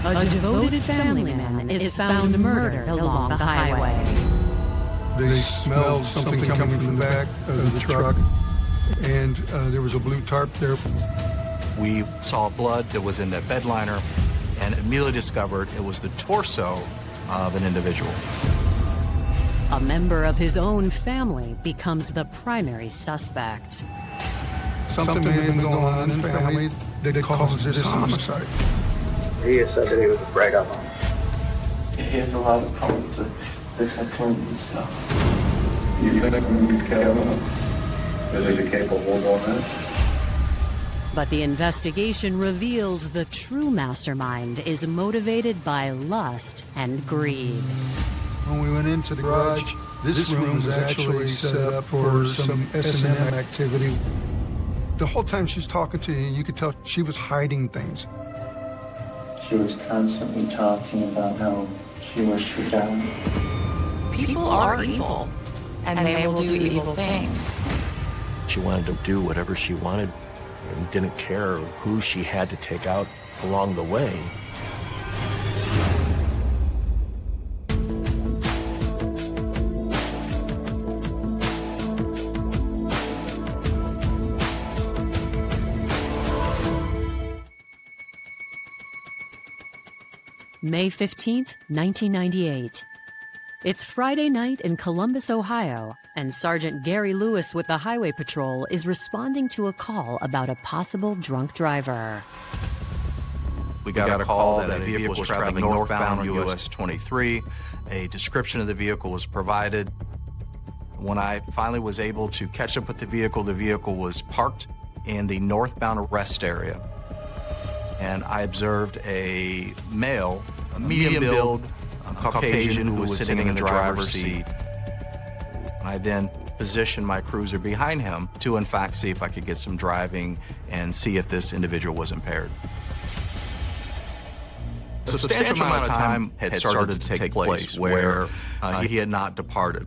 A devoted family man is found murdered along the highway. They smelled something coming from the back of the truck, and there was a blue tarp there. We saw blood that was in that bed liner and immediately discovered it was the torso of an individual. A member of his own family becomes the primary suspect. Something may have been going on in the family that caused this homicide. He said that he was afraid of him. He has a lot of problems with discipline and stuff. You think we can kill him? Is he capable of doing this? But the investigation reveals the true mastermind is motivated by lust and greed. When we went into the garage, this room was actually set up for some S&M activity. The whole time she was talking to you, you could tell she was hiding things. She was constantly talking about how she wished her down. People are evil, and they will do evil things. She wanted to do whatever she wanted and didn't care who she had to take out along the way. May 15th, 1998. It's Friday night in Columbus, Ohio, and Sergeant Gary Lewis with the Highway Patrol is responding to a call about a possible drunk driver. We got a call that a vehicle was traveling northbound on US 23. A description of the vehicle was provided. When I finally was able to catch up with the vehicle was parked in the northbound rest area. And I observed a male, a medium build, Caucasian who was sitting in the driver's seat. I then positioned my cruiser behind him to, in fact, see if I could get some driving and see if this individual was impaired. A substantial amount of time had started to take place where he had not departed.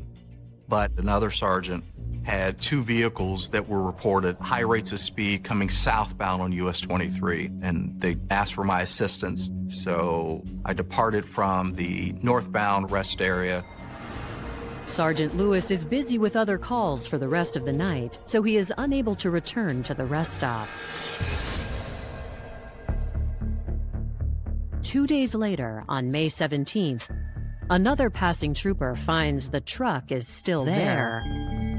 But another sergeant had two vehicles that were reported high rates of speed coming southbound on US 23, and they asked for my assistance. So I departed from the northbound rest area. Sergeant Lewis is busy with other calls for the rest of the night, so he is unable to return to the rest stop. 2 days later, on May 17th, another passing trooper finds the truck is still there,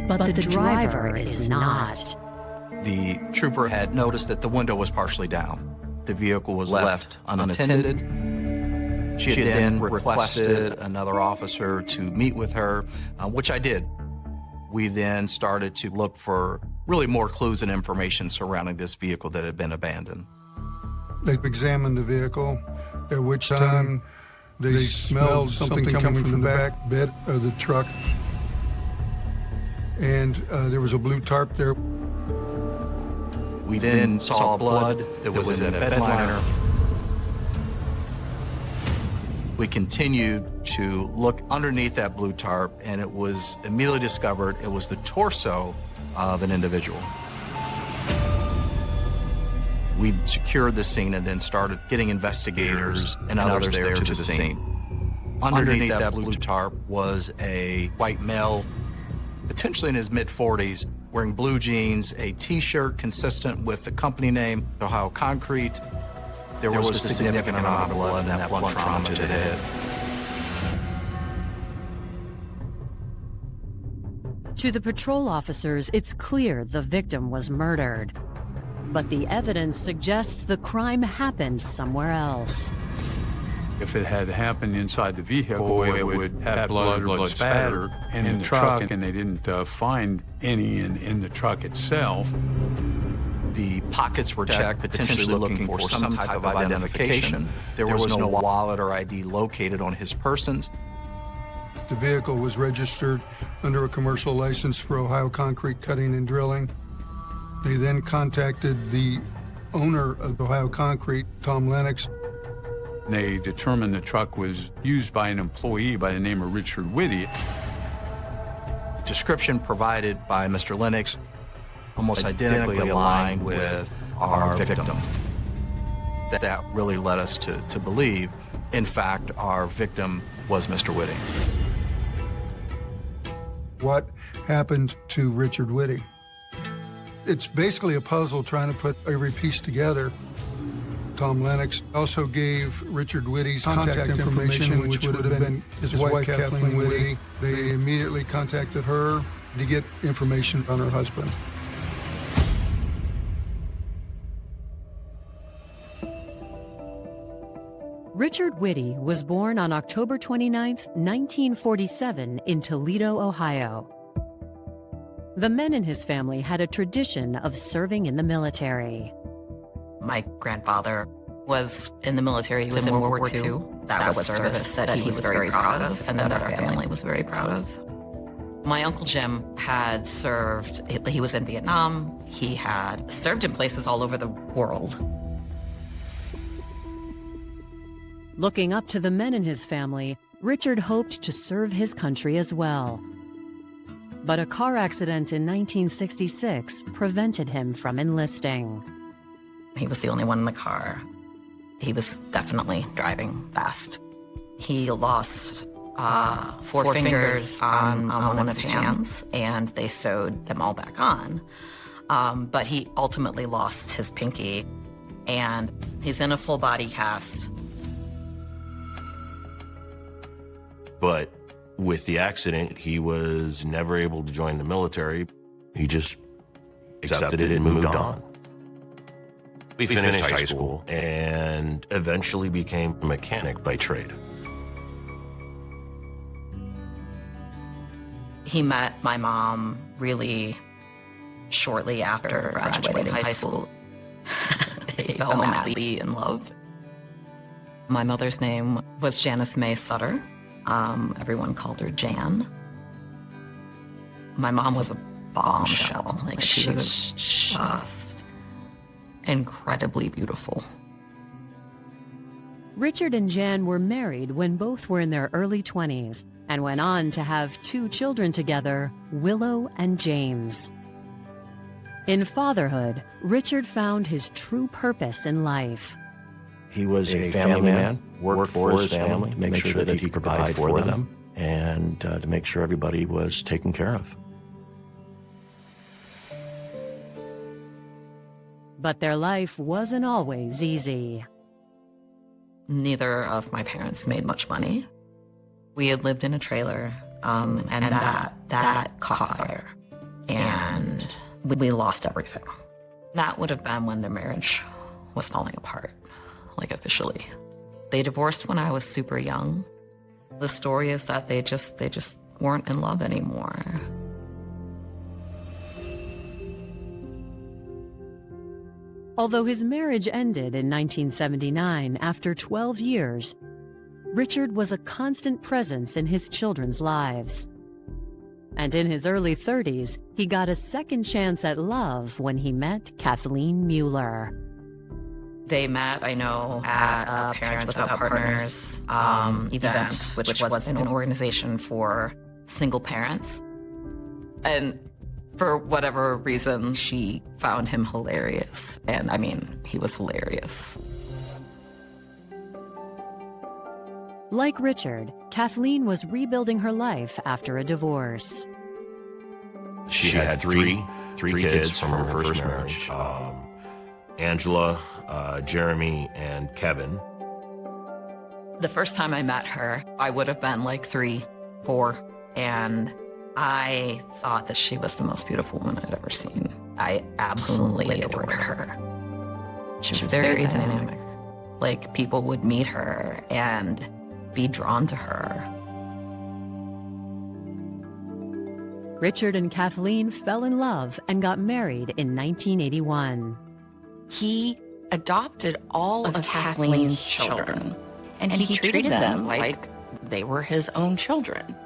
but the driver is not. The trooper had noticed that the window was partially down. The vehicle was left unattended. She had then requested another officer to meet with her, which I did. We then started to look for really more clues and information surrounding this vehicle that had been abandoned. They examined the vehicle, at which time they smelled something coming from the back bed of the truck. And there was a blue tarp there. We then saw blood that was in the bed liner. We continued to look underneath that blue tarp, and it was immediately discovered it was the torso of an individual. We secured the scene and then started getting investigators and others there to the scene. Underneath that blue tarp was a white male, potentially in his mid-40s, wearing blue jeans, a T-shirt consistent with the company name, Ohio Concrete. There was a significant amount of blood and that blunt trauma to the head. To the patrol officers, it's clear the victim was murdered. But the evidence suggests the crime happened somewhere else. If it had happened inside the vehicle, it would have blood or blood spatter in the truck, and they didn't find any in the truck itself. The pockets were checked, potentially looking for some type of identification. There was no wallet or ID located on his persons. The vehicle was registered under a commercial license for Ohio Concrete Cutting and Drilling. They then contacted the owner of Ohio Concrete, Tom Lennox. They determined the truck was used by an employee by the name of Richard Witte. Description provided by Mr. Lennox almost identically aligned with our victim. that really led us to believe, in fact, our victim was Mr. Witte. What happened to Richard Witte? It's basically a puzzle trying to put every piece together. Tom Lennox also gave Richard Witte's contact information, which would have been his wife, Kathleen Witte. They immediately contacted her to get information on her husband. Richard Witte was born on October 29, 1947, in Toledo, Ohio. The men in his family had a tradition of serving in the military. My grandfather was in the military. He was in World War II. That was service that he was very proud of, and that our family was very proud of. My Uncle Jim had served, he was in Vietnam. He had served in places all over the world. Looking up to the men in his family, Richard hoped to serve his country as well. But a car accident in 1966 prevented him from enlisting. He was the only one in the car. He was definitely driving fast. He lost 4 fingers on one of his hands, and they sewed them all back on. But he ultimately lost his pinky, and he's in a full body cast. But with the accident, he was never able to join the military. He just accepted it and moved on. We finished high school and eventually became a mechanic by trade. He met my mom really shortly after graduating high school. They fell madly in love. My mother's name was Janice May Sutter. Everyone called her Jan. My mom was a bombshell. Like, she was just incredibly beautiful. Richard and Jan were married when both were in their early 20s and went on to have 2 children together, Willow and James. In fatherhood, Richard found his true purpose in life. He was a family man, worked for his family to make sure that he could provide for them and to make sure everybody was taken care of. But their life wasn't always easy. Neither of my parents made much money. We had lived in a trailer, and that caught fire, and we lost everything. That would have been when their marriage was falling apart, like officially. They divorced when I was super young. The story is that they just weren't in love anymore. Although his marriage ended in 1979 after 12 years, Richard was a constant presence in his children's lives. And in his early 30s, he got a second chance at love when he met Kathleen Mueller. They met, I know, at Parents Without Partners event, which was an organization for single parents. And for whatever reason, she found him hilarious. And I mean, he was hilarious. Like Richard, Kathleen was rebuilding her life after a divorce. She had three kids from her first marriage. Angela, Jeremy, and Kevin. The first time I met her, I would have been like 3, 4, and I thought that she was the most beautiful woman I'd ever seen. I absolutely adored her. She was very dynamic. Like, people would meet her and be drawn to her. Richard and Kathleen fell in love and got married in 1981. He adopted all of Kathleen's children, and he treated them like they were his own children.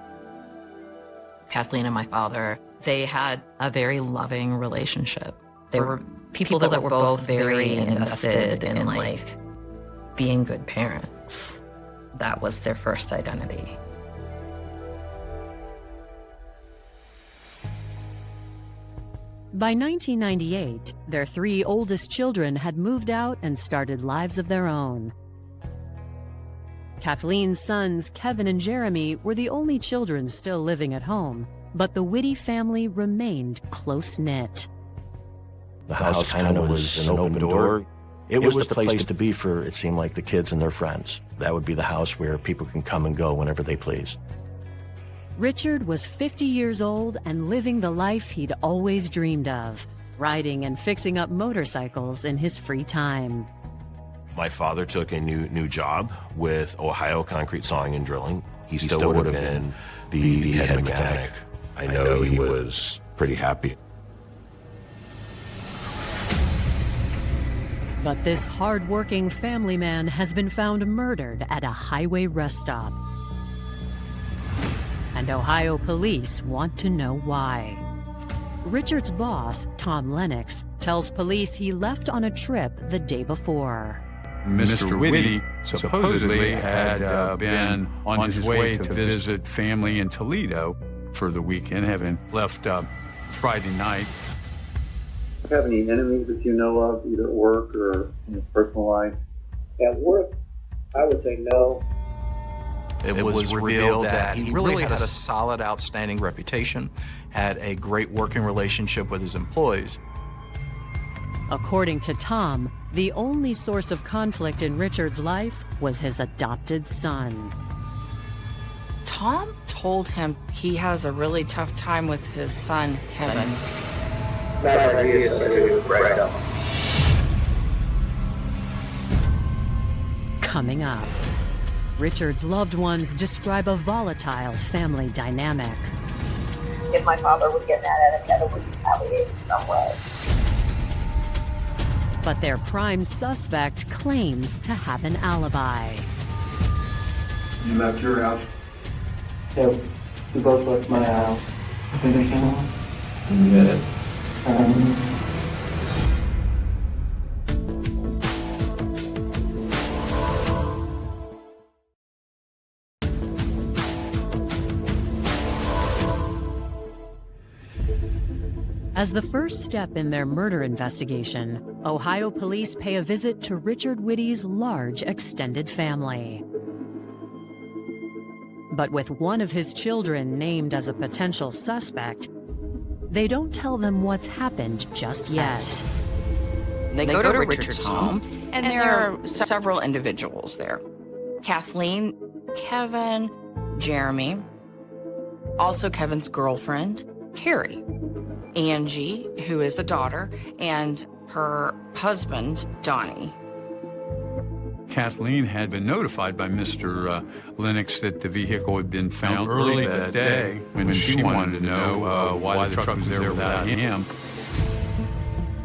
Kathleen and my father, they had a very loving relationship. They were people that were both very invested in, like, being good parents. That was their first identity. By 1998, their 3 oldest children had moved out and started lives of their own. Kathleen's sons, Kevin and Jeremy, were the only children still living at home, but the Witte family remained close-knit. The house kind of was an open door. It was the place to be for, it seemed like, the kids and their friends. That would be the house where people can come and go whenever they please. Richard was 50 years old and living the life he'd always dreamed of, riding and fixing up motorcycles in his free time. My father took a new job with Ohio Concrete Sawing and Drilling. He still would have been the head mechanic. I know he was pretty happy. But this hard-working family man has been found murdered at a highway rest stop. And Ohio police want to know why. Richard's boss, Tom Lennox, tells police he left on a trip the day before. Mr. Witte supposedly had been on his way to visit family in Toledo for the weekend, having left Friday night. Do you have any enemies that you know of, either at work or in your personal life? At work, I would say no. It was revealed that he really had a solid, outstanding reputation, had a great working relationship with his employees. According to Tom, the only source of conflict in Richard's life was his adopted son. Tom told him he has a really tough time with his son, Kevin. Bad idea, so they would break up. Coming up, Richard's loved ones describe a volatile family dynamic. If my father would get mad at him, that would retaliate in some way. But their prime suspect claims to have an alibi. You left your house? Yep. We both left my house. When they came home? Yeah. As the first step in their murder investigation, Ohio police pay a visit to Richard Witte's large extended family. But with one of his children named as a potential suspect, they don't tell them what's happened just yet. They go to Richard's home, and there are several individuals there. Kathleen, Kevin, Jeremy, also Kevin's girlfriend, Carrie, Angie, who is a daughter, and her husband, Donnie. Kathleen had been notified by Mr. Lennox that the vehicle had been found early that day, when she wanted to know why the truck was there without him.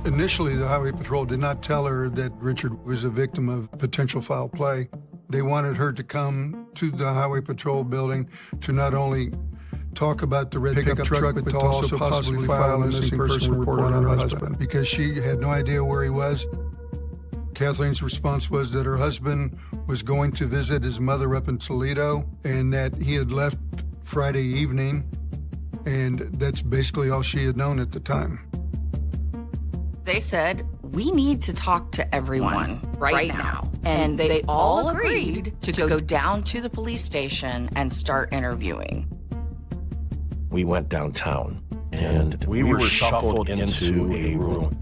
Initially, the Highway Patrol did not tell her that Richard was a victim of potential foul play. They wanted her to come to the Highway Patrol building to not only talk about the red pickup truck, but to also possibly file a missing person report on her husband, because she had no idea where he was. Kathleen's response was that her husband was going to visit his mother up in Toledo and that he had left Friday evening, and that's basically all she had known at the time. They said, we need to talk to everyone right now. And they all agreed to go down to the police station and start interviewing. We went downtown, and we were shuffled into a room.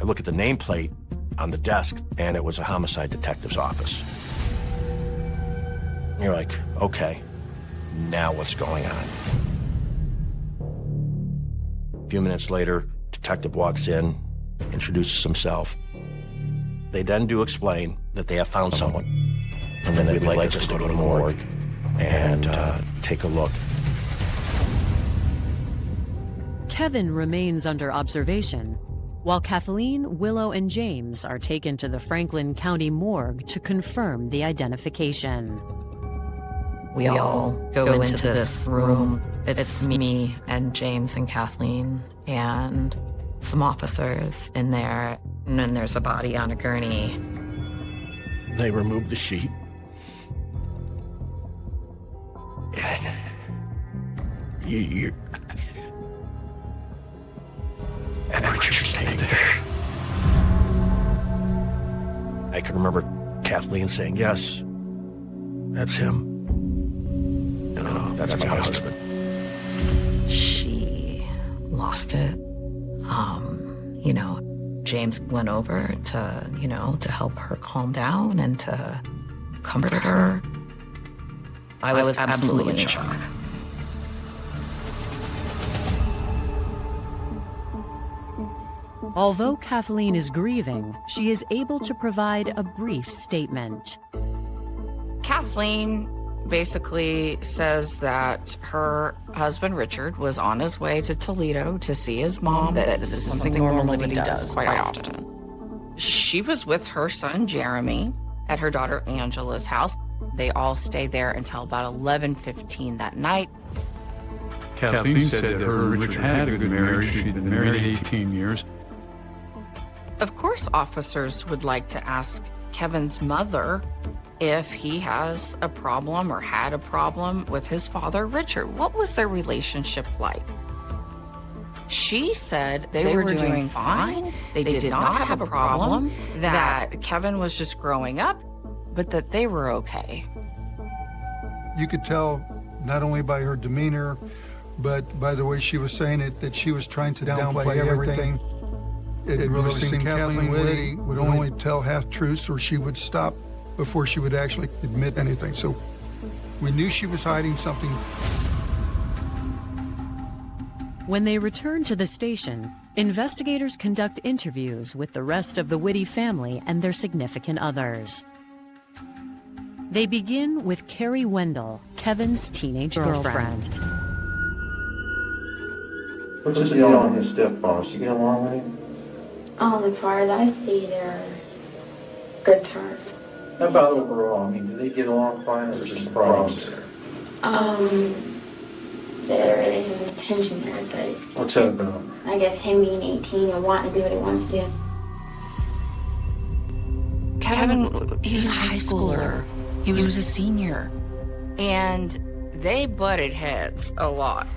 I look at the nameplate on the desk, and it was a homicide detective's office. And you're like, okay, now what's going on? A few minutes later, detective walks in, introduces himself. They then do explain that they have found someone, and then they'd like us to go to the morgue and take a look. Kevin remains under observation, while Kathleen, Willow, and James are taken to the Franklin County morgue to confirm the identification. We all go into this room. It's me and James and Kathleen and some officers in there, and then there's a body on a gurney. They removed the sheet. And Richard stayed there. I can remember Kathleen saying, yes, that's him. No, that's my husband. She lost it. James went over to help her calm down and to comfort her. I was absolutely in shock. Although Kathleen is grieving, she is able to provide a brief statement. Kathleen basically says that her husband Richard was on his way to Toledo to see his mom. That this is something normal that he does quite often. She was with her son Jeremy at her daughter Angela's house. They all stayed there until about 11:15 that night. Kathleen said that her and Richard had a good marriage. She'd been married 18 years. Of course, officers would like to ask Kevin's mother if he has a problem or had a problem with his father, Richard. What was their relationship like? She said they were doing fine. They did not have a problem, that Kevin was just growing up, but that they were okay. You could tell not only by her demeanor, but by the way she was saying it, that she was trying to downplay everything. It really seemed Kathleen Witte would only tell half-truths, or she would stop before she would actually admit anything. So we knew she was hiding something. When they return to the station, investigators conduct interviews with the rest of the Witte family and their significant others. They begin with Carrie Wendell, Kevin's teenage girlfriend. What's the deal on his stepfather? You get along with him? As far as I see, they're good terms. How about overall? I mean, do they get along fine, or is there some problems there? There really isn't tension there, but What's that about? I guess him being 18 and wanting to do what he wants to do. Kevin, he was a high schooler. He was a senior. And they butted heads a lot.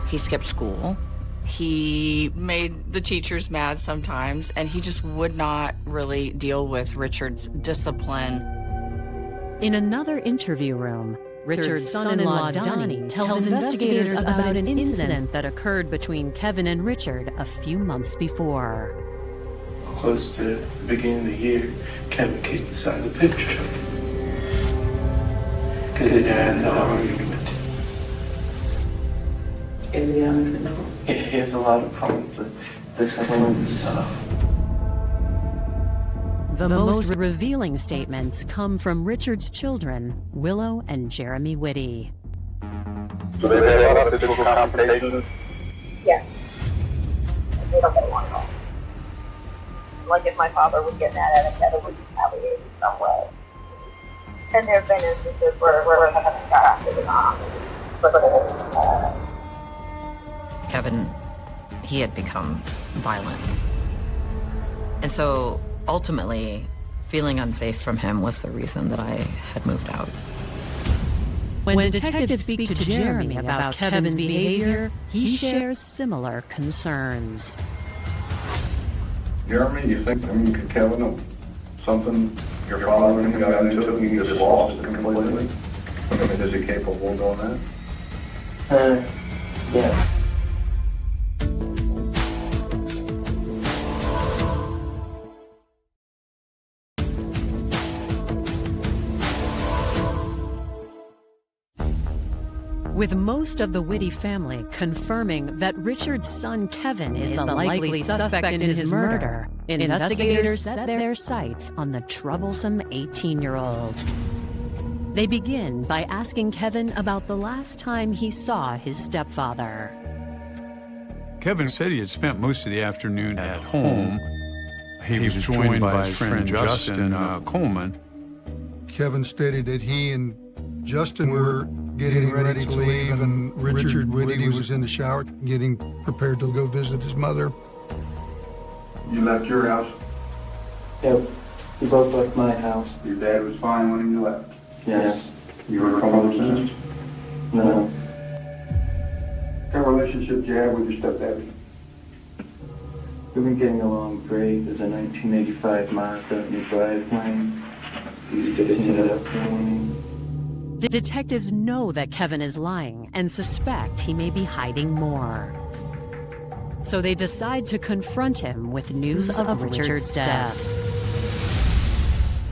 He skipped school. He made the teachers mad sometimes, and he just would not really deal with Richard's discipline. In another interview room, Richard's son-in-law Donnie tells investigators about an incident that occurred between Kevin and Richard a few months before. Close to the beginning of the year, Kevin kicked us out of the picture. Because they had an argument. He has a lot of problems with discipline and stuff. The most revealing statements come from Richard's children, Willow and Jeremy Witte. So they had a lot of physical confrontations? Yes. They don't get along at all. Like if my father would get mad at him, Kevin would retaliate in some way. And there have been instances where Kevin got after the mom. Kevin, he had become violent. And so ultimately, feeling unsafe from him was the reason that I had moved out. When detectives speak to Jeremy about Kevin's behavior, he shares similar concerns. Jeremy, you think Kevin or something your father and him got into and you just lost it completely? I mean, is he capable of doing that? Yeah. With most of the Witte family confirming that Richard's son Kevin is the likely suspect in his murder, investigators set their sights on the troublesome 18-year-old. They begin by asking Kevin about the last time he saw his stepfather. Kevin said he had spent most of the afternoon at home. He was joined by his friend Justin Coleman. Kevin stated that he and Justin were getting ready to leave, and Richard Witte was in the shower getting prepared to go visit his mother. You left your house? Yep. We both left my house. Your dad was fine when you left? Yes. You were troubled since? No. What relationship did you have with your stepdad? We've been getting along great. There's a 1985 Mazda in the drive lane. He's fixing it up for me. Detectives know that Kevin is lying and suspect he may be hiding more. So they decide to confront him with news of Richard's death.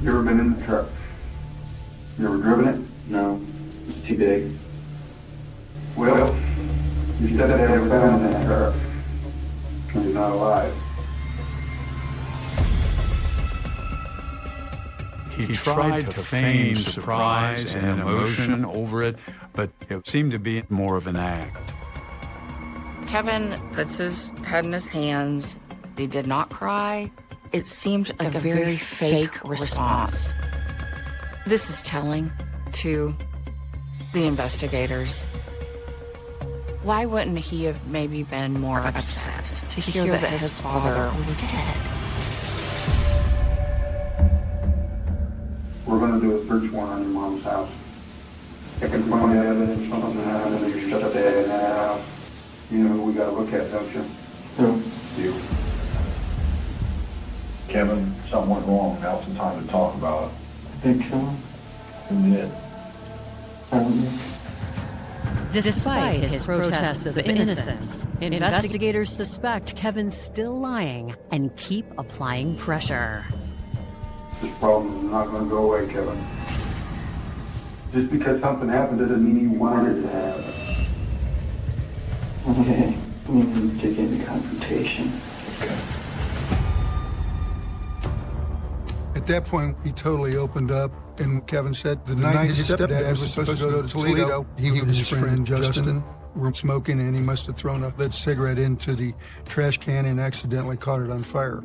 You ever been in the truck? You ever driven it? No, it's too big. Well, you said that they were found in that truck. He's not alive. He tried to feign surprise and emotion over it, but it seemed to be more of an act. Kevin puts his head in his hands. He did not cry. It seemed like a very fake response. This is telling to the investigators. Why wouldn't he have maybe been more upset to hear that his father was dead? We're going to do a search warrant on your mom's house. I can find evidence something happened to your stepdad in that house. You know who we got to look at, don't you? Who? You. Kevin, something went wrong. Now's the time to talk about it. I think so. Who did? I don't know. Despite his protests of innocence, investigators suspect Kevin's still lying and keep applying pressure. This problem is not going to go away, Kevin. Just because something happened doesn't mean you wanted it to happen. Okay, we need to take into confrontation. Okay. At that point, he totally opened up, and Kevin said the night his stepdad was supposed to go to Toledo, he and his friend Justin were smoking, and he must have thrown a lit cigarette into the trash can and accidentally caught it on fire.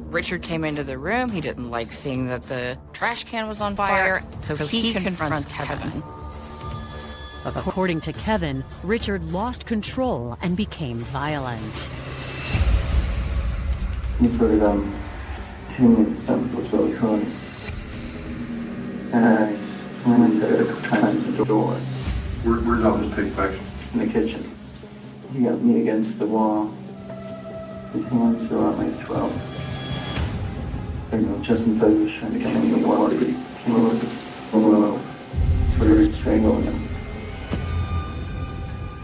Richard came into the room. He didn't like seeing that the trash can was on fire, so he confronts Kevin. According to Kevin, Richard lost control and became violent. He started hitting me stomach was really hurting. And I slammed it a couple times at the door. Where's all this take place? In the kitchen. He got me against the wall. His hands were on my throat. I know Justin thought he was trying to kill me in the water, but he came over below. Started strangling him.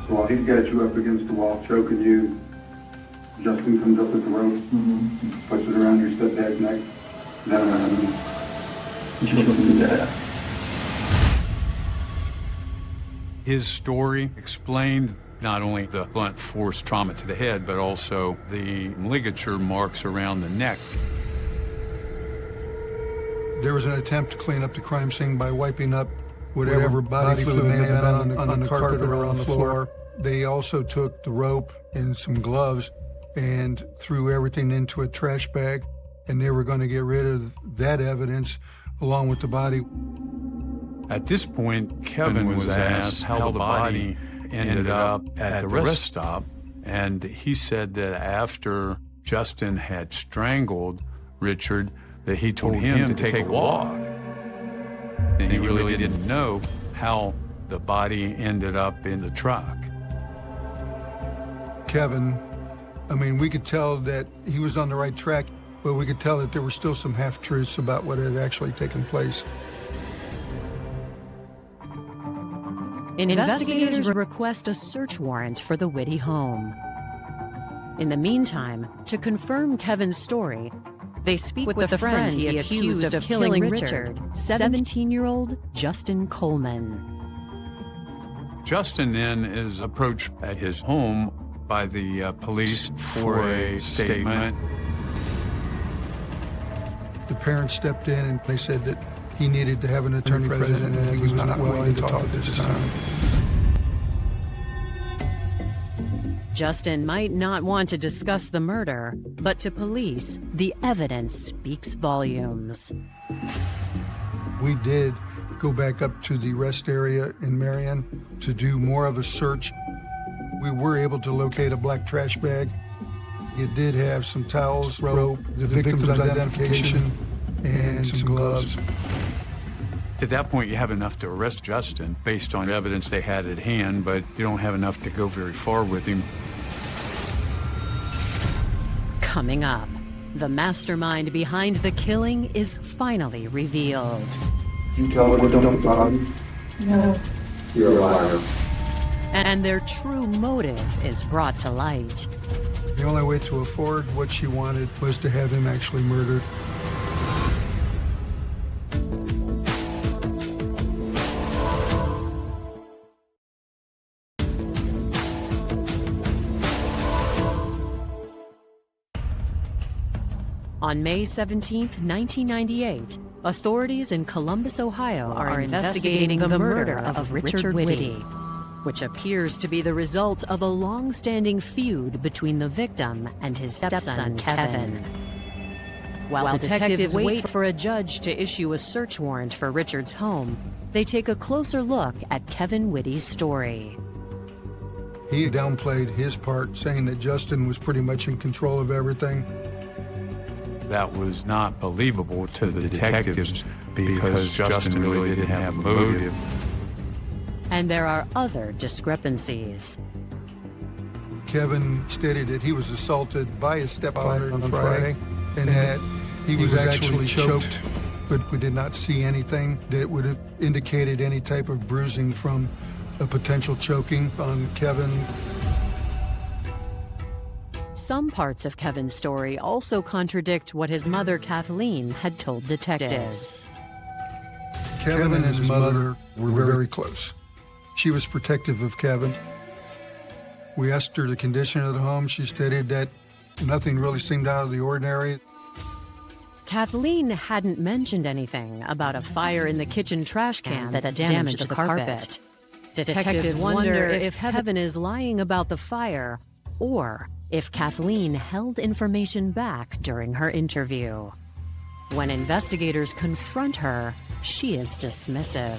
So while he's got you up against the wall, choking you, Justin comes up with the rope, puts it around your stepdad's neck, then around me. He choked me to death. His story explained not only the blunt force trauma to the head, but also the ligature marks around the neck. There was an attempt to clean up the crime scene by wiping up whatever body fluid may have been on the carpet or on the floor. They also took the rope and some gloves and threw everything into a trash bag, and they were going to get rid of that evidence along with the body. At this point, Kevin was asked how the body ended up at the rest stop, and he said that after Justin had strangled Richard, that he told him to take a walk. And he really didn't know how the body ended up in the truck. Kevin, I mean, we could tell that he was on the right track, but we could tell that there were still some half-truths about what had actually taken place. Investigators request a search warrant for the Witte home. In the meantime, to confirm Kevin's story, they speak with the friend he accused of killing Richard, 17-year-old Justin Coleman. Justin then is approached at his home by the police for a statement. The parents stepped in and they said that he needed to have an attorney present and he was not willing to talk at this time. Justin might not want to discuss the murder, but to police, the evidence speaks volumes. We did go back up to the rest area in Marion to do more of a search. We were able to locate a black trash bag. It did have some towels, rope, the victim's identification, and some gloves. At that point, you have enough to arrest Justin based on evidence they had at hand, but you don't have enough to go very far with him. Coming up, the mastermind behind the killing is finally revealed. You tell her don't bother you? No. You're a liar. And their true motive is brought to light. The only way to afford what she wanted was to have him actually murdered. On May 17, 1998, authorities in Columbus, Ohio are investigating the murder of Richard Witte, which appears to be the result of a long-standing feud between the victim and his stepson, Kevin. While detectives wait for a judge to issue a search warrant for Richard's home, they take a closer look at Kevin Witte's story. He downplayed his part, saying that Justin was pretty much in control of everything. That was not believable to the detectives because Justin really didn't have a motive. And there are other discrepancies. Kevin stated that he was assaulted by his stepfather on Friday, and that he was actually choked, but we did not see anything that would have indicated any type of bruising from a potential choking on Kevin. Some parts of Kevin's story also contradict what his mother, Kathleen, had told detectives. Kevin and his mother were very close. She was protective of Kevin. We asked her the condition of the home. She stated that nothing really seemed out of the ordinary. Kathleen hadn't mentioned anything about a fire in the kitchen trash can that damaged the carpet. Detectives wonder if Kevin is lying about the fire, or if Kathleen held information back during her interview. When investigators confront her, she is dismissive.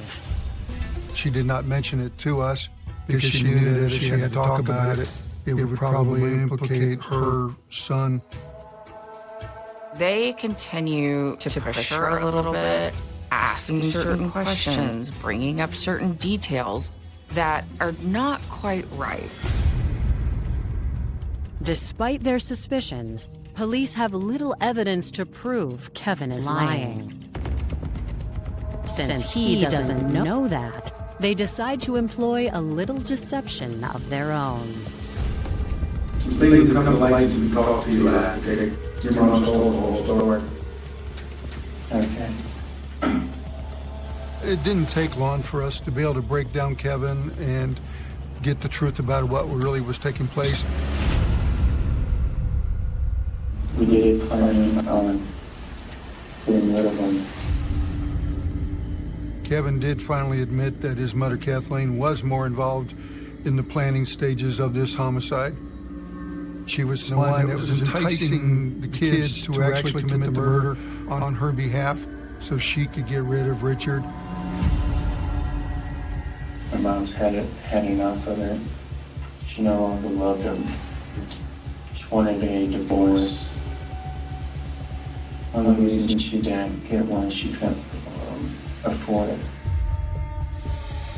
She did not mention it to us because she knew that if she had to talk about it, it would probably implicate her son. They continue to push her a little bit, asking certain questions, bringing up certain details that are not quite right. Despite their suspicions, police have little evidence to prove Kevin is lying. Since he doesn't know that, they decide to employ a little deception of their own. Some things come to light and talk to you last day. Your mom told the whole story. Okay. It didn't take long for us to be able to break down Kevin and get the truth about what really was taking place. We did plan on getting rid of him. Kevin did finally admit that his mother, Kathleen, was more involved in the planning stages of this homicide. She was the one that was enticing the kids to actually commit the murder on her behalf so she could get rid of Richard. My mom's had enough of it. She no longer loved him. She wanted a divorce. One of the reasons she didn't get one, she couldn't afford it.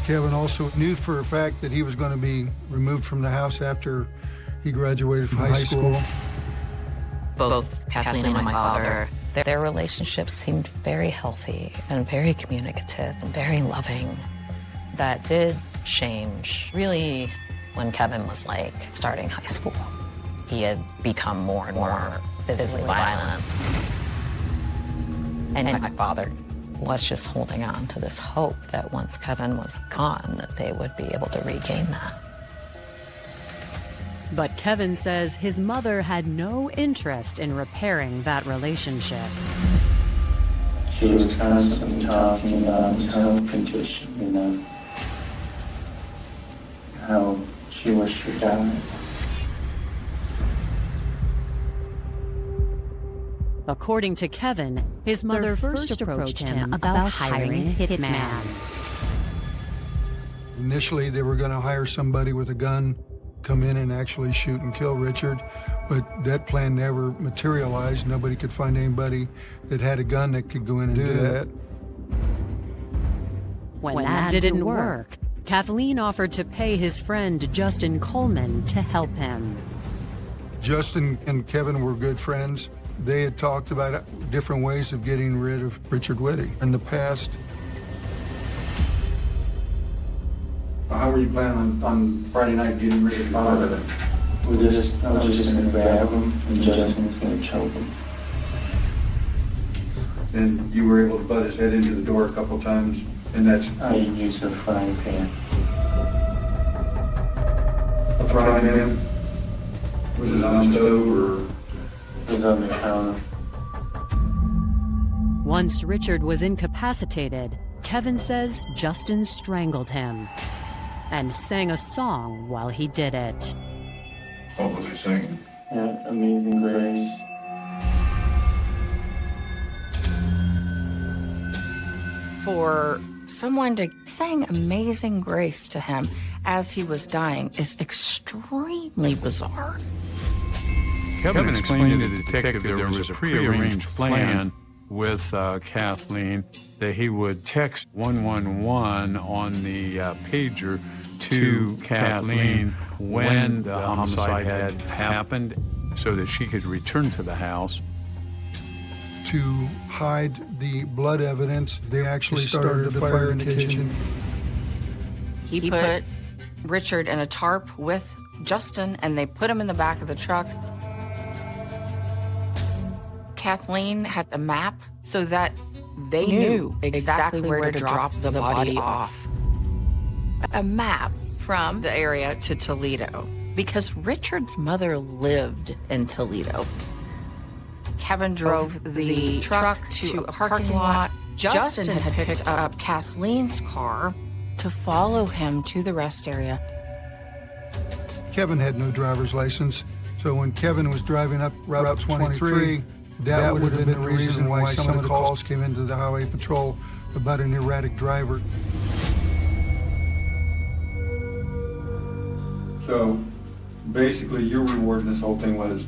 Kevin also knew for a fact that he was going to be removed from the house after he graduated from high school. Both Kathleen and my father, their relationship seemed very healthy and very communicative and very loving. That did change really when Kevin was like starting high school. He had become more and more physically violent. And my father was just holding on to this hope that once Kevin was gone, that they would be able to regain that. But Kevin says his mother had no interest in repairing that relationship. She was constantly talking about his health condition, you know, how she wished to die. According to Kevin, his mother first approached him about hiring a hitman. Initially, they were going to hire somebody with a gun, come in and actually shoot and kill Richard, but that plan never materialized. Nobody could find anybody that had a gun that could go in and do that. When that didn't work, Kathleen offered to pay his friend Justin Coleman to help him. Justin and Kevin were good friends. They had talked about different ways of getting rid of Richard Witte in the past. How were you planning on Friday night getting rid of your father? I was just gonna grab him, and Justin was gonna choke him. And you were able to butt his head into the door a couple times, and that's... I used a frying pan. A frying pan? Was it on stove or? It was on the counter. Once Richard was incapacitated, Kevin says Justin strangled him and sang a song while he did it. What was he singing? Yeah, Amazing Grace. For someone to sing Amazing Grace to him as he was dying is extremely bizarre. Kevin explained to the detective there was a prearranged plan with Kathleen that he would text 111 on the pager to Kathleen when the homicide had happened so that she could return to the house. To hide the blood evidence, they actually started the fire in the kitchen. He put Richard in a tarp with Justin, and they put him in the back of the truck. Kathleen had a map so that they knew exactly where to drop the body off. A map from the area to Toledo, because Richard's mother lived in Toledo. Kevin drove the truck to a parking lot. Justin had picked up Kathleen's car to follow him to the rest area. Kevin had no driver's license, so when Kevin was driving up Route 23, that would have been the reason why some of the calls came into the highway patrol about an erratic driver. So, basically, your reward in this whole thing was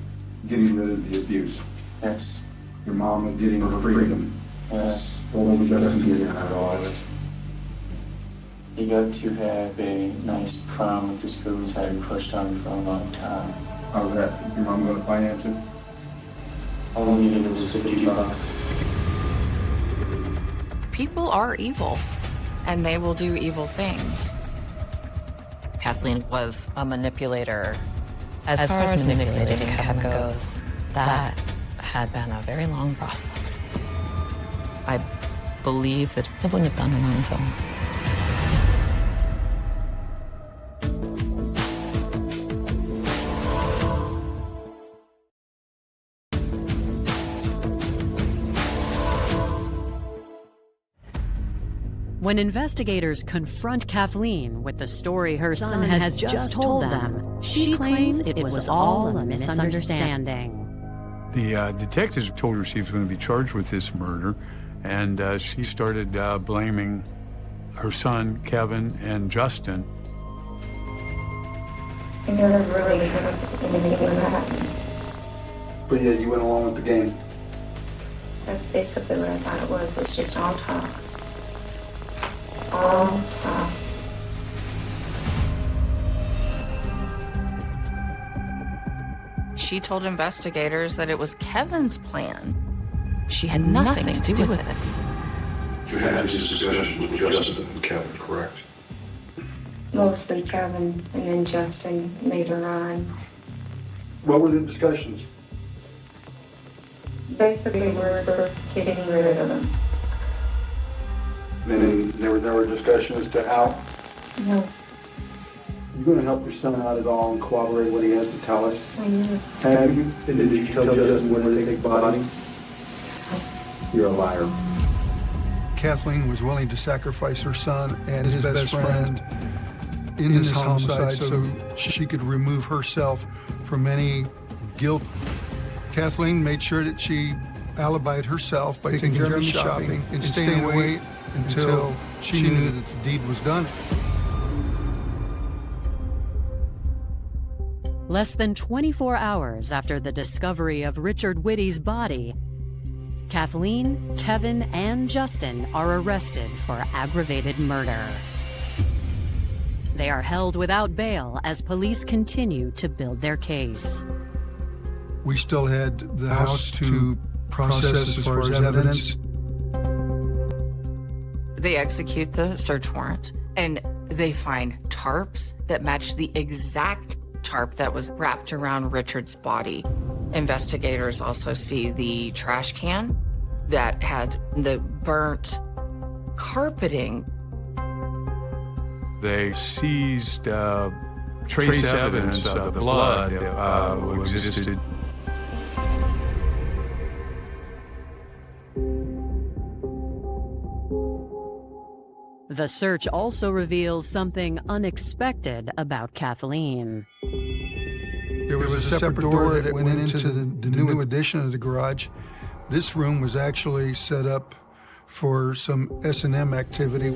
getting rid of the abuse. Yes. Your mom was getting her freedom. Yes. What was Justin getting out of all this? He got to have a nice prom with the schools had pushed on for a long time. How was that? Your mom going to finance it? All we needed was $50. People are evil, and they will do evil things. Kathleen was a manipulator. As far as manipulating Kevin goes, that had been a very long process. I believe that he wouldn't have done it on his own. When investigators confront Kathleen with the story her son has just told them, she claims it was all a misunderstanding. The detectives told her she was going to be charged with this murder, and she started blaming her son, Kevin, and Justin. I never really had anything like that. But yeah, you went along with the game. That's basically what I thought it was. It's just all talk. All talk. She told investigators that it was Kevin's plan. She had nothing to do with it. You had these discussions with Justin and Kevin, correct? Mostly Kevin and then Justin later on. What were the discussions? Basically, we're getting rid of him. And there were discussions as to how? No, You going to help your son out at all and corroborate what he has to tell us? I know. Have you? And did you tell Justin where to take the body? You're a liar. Kathleen was willing to sacrifice her son and his best friend in this homicide so she could remove herself from any guilt. Kathleen made sure that she alibied herself by taking Jeremy shopping and staying away until she knew that the deed was done. Less than 24 hours after the discovery of Richard Witte's body, Kathleen, Kevin, and Justin are arrested for aggravated murder. They are held without bail as police continue to build their case. We still had the house to process as far as evidence. They execute the search warrant, and they find tarps that match the exact tarp that was wrapped around Richard's body. Investigators also see the trash can that had the burnt carpeting. They seized trace evidence of the blood that existed. The search also reveals something unexpected about Kathleen. There was a separate door that went into the new addition of the garage. This room was actually set up for some S&M activity.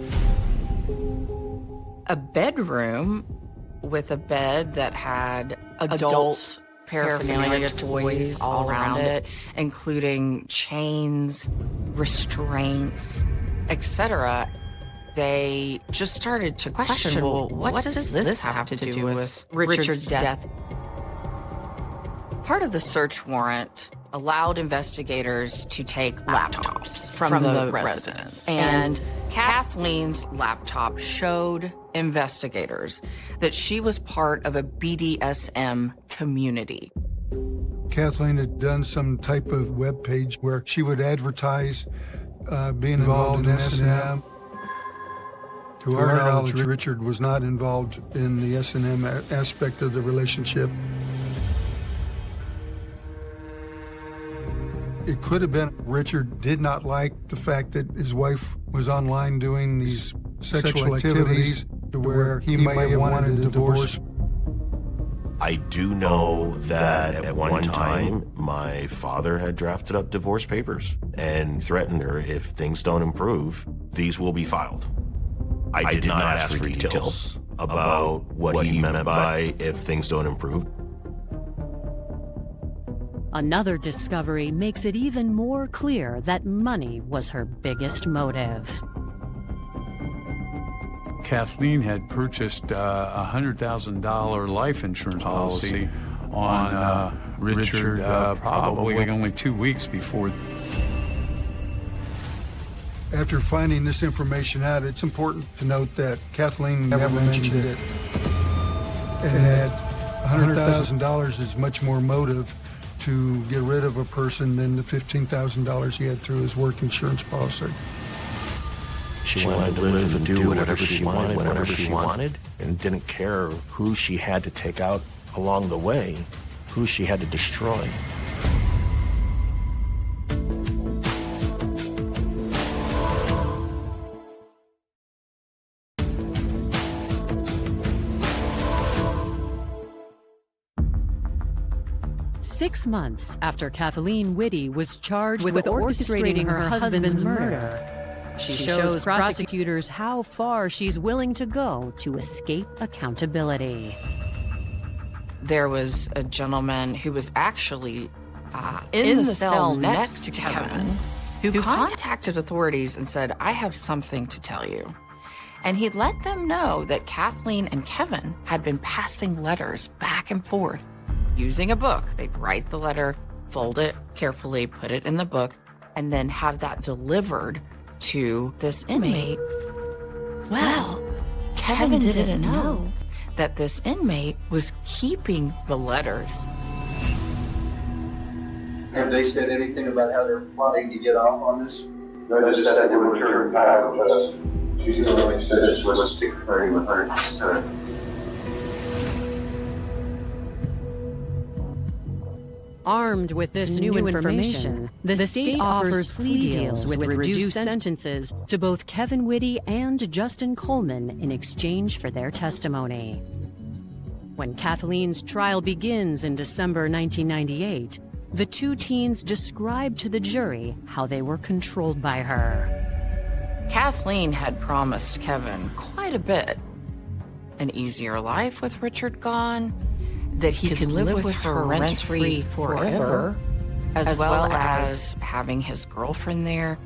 A bedroom with a bed that had adult paraphernalia, toys all around it, including chains, restraints, etc. They just started to question, well, what does this have to do with Richard's death? Part of the search warrant allowed investigators to take laptops from the residence. And Kathleen's laptop showed investigators that she was part of a BDSM community. Kathleen had done some type of web page where she would advertise being involved in S&M. To our knowledge, Richard was not involved in the S&M aspect of the relationship. It could have been Richard did not like the fact that his wife was online doing these sexual activities to where he might have wanted a divorce. I do know that at one time, my father had drafted up divorce papers and threatened her, if things don't improve, these will be filed. I did not ask for details about what he meant by if things don't improve. Another discovery makes it even more clear that money was her biggest motive. Kathleen had purchased a $100,000 life insurance policy on Richard probably only 2 weeks before. After finding this information out, it's important to note that Kathleen never mentioned it, and that $100,000 is much more motive to get rid of a person than the $15,000 he had through his work insurance policy. She wanted to live and do whatever she wanted, whenever she wanted, and didn't care who she had to take out along the way, who she had to destroy. Six months after Kathleen Witte was charged with orchestrating her husband's murder, she shows prosecutors how far she's willing to go to escape accountability. There was a gentleman who was actually in the cell next to Kevin who contacted authorities and said, I have something to tell you. And he let them know that Kathleen and Kevin had been passing letters back and forth using a book. They'd write the letter, fold it carefully, put it in the book, and then have that delivered to this inmate. Well, Kevin didn't know that this inmate was keeping the letters. Have they said anything about how they're plotting to get off on this? No, just that they would return back with us. She's the only said this was stick flirting with her. Armed with this new information, the state offers plea deals with reduced sentences to both Kevin Witte and Justin Coleman in exchange for their testimony. When Kathleen's trial begins in December 1998, the two teens describe to the jury how they were controlled by her. Kathleen had promised Kevin quite a bit. An easier life with Richard gone, that he could live with her rent-free forever, as well as having his girlfriend there.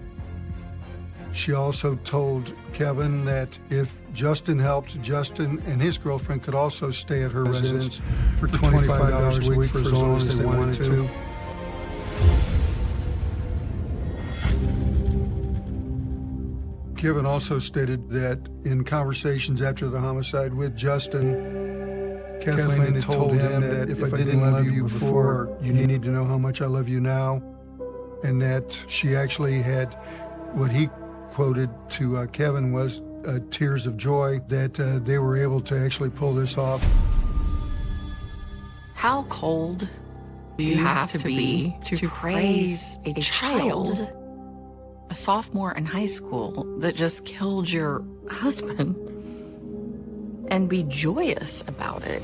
She also told Kevin that if Justin helped, Justin and his girlfriend could also stay at her residence for $25 a week for as long as they wanted to. Kevin also stated that in conversations after the homicide with Justin, Kathleen had told him that if I didn't love you before, you need to know how much I love you now, and that she actually had what he quoted to Kevin was tears of joy that they were able to actually pull this off. How cold do you have to be to praise a child, a sophomore in high school that just killed your husband, and be joyous about it?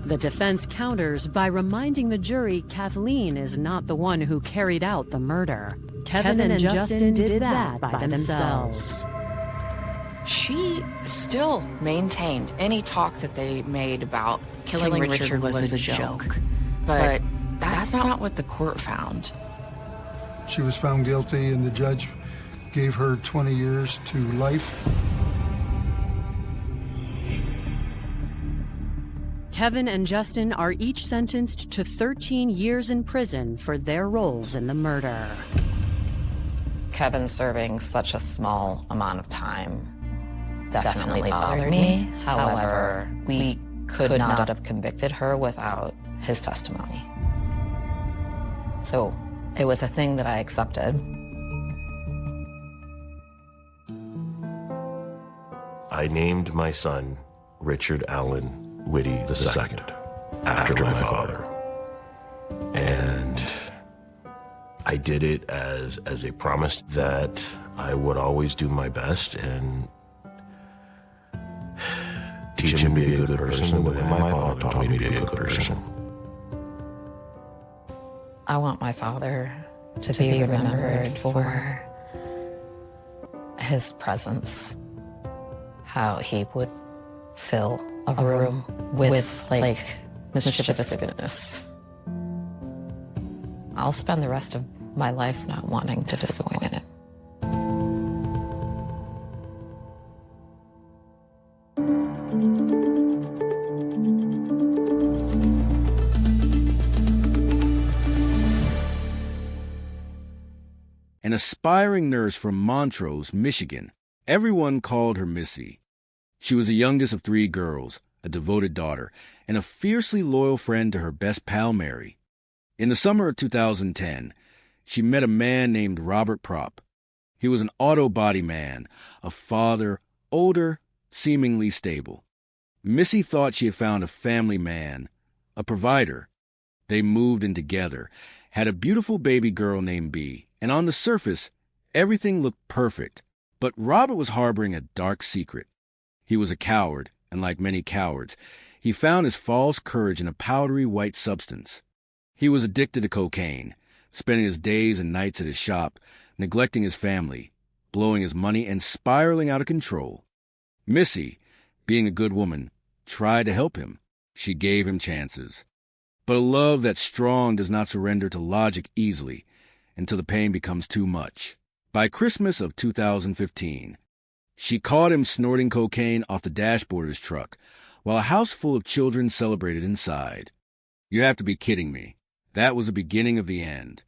The defense counters by reminding the jury Kathleen is not the one who carried out the murder. Kevin and Justin did that by themselves. She still maintained any talk that they made about killing Richard was a joke. But that's not what the court found. She was found guilty, and the judge gave her 20 years to life. Kevin and Justin are each sentenced to 13 years in prison for their roles in the murder. Kevin serving such a small amount of time definitely bothered me. However, we could not have convicted her without his testimony. So it was a thing that I accepted. I named my son Richard Allen Witte II, after my father. And I did it as a promise that I would always do my best and teach him to be a good person the way my father taught me to be a good person. I want my father to be remembered for his presence, how he would fill a room with mischievous goodness. I'll spend the rest of my life not wanting to disappoint in it. An aspiring nurse from Montrose, Michigan, everyone called her Missy. She was the youngest of 3 girls, a devoted daughter, and a fiercely loyal friend to her best pal, Mary. In the summer of 2010, she met a man named Robert Propp. He was an auto body man, a father, older, seemingly stable. Missy thought she had found a family man, a provider. They moved in together, had a beautiful baby girl named Bee, and on the surface, everything looked perfect. But Robert was harboring a dark secret. He was a coward, and like many cowards, he found his false courage in a powdery white substance. He was addicted to cocaine, spending his days and nights at his shop, neglecting his family, blowing his money, and spiraling out of control. Missy, being a good woman, tried to help him. She gave him chances. But a love that's strong does not surrender to logic easily until the pain becomes too much. By Christmas of 2015, she caught him snorting cocaine off the dashboard of his truck, while a house full of children celebrated inside. You have to be kidding me. That was the beginning of the end.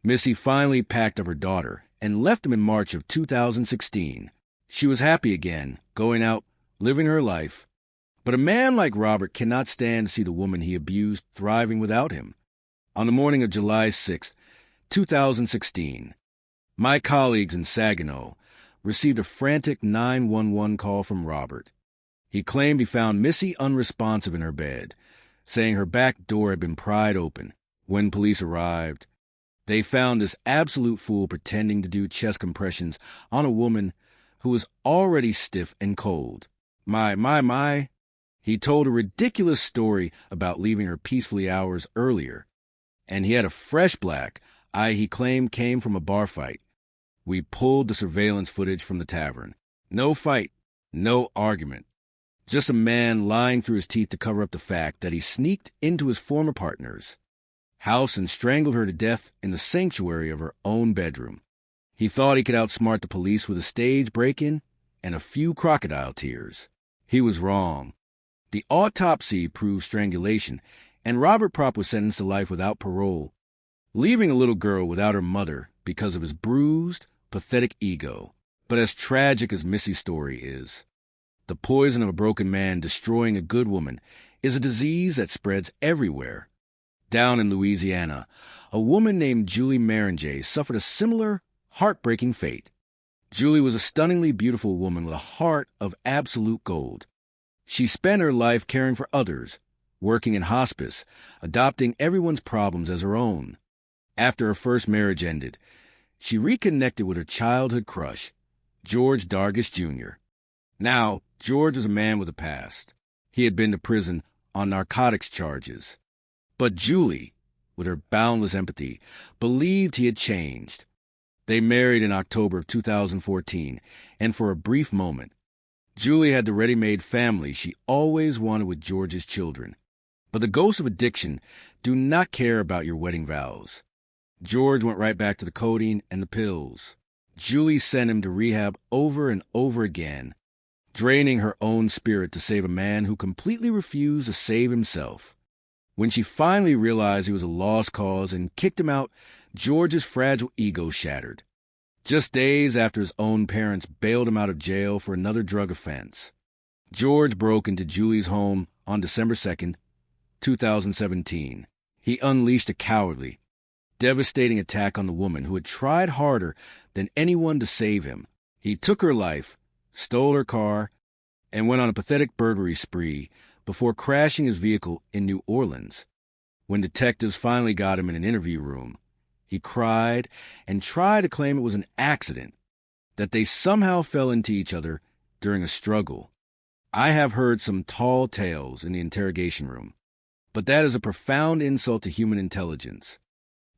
Missy finally packed up her daughter and left him in March of 2016. She was happy again, going out, living her life. But a man like Robert cannot stand to see the woman he abused thriving without him. On the morning of July 6, 2016, my colleagues in Saginaw received a frantic 911 call from Robert. He claimed he found Missy unresponsive in her bed, saying her back door had been pried open. When police arrived, they found this absolute fool pretending to do chest compressions on a woman who was already stiff and cold. My. He told a ridiculous story about leaving her peacefully hours earlier, and he had a fresh black eye he claimed came from a bar fight. We pulled the surveillance footage from the tavern. No fight, no argument. Just a man lying through his teeth to cover up the fact that he sneaked into his former partner's. house and strangled her to death in the sanctuary of her own bedroom. He thought he could outsmart the police with a stage break-in and a few crocodile tears. He was wrong. The autopsy proved strangulation, and Robert Propp was sentenced to life without parole, leaving a little girl without her mother because of his bruised, pathetic ego. But as tragic as Missy's story is, the poison of a broken man destroying a good woman is a disease that spreads everywhere. Down in Louisiana, a woman named Julie Meringue suffered a similar, heartbreaking fate. Julie was a stunningly beautiful woman with a heart of absolute gold. She spent her life caring for others, working in hospice, adopting everyone's problems as her own. After her first marriage ended, she reconnected with her childhood crush, George Dargis Jr. Now, George was a man with a past. He had been to prison on narcotics charges. But Julie, with her boundless empathy, believed he had changed. They married in October of 2014, and for a brief moment, Julie had the ready-made family she always wanted with George's children. But the ghosts of addiction do not care about your wedding vows. George went right back to the codeine and the pills. Julie sent him to rehab over and over again, draining her own spirit to save a man who completely refused to save himself. When she finally realized he was a lost cause and kicked him out, George's fragile ego shattered. Just days after his own parents bailed him out of jail for another drug offense, George broke into Julie's home on December 2nd, 2017. He unleashed a cowardly, devastating attack on the woman who had tried harder than anyone to save him. He took her life, stole her car, and went on a pathetic burglary spree before crashing his vehicle in New Orleans. When detectives finally got him in an interview room, he cried and tried to claim it was an accident, that they somehow fell into each other during a struggle. I have heard some tall tales in the interrogation room, but that is a profound insult to human intelligence.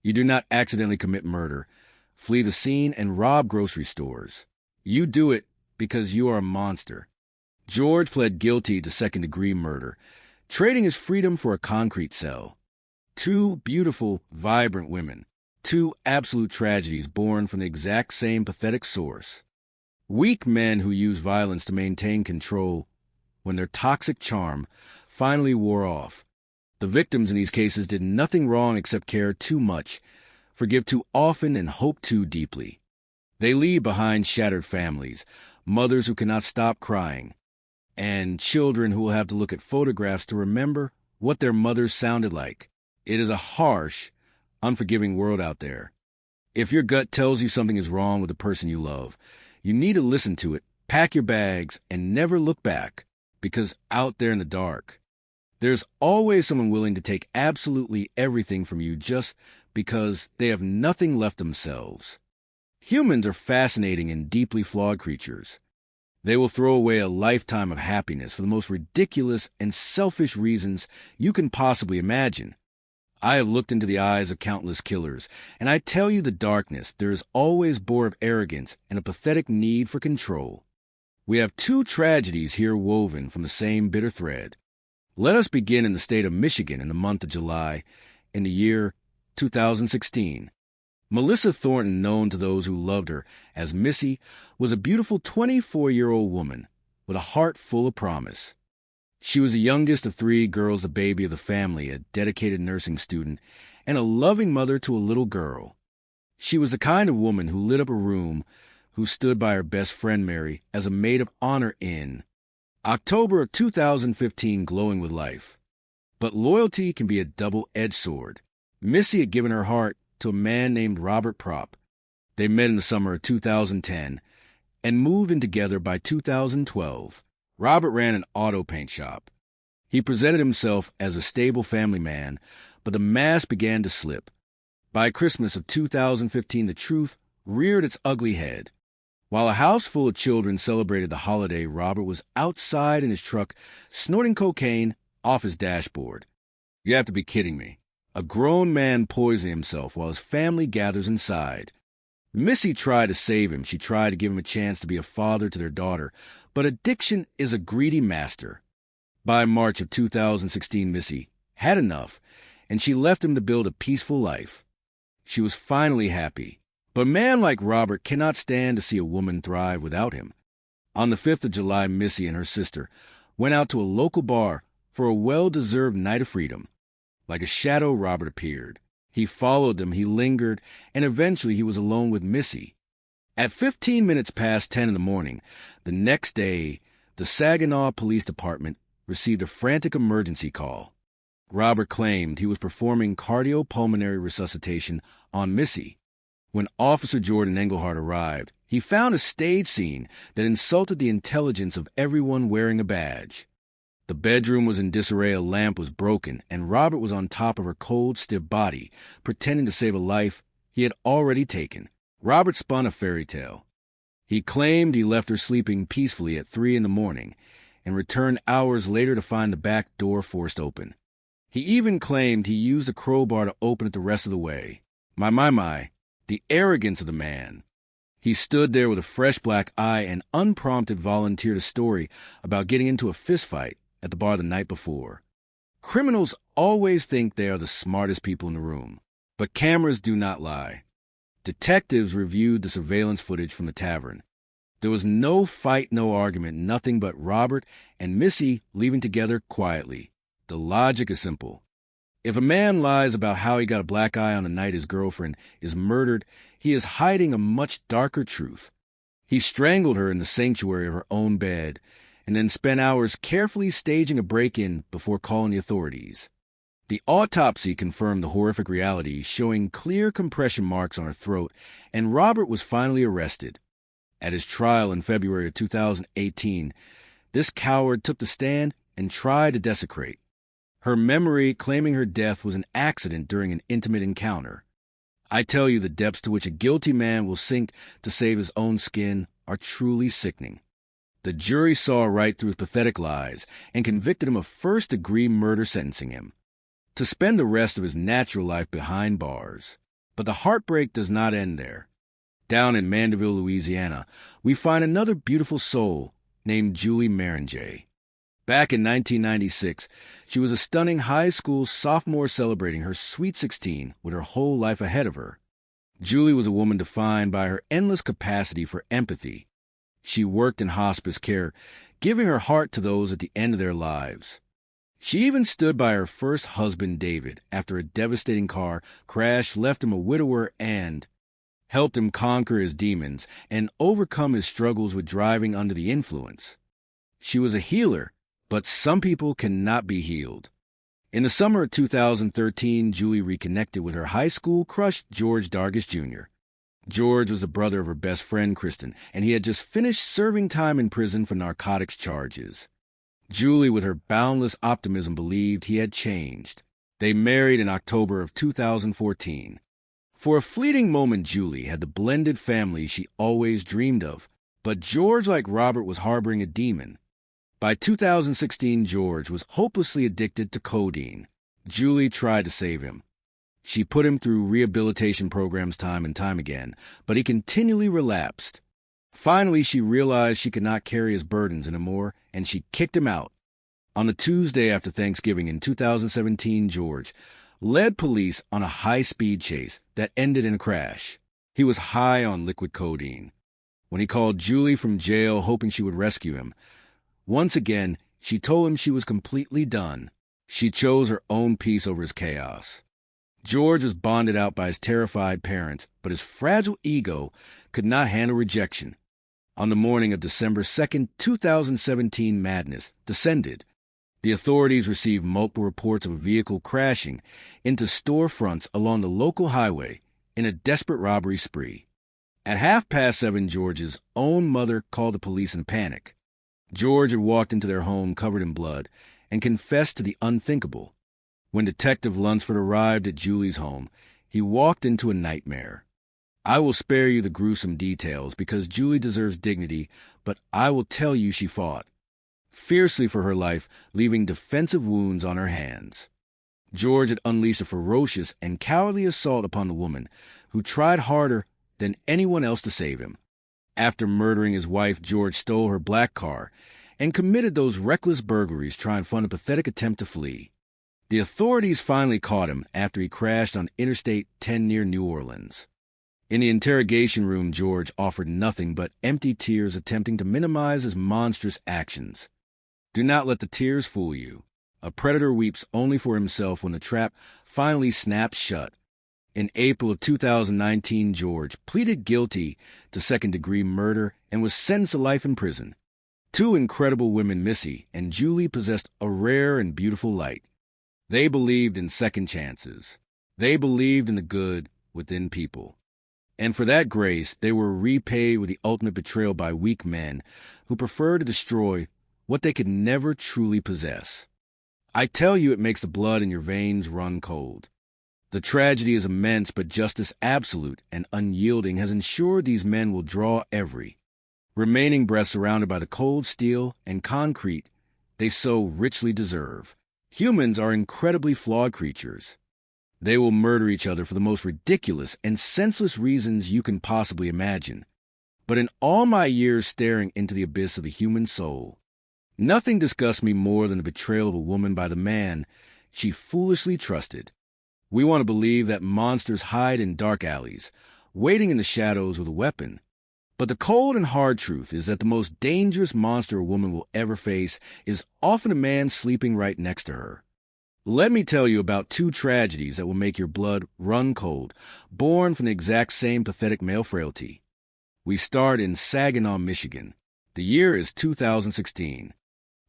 You do not accidentally commit murder, flee the scene, and rob grocery stores. You do it because you are a monster. George pled guilty to second-degree murder, trading his freedom for a concrete cell. Two beautiful, vibrant women. Two absolute tragedies born from the exact same pathetic source. Weak men who use violence to maintain control when their toxic charm finally wore off. The victims in these cases did nothing wrong except care too much, forgive too often, and hope too deeply. They leave behind shattered families, mothers who cannot stop crying, and children who will have to look at photographs to remember what their mothers sounded like. It is a harsh, unforgiving world out there. If your gut tells you something is wrong with the person you love, you need to listen to it, pack your bags, and never look back, because out there in the dark, there's always someone willing to take absolutely everything from you just because they have nothing left themselves. Humans are fascinating and deeply flawed creatures. They will throw away a lifetime of happiness for the most ridiculous and selfish reasons you can possibly imagine. I have looked into the eyes of countless killers, and I tell you the darkness, there is always born of arrogance and a pathetic need for control. We have two tragedies here woven from the same bitter thread. Let us begin in the state of Michigan in the month of July, in the year 2016. Melissa Thornton, known to those who loved her as Missy, was a beautiful 24-year-old woman with a heart full of promise. She was the youngest of three girls, the baby of the family, a dedicated nursing student, and a loving mother to a little girl. She was the kind of woman who lit up a room, who stood by her best friend Mary as a maid of honor in October of 2015, glowing with life. But loyalty can be a double-edged sword. Missy had given her heart to a man named Robert Propp. They met in the summer of 2010 and moved in together by 2012. Robert ran an auto paint shop. He presented himself as a stable family man, but the mask began to slip. By Christmas of 2015, the truth reared its ugly head. While a house full of children celebrated the holiday, Robert was outside in his truck, snorting cocaine off his dashboard. You have to be kidding me. A grown man poisoning himself while his family gathers inside. Missy tried to save him. She tried to give him a chance to be a father to their daughter. But addiction is a greedy master. By March of 2016, Missy had enough and she left him to build a peaceful life. She was finally happy. But a man like Robert cannot stand to see a woman thrive without him. On the 5th of July, Missy and her sister went out to a local bar for a well-deserved night of freedom. Like a shadow, Robert appeared. He followed them, he lingered, and eventually he was alone with Missy. At 15 minutes past 10 in the morning, the next day, the Saginaw Police Department received a frantic emergency call. Robert claimed he was performing cardiopulmonary resuscitation on Missy. When Officer Jordan Engelhardt arrived, he found a stage scene that insulted the intelligence of everyone wearing a badge. The bedroom was in disarray, a lamp was broken, and Robert was on top of her cold, stiff body, pretending to save a life he had already taken. Robert spun a fairy tale. He claimed he left her sleeping peacefully at 3 in the morning and returned hours later to find the back door forced open. He even claimed he used a crowbar to open it the rest of the way. My, the arrogance of the man. He stood there with a fresh black eye and unprompted volunteered a story about getting into a fistfight at the bar the night before. Criminals always think they are the smartest people in the room, but cameras do not lie. Detectives reviewed the surveillance footage from the tavern. There was no fight, no argument, nothing but Robert and Missy leaving together quietly. The logic is simple. If a man lies about how he got a black eye on the night his girlfriend is murdered, he is hiding a much darker truth. He strangled her in the sanctuary of her own bed, and then spent hours carefully staging a break-in before calling the authorities. The autopsy confirmed the horrific reality, showing clear compression marks on her throat, and Robert was finally arrested. At his trial in February of 2018, this coward took the stand and tried to desecrate her memory, claiming her death was an accident during an intimate encounter. I tell you, the depths to which a guilty man will sink to save his own skin are truly sickening. The jury saw right through his pathetic lies and convicted him of first-degree murder, sentencing him to spend the rest of his natural life behind bars. But the heartbreak does not end there. Down in Mandeville, Louisiana, we find another beautiful soul named Julie Maringer. Back in 1996, she was a stunning high school sophomore celebrating her sweet 16 with her whole life ahead of her. Julie was a woman defined by her endless capacity for empathy. She worked in hospice care, giving her heart to those at the end of their lives. She even stood by her first husband, David, after a devastating car crash left him a widower, and helped him conquer his demons and overcome his struggles with driving under the influence. She was a healer, but some people cannot be healed. In the summer of 2013, Julie reconnected with her high school crush, George Dargis Jr. George was the brother of her best friend, Kristen, and he had just finished serving time in prison for narcotics charges. Julie, with her boundless optimism, believed he had changed. They married in October of 2014. For a fleeting moment, Julie had the blended family she always dreamed of, but George, like Robert, was harboring a demon. By 2016, George was hopelessly addicted to codeine. Julie tried to save him. She put him through rehabilitation programs time and time again, but he continually relapsed. Finally, she realized she could not carry his burdens anymore, and she kicked him out. On the Tuesday after Thanksgiving in 2017, George led police on a high-speed chase that ended in a crash. He was high on liquid codeine. When he called Julie from jail hoping she would rescue him, once again, she told him she was completely done. She chose her own peace over his chaos. George was bonded out by his terrified parents, but his fragile ego could not handle rejection. On the morning of December 2nd, 2017, madness descended. The authorities received multiple reports of a vehicle crashing into storefronts along the local highway in a desperate robbery spree. At 7:30, George's own mother called the police in panic. George had walked into their home covered in blood and confessed to the unthinkable. When Detective Lunsford arrived at Julie's home, he walked into a nightmare. I will spare you the gruesome details because Julie deserves dignity, but I will tell you she fought fiercely for her life, leaving defensive wounds on her hands. George had unleashed a ferocious and cowardly assault upon the woman, who tried harder than anyone else to save him. After murdering his wife, George stole her black car and committed those reckless burglaries trying to fund a pathetic attempt to flee. The authorities finally caught him after he crashed on Interstate 10 near New Orleans. In the interrogation room, George offered nothing but empty tears, attempting to minimize his monstrous actions. Do not let the tears fool you. A predator weeps only for himself when the trap finally snaps shut. In April of 2019, George pleaded guilty to second-degree murder and was sentenced to life in prison. Two incredible women, Missy and Julie, possessed a rare and beautiful light. They believed in second chances. They believed in the good within people. And for that grace, they were repaid with the ultimate betrayal by weak men who prefer to destroy what they could never truly possess. I tell you, it makes the blood in your veins run cold. The tragedy is immense, but justice absolute and unyielding has ensured these men will draw every remaining breath surrounded by the cold steel and concrete they so richly deserve. Humans are incredibly flawed creatures. They will murder each other for the most ridiculous and senseless reasons you can possibly imagine. But in all my years staring into the abyss of the human soul, nothing disgusts me more than the betrayal of a woman by the man she foolishly trusted. We want to believe that monsters hide in dark alleys, waiting in the shadows with a weapon. But the cold and hard truth is that the most dangerous monster a woman will ever face is often a man sleeping right next to her. Let me tell you about two tragedies that will make your blood run cold, born from the exact same pathetic male frailty. We start in Saginaw, Michigan. The year is 2016.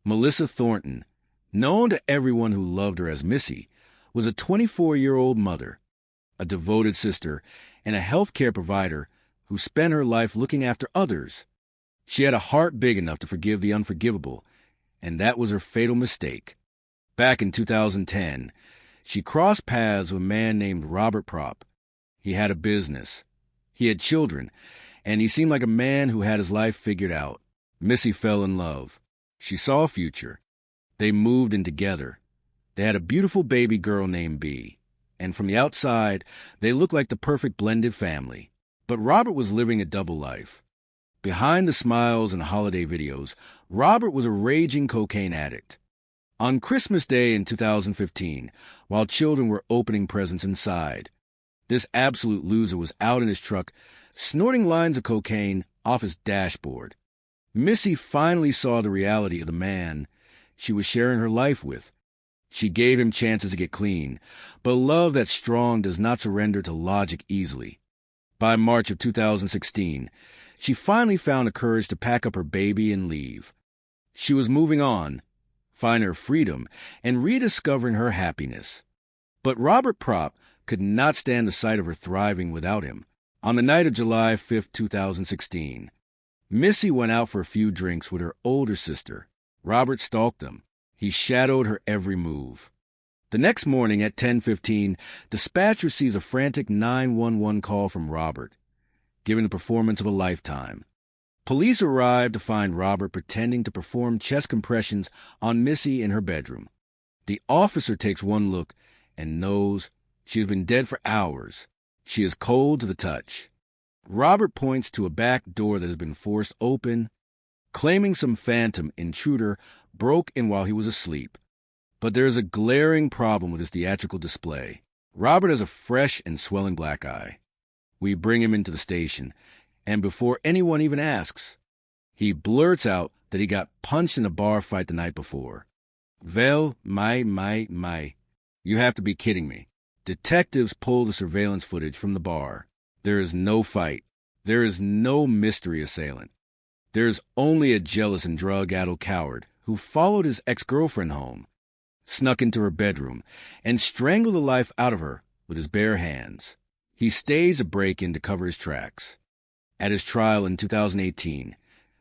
Melissa Thornton, known to everyone who loved her as Missy, was a 24-year-old mother, a devoted sister, and a healthcare provider who spent her life looking after others. She had a heart big enough to forgive the unforgivable, and that was her fatal mistake. Back in 2010, she crossed paths with a man named Robert Propp. He had a business. He had children, and he seemed like a man who had his life figured out. Missy fell in love. She saw a future. They moved in together. They had a beautiful baby girl named Bee, and from the outside, they looked like the perfect blended family. But Robert was living a double life. Behind the smiles and holiday videos, Robert was a raging cocaine addict. On Christmas Day in 2015, while children were opening presents inside, this absolute loser was out in his truck, snorting lines of cocaine off his dashboard. Missy finally saw the reality of the man she was sharing her life with. She gave him chances to get clean, but love that's strong does not surrender to logic easily. By March of 2016, she finally found the courage to pack up her baby and leave. She was moving on, finding her freedom, and rediscovering her happiness. But Robert Propp could not stand the sight of her thriving without him. On the night of July 5, 2016, Missy went out for a few drinks with her older sister. Robert stalked them. He shadowed her every move. The next morning at 10:15, dispatch receives a frantic 911 call from Robert, giving the performance of a lifetime. Police arrived to find Robert pretending to perform chest compressions on Missy in her bedroom. The officer takes one look and knows she has been dead for hours. She is cold to the touch. Robert points to a back door that has been forced open, claiming some phantom intruder broke in while he was asleep. But there is a glaring problem with his theatrical display. Robert has a fresh and swelling black eye. We bring him into the station, and before anyone even asks, he blurts out that he got punched in a bar fight the night before. Vel, my. You have to be kidding me. Detectives pull the surveillance footage from the bar. There is no fight. There is no mystery assailant. There is only a jealous and drug-addled coward who followed his ex-girlfriend home, snuck into her bedroom, and strangled the life out of her with his bare hands. He staged a break-in to cover his tracks. At his trial in 2018,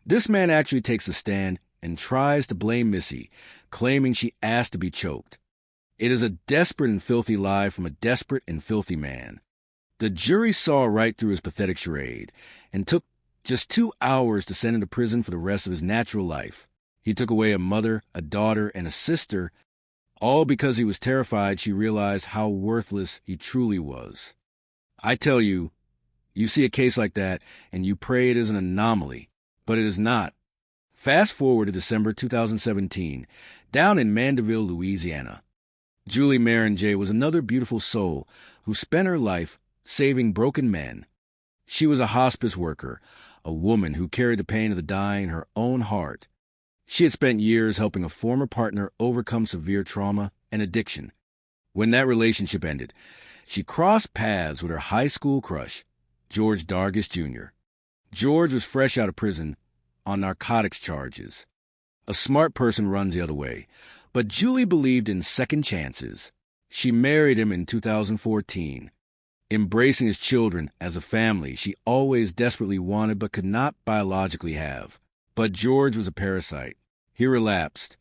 this man actually takes a stand and tries to blame Missy, claiming she asked to be choked. It is a desperate and filthy lie from a desperate and filthy man. The jury saw right through his pathetic charade and took just 2 hours to send him to prison for the rest of his natural life. He took away a mother, a daughter, and a sister, all because he was terrified she realized how worthless he truly was. I tell you, you see a case like that and you pray it is an anomaly, but it is not. Fast forward to December 2017, down in Mandeville, Louisiana. Julie Maringer was another beautiful soul who spent her life saving broken men. She was a hospice worker, a woman who carried the pain of the dying in her own heart. She had spent years helping a former partner overcome severe trauma and addiction. When that relationship ended, she crossed paths with her high school crush, George Dargis Jr. George was fresh out of prison on narcotics charges. A smart person runs the other way, but Julie believed in second chances. She married him in 2014. Embracing his children as a family she always desperately wanted but could not biologically have. But George was a parasite. He relapsed.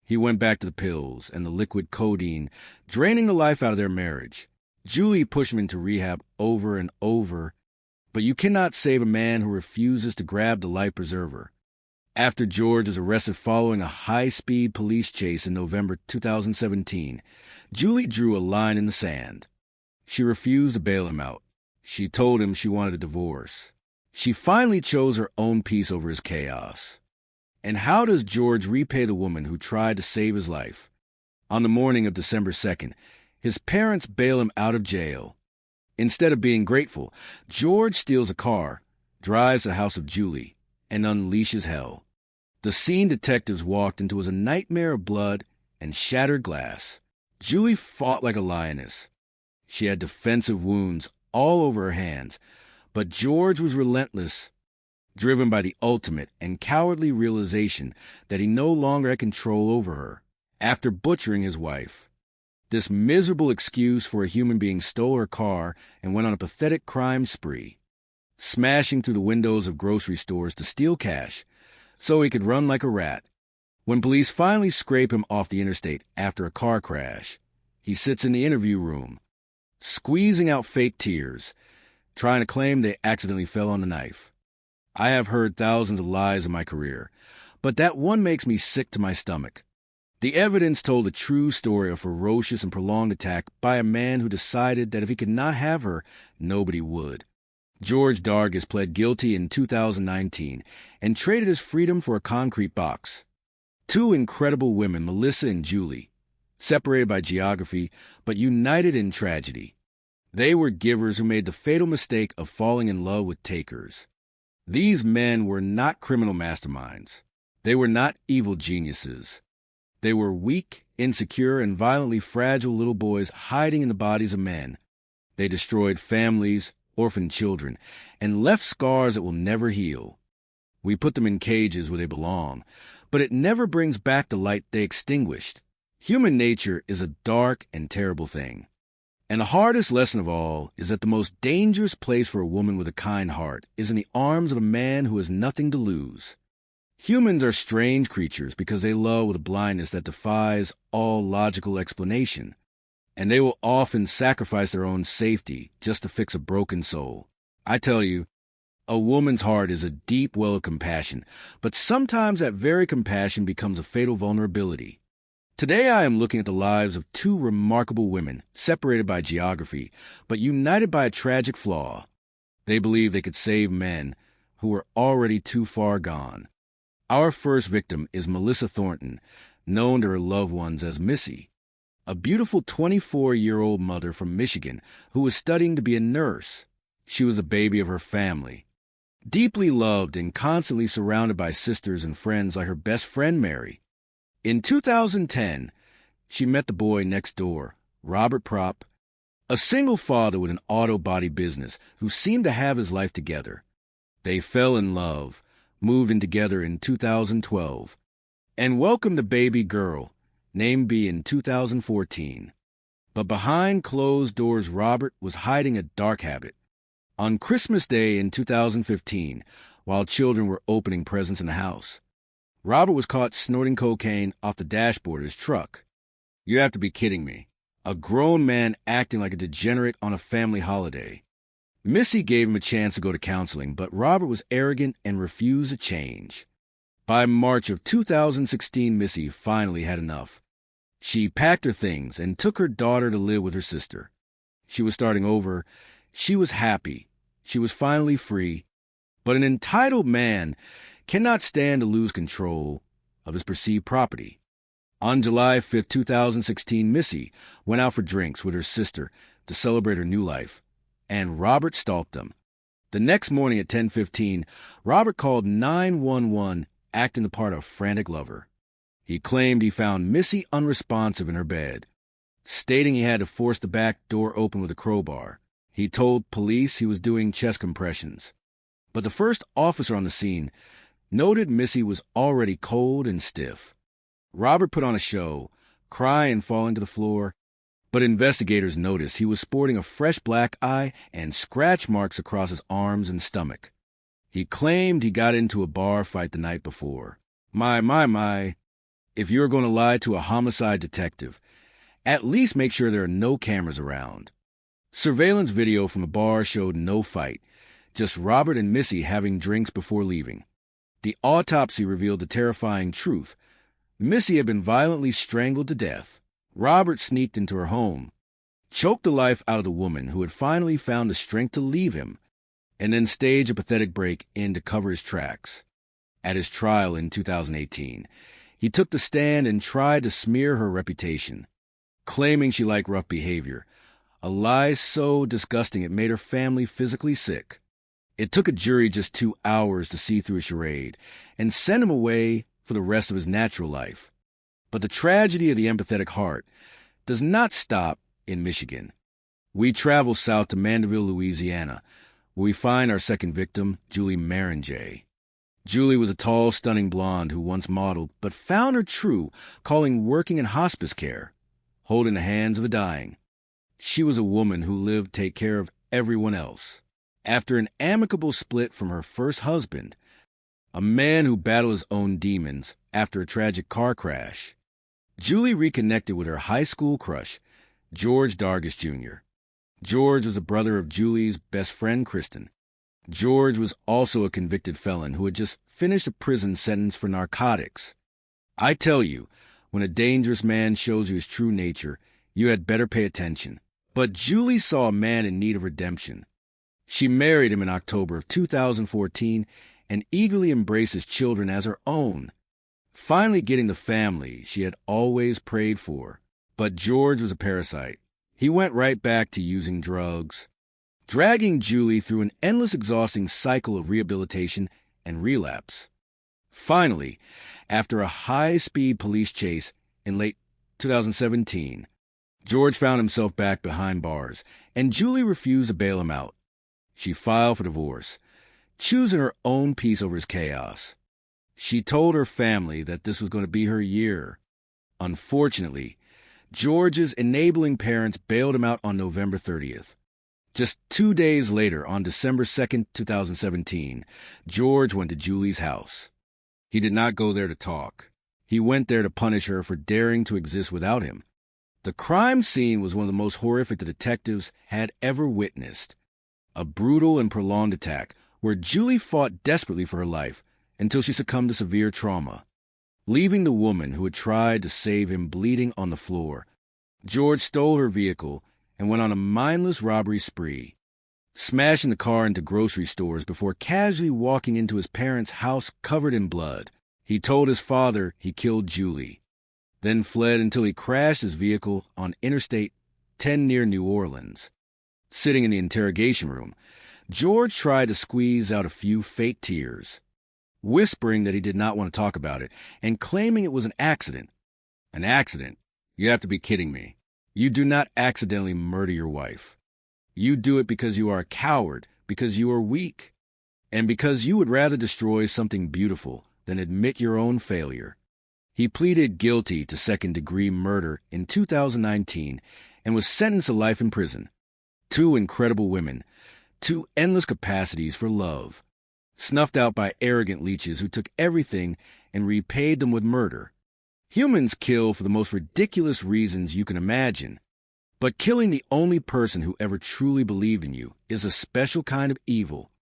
He went back to the pills and the liquid codeine, draining the life out of their marriage. Julie pushed him into rehab over and over, but you cannot save a man who refuses to grab the life preserver. After George was arrested following a high-speed police chase in November 2017, Julie drew a line in the sand. She refused to bail him out. She told him she wanted a divorce. She finally chose her own peace over his chaos. And how does George repay the woman who tried to save his life? On the morning of December 2nd, his parents bail him out of jail. Instead of being grateful, George steals a car, drives to the house of Julie, and unleashes hell. The scene detectives walked into was a nightmare of blood and shattered glass. Julie fought like a lioness. She had defensive wounds all over her hands, but George was relentless, driven by the ultimate and cowardly realization that he no longer had control over her. After butchering his wife, this miserable excuse for a human being stole her car and went on a pathetic crime spree, smashing through the windows of grocery stores to steal cash so he could run like a rat. When police finally scrape him off the interstate after a car crash, he sits in the interview room, squeezing out fake tears, trying to claim they accidentally fell on the knife. I have heard thousands of lies in my career, but that one makes me sick to my stomach. The evidence told a true story of ferocious and prolonged attack by a man who decided that if he could not have her, nobody would. George Dargis pled guilty in 2019 and traded his freedom for a concrete box. Two incredible women, Melissa and Julie, separated by geography but united in tragedy. They were givers who made the fatal mistake of falling in love with takers. These men were not criminal masterminds. They were not evil geniuses. They were weak, insecure, and violently fragile little boys hiding in the bodies of men. They destroyed families, orphaned children, and left scars that will never heal. We put them in cages where they belong, but it never brings back the light they extinguished. Human nature is a dark and terrible thing. And the hardest lesson of all is that the most dangerous place for a woman with a kind heart is in the arms of a man who has nothing to lose. Humans are strange creatures because they love with a blindness that defies all logical explanation, and they will often sacrifice their own safety just to fix a broken soul. I tell you, a woman's heart is a deep well of compassion, but sometimes that very compassion becomes a fatal vulnerability. Today I am looking at the lives of two remarkable women, separated by geography, but united by a tragic flaw. They believed they could save men who were already too far gone. Our first victim is Melissa Thornton, known to her loved ones as Missy, a beautiful 24-year-old mother from Michigan who was studying to be a nurse. She was a baby of her family, deeply loved and constantly surrounded by sisters and friends like her best friend Mary. In 2010, she met the boy next door, Robert Propp, a single father with an auto body business who seemed to have his life together. They fell in love, moved in together in 2012, and welcomed a baby girl, named B, in 2014. But behind closed doors, Robert was hiding a dark habit. On Christmas Day in 2015, while children were opening presents in the house, Robert was caught snorting cocaine off the dashboard of his truck. You have to be kidding me. A grown man acting like a degenerate on a family holiday. Missy gave him a chance to go to counseling, but Robert was arrogant and refused to change. By March of 2016, Missy finally had enough. She packed her things and took her daughter to live with her sister. She was starting over. She was happy. She was finally free. But an entitled man cannot stand to lose control of his perceived property. On July 5, 2016, Missy went out for drinks with her sister to celebrate her new life, and Robert stalked them. The next morning at 10:15, Robert called 911, acting the part of frantic lover. He claimed he found Missy unresponsive in her bed, stating he had to force the back door open with a crowbar. He told police he was doing chest compressions. But the first officer on the scene noted Missy was already cold and stiff. Robert put on a show, cry and fall to the floor, but investigators noticed he was sporting a fresh black eye and scratch marks across his arms and stomach. He claimed he got into a bar fight the night before. My. If you're going to lie to a homicide detective, at least make sure there are no cameras around. Surveillance video from a bar showed no fight, just Robert and Missy having drinks before leaving. The autopsy revealed the terrifying truth. Missy had been violently strangled to death. Robert sneaked into her home, choked the life out of the woman who had finally found the strength to leave him, and then staged a pathetic break-in to cover his tracks. At his trial in 2018, he took the stand and tried to smear her reputation, claiming she liked rough behavior, a lie so disgusting it made her family physically sick. It took a jury just 2 hours to see through a charade and send him away for the rest of his natural life. But the tragedy of the empathetic heart does not stop in Michigan. We travel south to Mandeville, Louisiana, where we find our second victim, Julie Maringer. Julie was a tall, stunning blonde who once modeled, but found her true calling working in hospice care, holding the hands of the dying. She was a woman who lived to take care of everyone else. After an amicable split from her first husband, a man who battled his own demons after a tragic car crash, Julie reconnected with her high school crush, George Dargis Jr. George was a brother of Julie's best friend, Kristen. George was also a convicted felon who had just finished a prison sentence for narcotics. I tell you, when a dangerous man shows you his true nature, you had better pay attention. But Julie saw a man in need of redemption. She married him in October of 2014 and eagerly embraced his children as her own, finally getting the family she had always prayed for. But George was a parasite. He went right back to using drugs, dragging Julie through an endless, exhausting cycle of rehabilitation and relapse. Finally, after a high-speed police chase in late 2017, George found himself back behind bars, and Julie refused to bail him out. She filed for divorce, choosing her own peace over his chaos. She told her family that this was going to be her year. Unfortunately, George's enabling parents bailed him out on November 30th. Just 2 days later, on December 2nd, 2017, George went to Julie's house. He did not go there to talk. He went there to punish her for daring to exist without him. The crime scene was one of the most horrific the detectives had ever witnessed. A brutal and prolonged attack where Julie fought desperately for her life until she succumbed to severe trauma, leaving the woman who had tried to save him bleeding on the floor. George stole her vehicle and went on a mindless robbery spree, smashing the car into grocery stores before casually walking into his parents' house covered in blood. He told his father he killed Julie, then fled until he crashed his vehicle on Interstate 10 near New Orleans. Sitting in the interrogation room, George tried to squeeze out a few fake tears, whispering that he did not want to talk about it and claiming it was an accident. An accident? You have to be kidding me. You do not accidentally murder your wife. You do it because you are a coward, because you are weak, and because you would rather destroy something beautiful than admit your own failure. He pleaded guilty to second-degree murder in 2019 and was sentenced to life in prison. 2 incredible women, 2 endless capacities for love, snuffed out by arrogant leeches who took everything and repaid them with murder. Humans kill for the most ridiculous reasons you can imagine, but killing the only person who ever truly believed in you is a special kind of evil.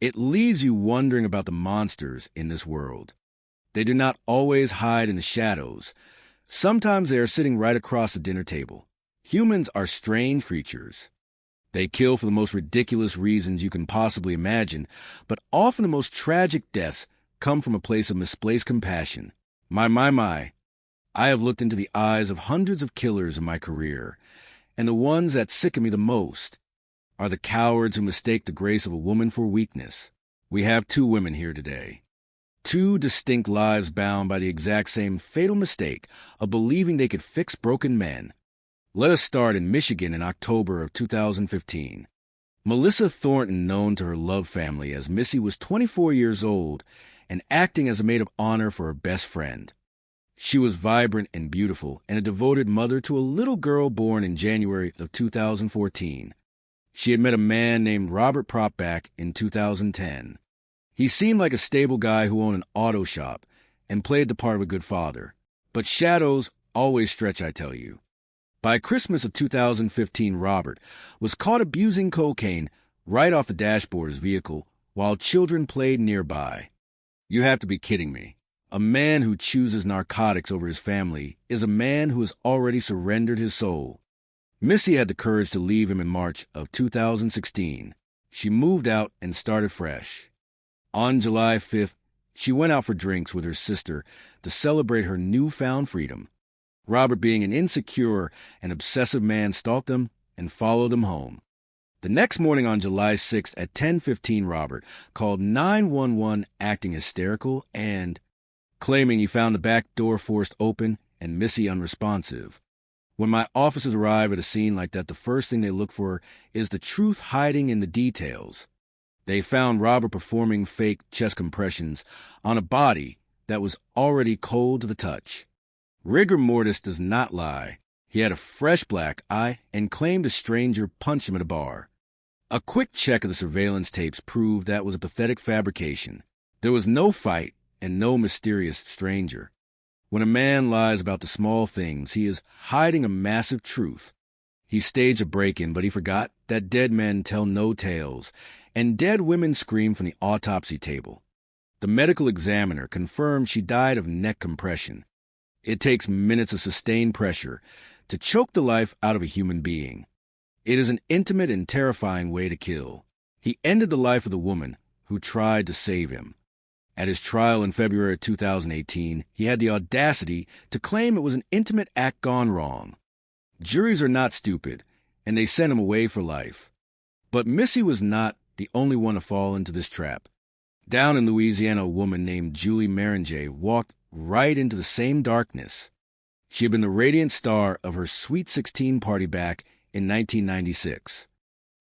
It leaves you wondering about the monsters in this world. They do not always hide in the shadows. Sometimes they are sitting right across the dinner table. Humans are strange creatures. They kill for the most ridiculous reasons you can possibly imagine, but often the most tragic deaths come from a place of misplaced compassion. My. I have looked into the eyes of hundreds of killers in my career, and the ones that sicken me the most are the cowards who mistake the grace of a woman for weakness. We have 2 women here today. 2 distinct lives bound by the exact same fatal mistake of believing they could fix broken men. Let us start in Michigan in October of 2015. Melissa Thornton, known to her love family as Missy, was 24 years old and acting as a maid of honor for her best friend. She was vibrant and beautiful and a devoted mother to a little girl born in January of 2014. She had met a man named Robert Propback in 2010. He seemed like a stable guy who owned an auto shop and played the part of a good father. But shadows always stretch, I tell you. By Christmas of 2015, Robert was caught abusing cocaine right off the dashboard of his vehicle while children played nearby. You have to be kidding me. A man who chooses narcotics over his family is a man who has already surrendered his soul. Missy had the courage to leave him in March of 2016. She moved out and started fresh. On July 5th, she went out for drinks with her sister to celebrate her newfound freedom. Robert, being an insecure and obsessive man, stalked them and followed them home. The next morning on July 6th at 10:15, Robert called 911 acting hysterical and claiming he found the back door forced open and Missy unresponsive. When my officers arrive at a scene like that, the first thing they look for is the truth hiding in the details. They found Robert performing fake chest compressions on a body that was already cold to the touch. Rigor mortis does not lie. He had a fresh black eye and claimed a stranger punched him at a bar. A quick check of the surveillance tapes proved that was a pathetic fabrication. There was no fight and no mysterious stranger. When a man lies about the small things, he is hiding a massive truth. He staged a break-in, but he forgot that dead men tell no tales, and dead women scream from the autopsy table. The medical examiner confirmed she died of neck compression. It takes minutes of sustained pressure to choke the life out of a human being. It is an intimate and terrifying way to kill. He ended the life of the woman who tried to save him. At his trial in February 2018, he had the audacity to claim it was an intimate act gone wrong. Juries are not stupid, and they sent him away for life. But Missy was not the only one to fall into this trap. Down in Louisiana, a woman named Julie Meringue walked right into the same darkness. She had been the radiant star of her Sweet 16 party back in 1996.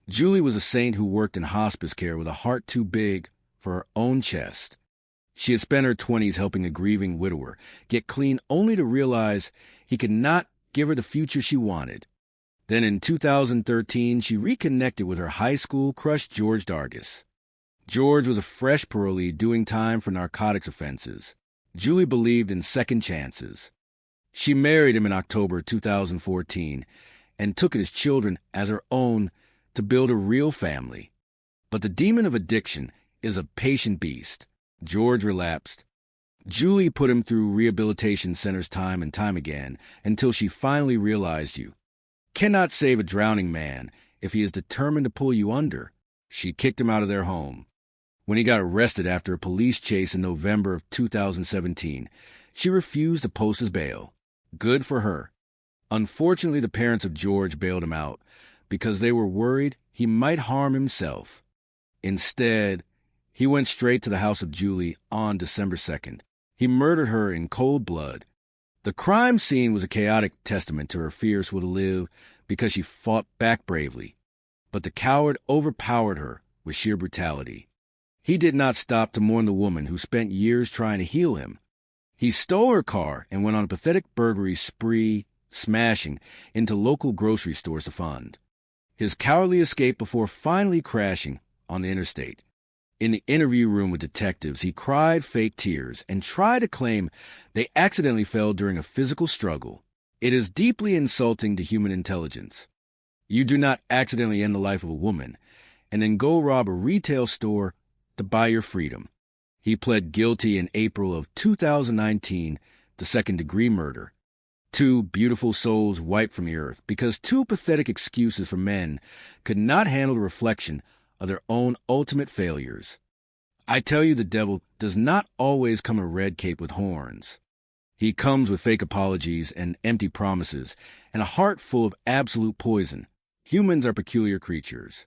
Julie was a saint who worked in hospice care with a heart too big for her own chest. She had spent her 20s helping a grieving widower get clean only to realize he could not give her the future she wanted. Then in 2013, she reconnected with her high school crush, George Dargis. George was a fresh parolee doing time for narcotics offenses. Julie believed in second chances. She married him in October 2014 and took his children as her own to build a real family. But the demon of addiction is a patient beast. George relapsed. Julie put him through rehabilitation centers time and time again until she finally realized you cannot save a drowning man if he is determined to pull you under. She kicked him out of their home. When he got arrested after a police chase in November of 2017, she refused to post his bail. Good for her. Unfortunately, the parents of George bailed him out because they were worried he might harm himself. Instead, he went straight to the house of Julie on December 2nd. He murdered her in cold blood. The crime scene was a chaotic testament to her fierce will to live because she fought back bravely. But the coward overpowered her with sheer brutality. He did not stop to mourn the woman who spent years trying to heal him. He stole her car and went on a pathetic burglary spree, smashing into local grocery stores to fund his cowardly escape before finally crashing on the interstate. In the interview room with detectives, he cried fake tears and tried to claim they accidentally fell during a physical struggle. It is deeply insulting to human intelligence. You do not accidentally end the life of a woman and then go rob a retail store to buy your freedom. He pled guilty in April of 2019 to second-degree murder. 2 beautiful souls wiped from the earth because 2 pathetic excuses for men could not handle the reflection of their own ultimate failures. I tell you, the devil does not always come in a red cape with horns. He comes with fake apologies and empty promises, and a heart full of absolute poison. Humans are peculiar creatures.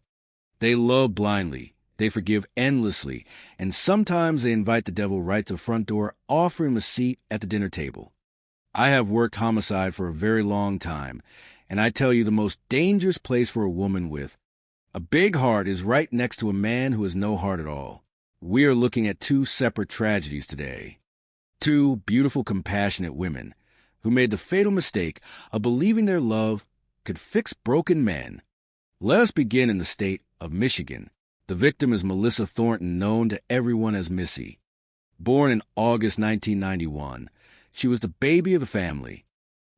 They love blindly, they forgive endlessly, and sometimes they invite the devil right to the front door, offering him a seat at the dinner table. I have worked homicide for a very long time, and I tell you the most dangerous place for a woman with a big heart is right next to a man who has no heart at all. We are looking at two separate tragedies today. Two beautiful, compassionate women who made the fatal mistake of believing their love could fix broken men. Let us begin in the state of Michigan. The victim is Melissa Thornton, known to everyone as Missy. Born in August 1991, she was the baby of the family,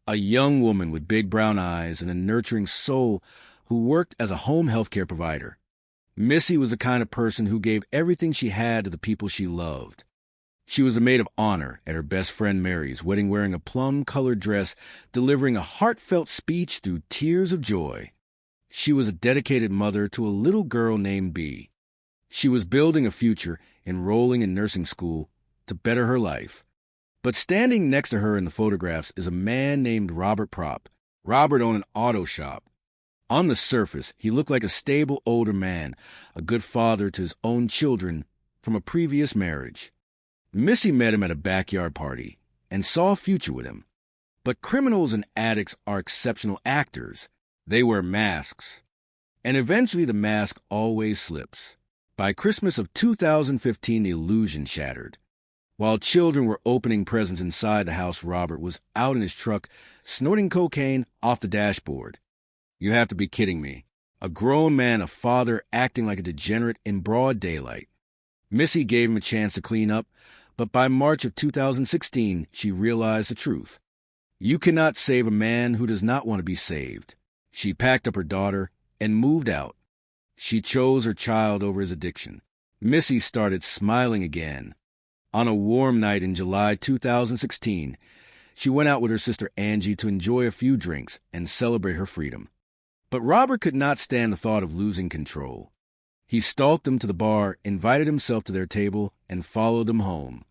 a young woman with big brown eyes and a nurturing soul who worked as a home health care provider. Missy was the kind of person who gave everything she had to the people she loved. She was a maid of honor at her best friend Mary's wedding, wearing a plum-colored dress, delivering a heartfelt speech through tears of joy. She was a dedicated mother to a little girl named Bee. She was building a future, enrolling in nursing school to better her life. But standing next to her in the photographs is a man named Robert Propp. Robert owned an auto shop. On the surface, he looked like a stable older man, a good father to his own children from a previous marriage. Missy met him at a backyard party and saw a future with him. But criminals and addicts are exceptional actors. They wear masks. And eventually the mask always slips. By Christmas of 2015, the illusion shattered. While children were opening presents inside the house, Robert was out in his truck, snorting cocaine off the dashboard. You have to be kidding me. A grown man, a father, acting like a degenerate in broad daylight. Missy gave him a chance to clean up, but by March of 2016, she realized the truth. You cannot save a man who does not want to be saved. She packed up her daughter and moved out. She chose her child over his addiction. Missy started smiling again. On a warm night in July 2016, she went out with her sister Angie to enjoy a few drinks and celebrate her freedom. But Robert could not stand the thought of losing control. He stalked them to the bar, invited himself to their table, and followed them home.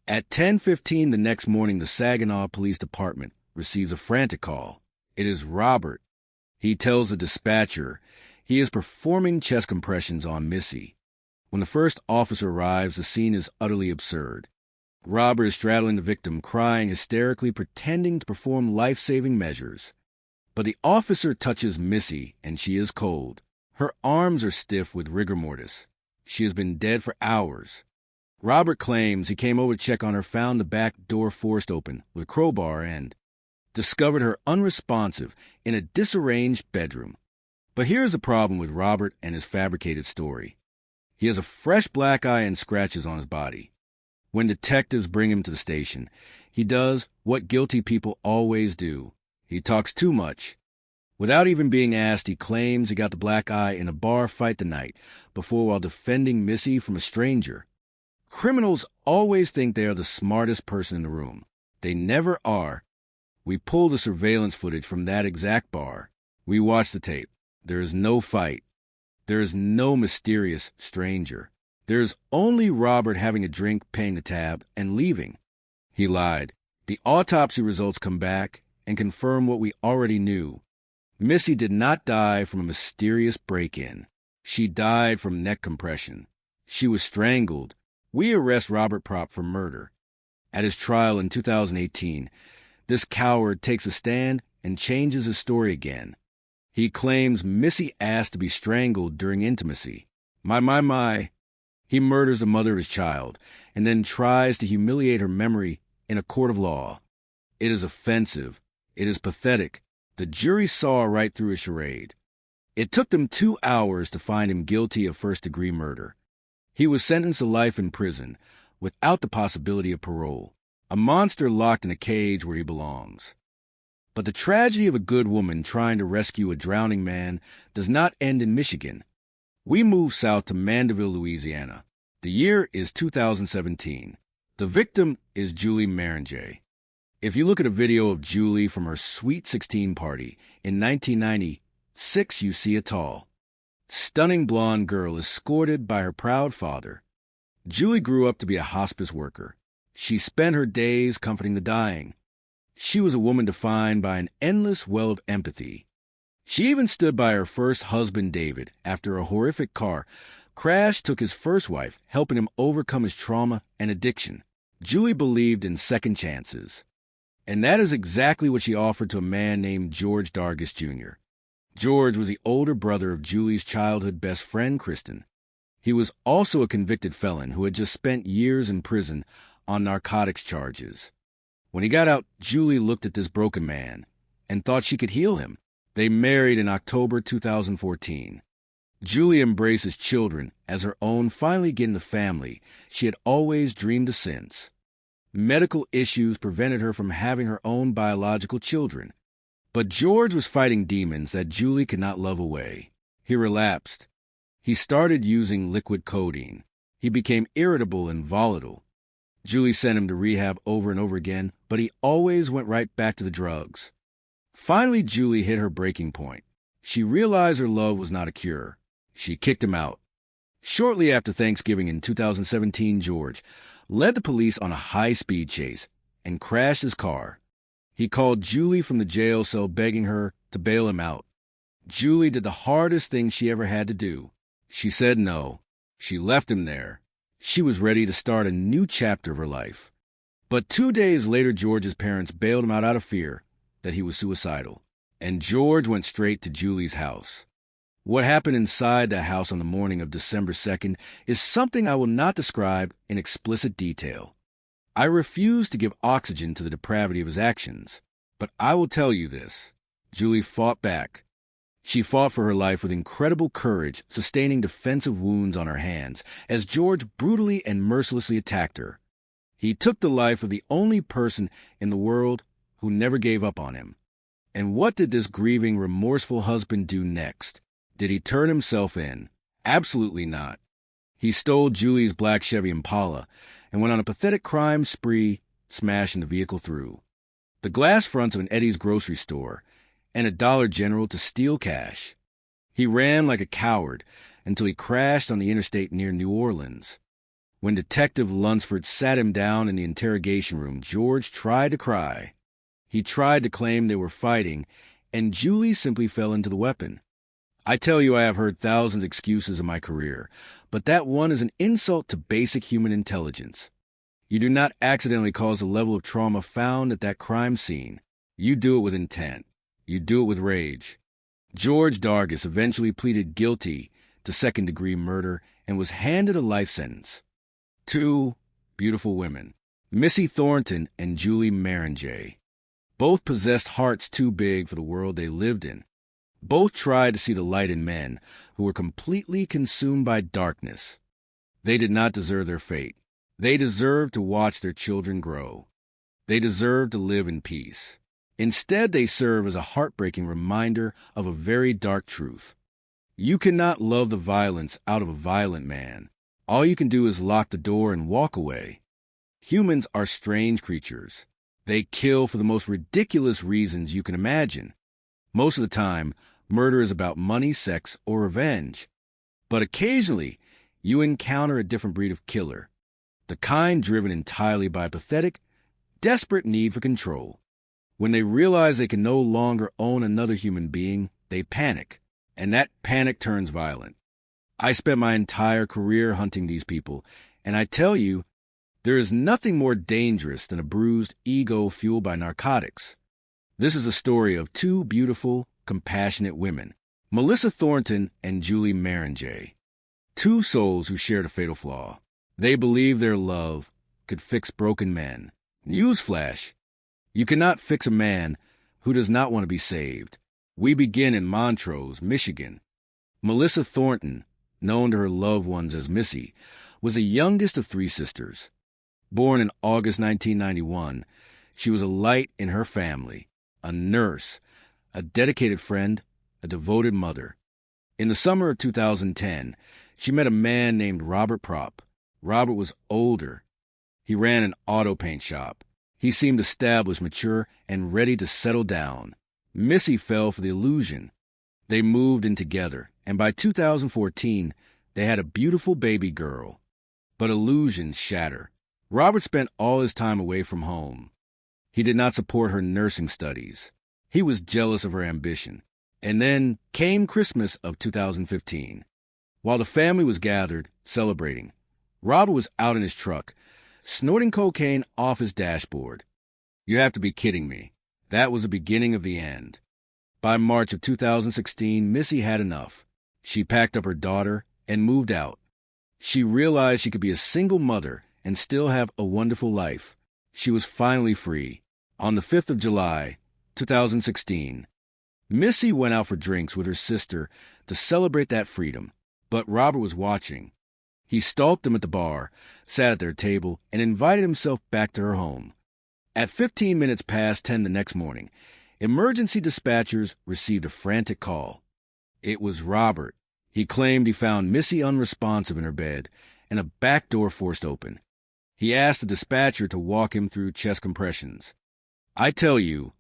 At 10:15 the next morning, the Saginaw Police Department receives a frantic call. It is Robert. He tells the dispatcher he is performing chest compressions on Missy. When the first officer arrives, the scene is utterly absurd. Robert is straddling the victim, crying hysterically, pretending to perform life-saving measures. But the officer touches Missy, and she is cold. Her arms are stiff with rigor mortis. She has been dead for hours. Robert claims he came over to check on her, found the back door forced open with a crowbar, and discovered her unresponsive in a disarranged bedroom. But here's the problem with Robert and his fabricated story. He has a fresh black eye and scratches on his body. When detectives bring him to the station, he does what guilty people always do. He talks too much. Without even being asked, he claims he got the black eye in a bar fight the night before while defending Missy from a stranger. Criminals always think they are the smartest person in the room. They never are. We pulled the surveillance footage from that exact bar. We watched the tape. There is no fight. There is no mysterious stranger. There is only Robert having a drink, paying the tab, and leaving. He lied. The autopsy results come back and confirm what we already knew. Missy did not die from a mysterious break-in. She died from neck compression. She was strangled. We arrest Robert Propp for murder. At his trial in 2018, this coward takes a stand and changes his story again. He claims Missy asked to be strangled during intimacy. My. He murders the mother of his child and then tries to humiliate her memory in a court of law. It is offensive. It is pathetic. The jury saw right through his charade. It took them 2 hours to find him guilty of first-degree murder. He was sentenced to life in prison without the possibility of parole, a monster locked in a cage where he belongs. But the tragedy of a good woman trying to rescue a drowning man does not end in Michigan. We move south to Mandeville, Louisiana. The year is 2017. The victim is Julie Maringer. If you look at a video of Julie from her Sweet 16 party in 1996, you see a tall, stunning blonde girl escorted by her proud father. Julie grew up to be a hospice worker. She spent her days comforting the dying. She was a woman defined by an endless well of empathy. She even stood by her first husband, David, after a horrific car crash took his first wife, helping him overcome his trauma and addiction. Julie believed in second chances. And that is exactly what she offered to a man named George Dargis, Jr. George was the older brother of Julie's childhood best friend, Kristen. He was also a convicted felon who had just spent years in prison on narcotics charges. When he got out, Julie looked at this broken man and thought she could heal him. They married in October 2014. Julie embraces children as her own finally getting the family she had always dreamed of since. Medical issues prevented her from having her own biological children. But George was fighting demons that Julie could not love away. He relapsed. He started using liquid codeine. He became irritable and volatile. Julie sent him to rehab over and over again, but he always went right back to the drugs. Finally, Julie hit her breaking point. She realized her love was not a cure. She kicked him out. Shortly after Thanksgiving in 2017, George led the police on a high-speed chase and crashed his car. He called Julie from the jail cell begging her to bail him out. Julie did the hardest thing she ever had to do. She said no. She left him there. She was ready to start a new chapter of her life. But 2 days later, George's parents bailed him out of fear that he was suicidal. And George went straight to Julie's house. What happened inside that house on the morning of December 2nd is something I will not describe in explicit detail. I refuse to give oxygen to the depravity of his actions. But I will tell you this. Julie fought back. She fought for her life with incredible courage, sustaining defensive wounds on her hands, as George brutally and mercilessly attacked her. He took the life of the only person in the world who never gave up on him. And what did this grieving, remorseful husband do next? Did he turn himself in? Absolutely not. He stole Julie's black Chevy Impala and went on a pathetic crime spree, smashing the vehicle through the glass fronts of an Eddie's grocery store and a Dollar General to steal cash. He ran like a coward until he crashed on the interstate near New Orleans. When Detective Lunsford sat him down in the interrogation room, George tried to cry. He tried to claim they were fighting, and Julie simply fell into the weapon. I tell you, I have heard thousands of excuses in my career, but that one is an insult to basic human intelligence. You do not accidentally cause the level of trauma found at that crime scene. You do it with intent. You do it with rage. George Dargis eventually pleaded guilty to second-degree murder and was handed a life sentence. 2 beautiful women, Missy Thornton and Julie Maringer. Both possessed hearts too big for the world they lived in. Both tried to see the light in men who were completely consumed by darkness. They did not deserve their fate. They deserved to watch their children grow. They deserved to live in peace. Instead, they serve as a heartbreaking reminder of a very dark truth. You cannot love the violence out of a violent man. All you can do is lock the door and walk away. Humans are strange creatures. They kill for the most ridiculous reasons you can imagine. Most of the time, murder is about money, sex, or revenge. But occasionally, you encounter a different breed of killer. The kind driven entirely by a pathetic, desperate need for control. When they realize they can no longer own another human being, they panic, and that panic turns violent. I spent my entire career hunting these people, and I tell you, there is nothing more dangerous than a bruised ego fueled by narcotics. This is a story of 2 beautiful, compassionate women, Melissa Thornton and Julie Maringer. 2 souls who shared a fatal flaw. They believed their love could fix broken men. Newsflash. You cannot fix a man who does not want to be saved. We begin in Montrose, Michigan. Melissa Thornton, known to her loved ones as Missy, was the youngest of 3 sisters. Born in August 1991, she was a light in her family, a nurse, a dedicated friend, a devoted mother. In the summer of 2010, she met a man named Robert Propp. Robert was older. He ran an auto paint shop. He seemed established, mature, and ready to settle down. Missy fell for the illusion. They moved in together, and by 2014, they had a beautiful baby girl. But illusions shatter. Robert spent all his time away from home. He did not support her nursing studies. He was jealous of her ambition. And then came Christmas of 2015. While the family was gathered, celebrating, Robert was out in his truck, snorting cocaine off his dashboard. You have to be kidding me. That was the beginning of the end. By March of 2016, Missy had enough. She packed up her daughter and moved out. She realized she could be a single mother and still have a wonderful life. She was finally free. On the 5th of July, 2016, Missy went out for drinks with her sister to celebrate that freedom, but Robert was watching. He stalked them at the bar, sat at their table, and invited himself back to her home. At 15 minutes past 10 the next morning, emergency dispatchers received a frantic call. It was Robert. He claimed he found Missy unresponsive in her bed and a back door forced open. He asked the dispatcher to walk him through chest compressions. I tell you,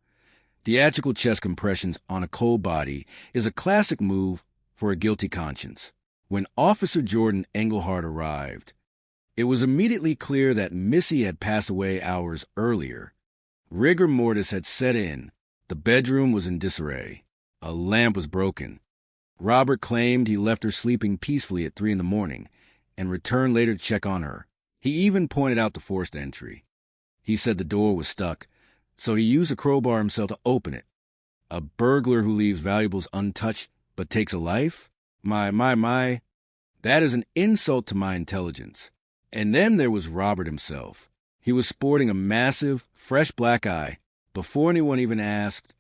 theatrical chest compressions on a cold body is a classic move for a guilty conscience. When Officer Jordan Engelhardt arrived, it was immediately clear that Missy had passed away hours earlier. Rigor mortis had set in. The bedroom was in disarray. A lamp was broken. Robert claimed he left her sleeping peacefully at 3 a.m. and returned later to check on her. He even pointed out the forced entry. He said the door was stuck, so he used a crowbar himself to open it. A burglar who leaves valuables untouched but takes a life? My. That is an insult to my intelligence. And then there was Robert himself. He was sporting a massive, fresh black eye. Before anyone even asked,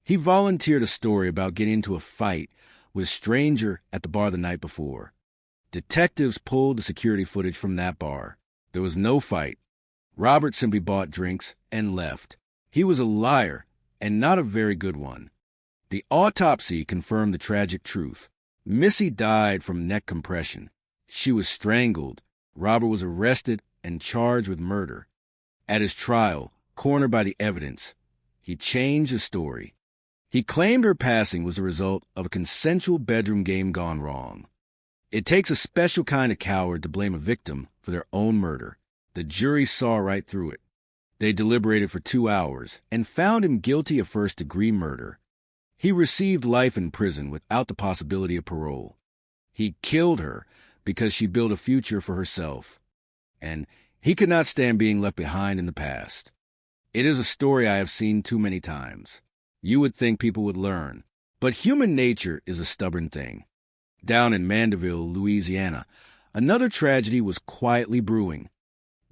he volunteered a story about getting into a fight with a stranger at the bar the night before. Detectives pulled the security footage from that bar. There was no fight. Robert simply bought drinks and left. He was a liar, and not a very good one. The autopsy confirmed the tragic truth. Missy died from neck compression. She was strangled. Robert was arrested and charged with murder. At his trial, cornered by the evidence, he changed his story. He claimed her passing was the result of a consensual bedroom game gone wrong. It takes a special kind of coward to blame a victim for their own murder. The jury saw right through it. They deliberated for 2 hours and found him guilty of first-degree murder. He received life in prison without the possibility of parole. He killed her because she built a future for herself. And he could not stand being left behind in the past. It is a story I have seen too many times. You would think people would learn, but human nature is a stubborn thing. Down in Mandeville, Louisiana, another tragedy was quietly brewing.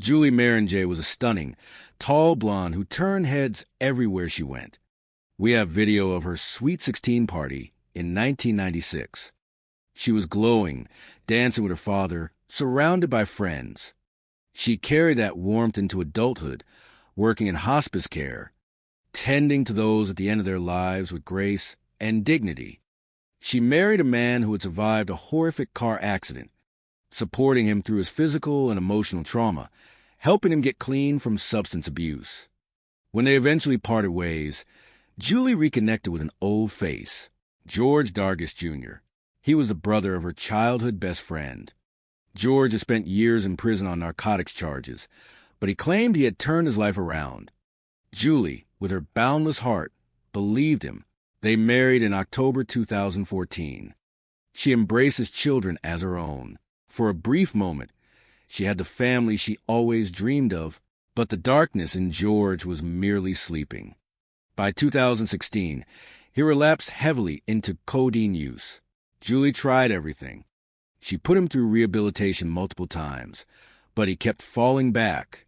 Julie Maringer was a stunning, tall blonde who turned heads everywhere she went. We have video of her Sweet 16 party in 1996. She was glowing, dancing with her father, surrounded by friends. She carried that warmth into adulthood, working in hospice care, tending to those at the end of their lives with grace and dignity. She married a man who had survived a horrific car accident, supporting him through his physical and emotional trauma, helping him get clean from substance abuse. When they eventually parted ways, Julie reconnected with an old face, George Dargis Jr. He was the brother of her childhood best friend. George had spent years in prison on narcotics charges, but he claimed he had turned his life around. Julie, with her boundless heart, believed him. They married in October 2014. She embraced his children as her own. For a brief moment, she had the family she always dreamed of, but the darkness in George was merely sleeping. By 2016, he relapsed heavily into codeine use. Julie tried everything. She put him through rehabilitation multiple times, but he kept falling back.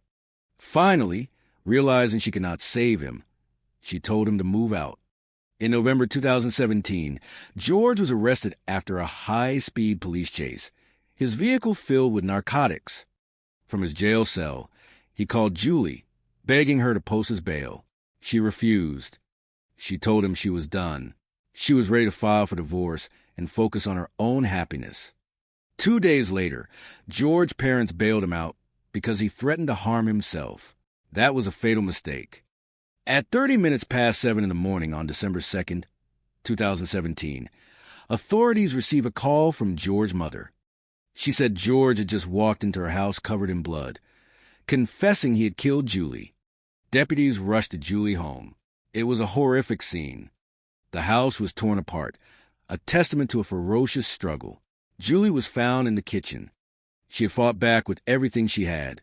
Finally, realizing she could not save him, she told him to move out. In November 2017, George was arrested after a high-speed police chase, his vehicle filled with narcotics. From his jail cell, he called Julie, begging her to post his bail. She refused. She told him she was done. She was ready to file for divorce and focus on her own happiness. 2 days later, George's parents bailed him out because he threatened to harm himself. That was a fatal mistake. At 30 minutes past 7 in the morning on December 2nd, 2017, authorities received a call from George's mother. She said George had just walked into her house covered in blood. confessing he had killed Julie. Deputies rushed the Julie home. It was a horrific scene. The house was torn apart, a testament to a ferocious struggle. Julie was found in the kitchen. She had fought back with everything she had,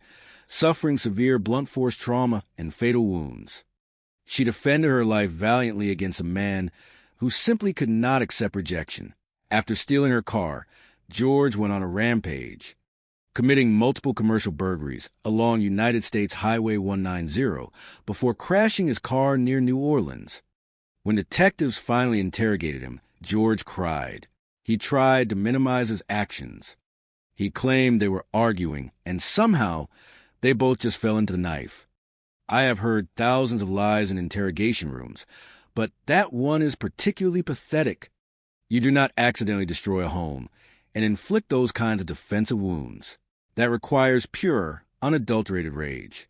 suffering severe blunt force trauma and fatal wounds. She defended her life valiantly against a man who simply could not accept rejection. After stealing her car, George went on a rampage, committing multiple commercial burglaries along United States Highway 190 before crashing his car near New Orleans. When detectives finally interrogated him, George cried. He tried to minimize his actions. He claimed they were arguing, and somehow they both just fell into the knife. I have heard thousands of lies in interrogation rooms, but that one is particularly pathetic. You do not accidentally destroy a home and inflict those kinds of defensive wounds. That requires pure, unadulterated rage.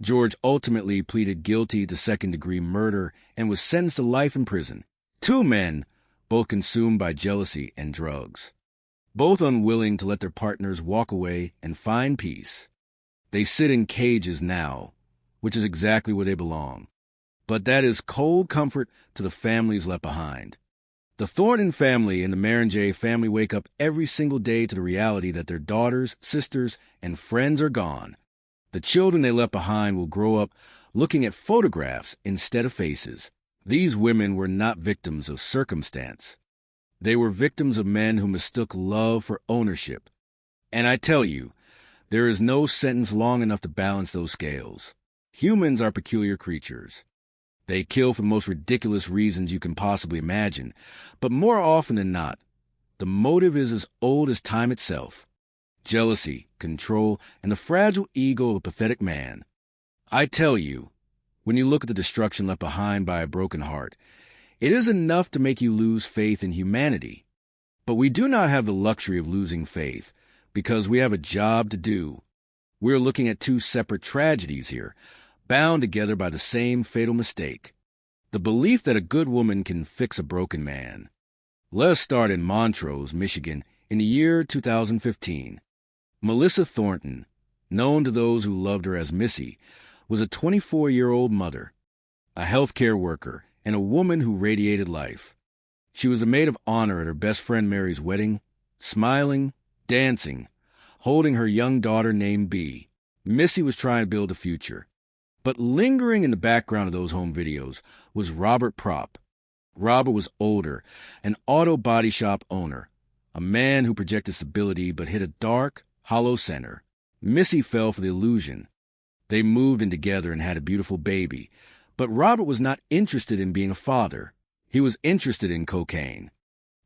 George ultimately pleaded guilty to second-degree murder and was sentenced to life in prison. Two men, both consumed by jealousy and drugs, both unwilling to let their partners walk away and find peace. They sit in cages now, which is exactly where they belong. But that is cold comfort to the families left behind. The Thornton family and the Marinjay family wake up every single day to the reality that their daughters, sisters, and friends are gone. The children they left behind will grow up looking at photographs instead of faces. These women were not victims of circumstance. They were victims of men who mistook love for ownership. And I tell you, there is no sentence long enough to balance those scales. Humans are peculiar creatures. They kill for the most ridiculous reasons you can possibly imagine, but more often than not, the motive is as old as time itself. Jealousy, control, and the fragile ego of a pathetic man. I tell you, when you look at the destruction left behind by a broken heart, it is enough to make you lose faith in humanity. But we do not have the luxury of losing faith, because we have a job to do. We're looking at two separate tragedies here, bound together by the same fatal mistake: the belief that a good woman can fix a broken man. Let us start in Montrose, Michigan, in the year 2015. Melissa Thornton, known to those who loved her as Missy, was a 24-year-old mother, a healthcare worker, and a woman who radiated life. She was a maid of honor at her best friend Mary's wedding, smiling, dancing, holding her young daughter named Bee. Missy was trying to build a future. But lingering in the background of those home videos was Robert Propp. Robert was older, an auto body shop owner, a man who projected stability but hid a dark, hollow center. Missy fell for the illusion. They moved in together and had a beautiful baby, but Robert was not interested in being a father. He was interested in cocaine.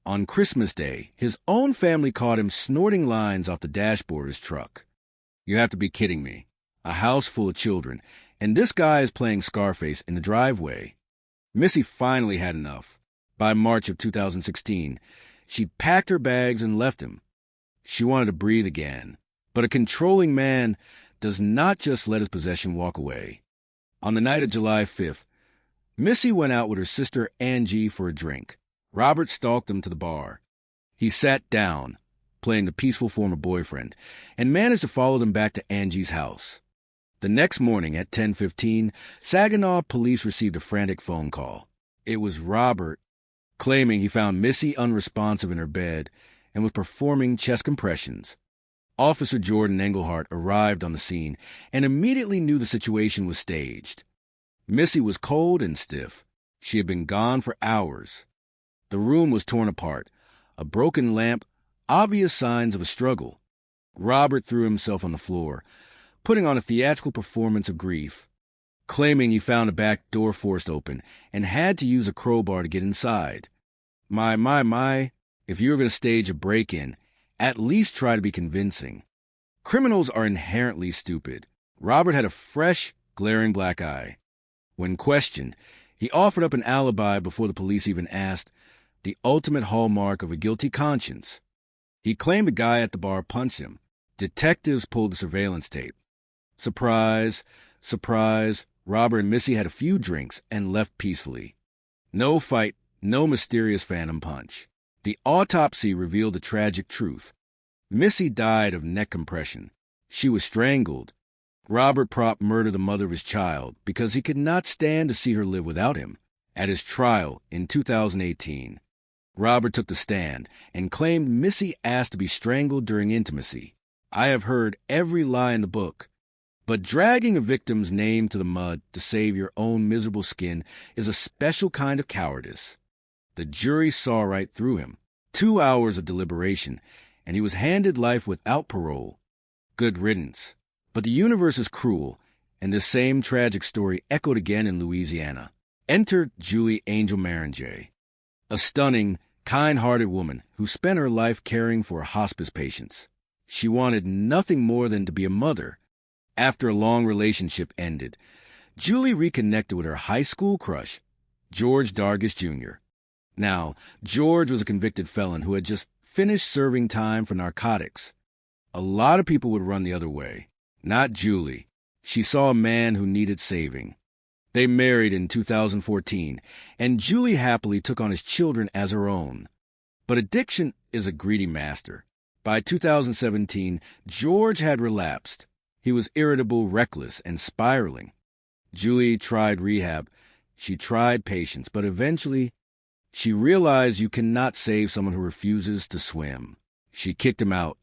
On Christmas Day, his own family caught him snorting lines off the dashboard of his truck. You have to be kidding me. A house full of children, and this guy is playing Scarface in the driveway. Missy finally had enough. By March of 2016, she packed her bags and left him. She wanted to breathe again. But a controlling man does not just let his possession walk away. On the night of July 5th, Missy went out with her sister Angie for a drink. Robert stalked them to the bar. He sat down, playing the peaceful former boyfriend, and managed to follow them back to Angie's house. The next morning at 10:15, Saginaw police received a frantic phone call. It was Robert, claiming he found Missy unresponsive in her bed and was performing chest compressions. Officer Jordan Englehart arrived on the scene and immediately knew the situation was staged. Missy was cold and stiff. She had been gone for hours. The room was torn apart, a broken lamp, obvious signs of a struggle. Robert threw himself on the floor, putting on a theatrical performance of grief, claiming he found a back door forced open and had to use a crowbar to get inside. My, if you were going to stage a break-in, at least try to be convincing. Criminals are inherently stupid. Robert had a fresh, glaring black eye. When questioned, he offered up an alibi before the police even asked, the ultimate hallmark of a guilty conscience. He claimed a guy at the bar punched him. Detectives pulled the surveillance tape. Surprise, surprise, Robert and Missy had a few drinks and left peacefully. No fight, no mysterious phantom punch. The autopsy revealed the tragic truth. Missy died of neck compression. She was strangled. Robert Propp murdered the mother of his child because he could not stand to see her live without him. At his trial in 2018, Robert took the stand and claimed Missy asked to be strangled during intimacy. I have heard every lie in the book, but dragging a victim's name to the mud to save your own miserable skin is a special kind of cowardice. The jury saw right through him. 2 hours of deliberation, and he was handed life without parole. Good riddance. But the universe is cruel, and this same tragic story echoed again in Louisiana. Enter Julie Angel Marangey, a stunning, kind-hearted woman who spent her life caring for hospice patients. She wanted nothing more than to be a mother. After a long relationship ended, Julie reconnected with her high school crush, George Dargis Jr. Now, George was a convicted felon who had just finished serving time for narcotics. A lot of people would run the other way. Not Julie. She saw a man who needed saving. They married in 2014, and Julie happily took on his children as her own. But addiction is a greedy master. By 2017, George had relapsed. He was irritable, reckless, and spiraling. Julie tried rehab. She tried patience, but eventually she realized you cannot save someone who refuses to swim. She kicked him out.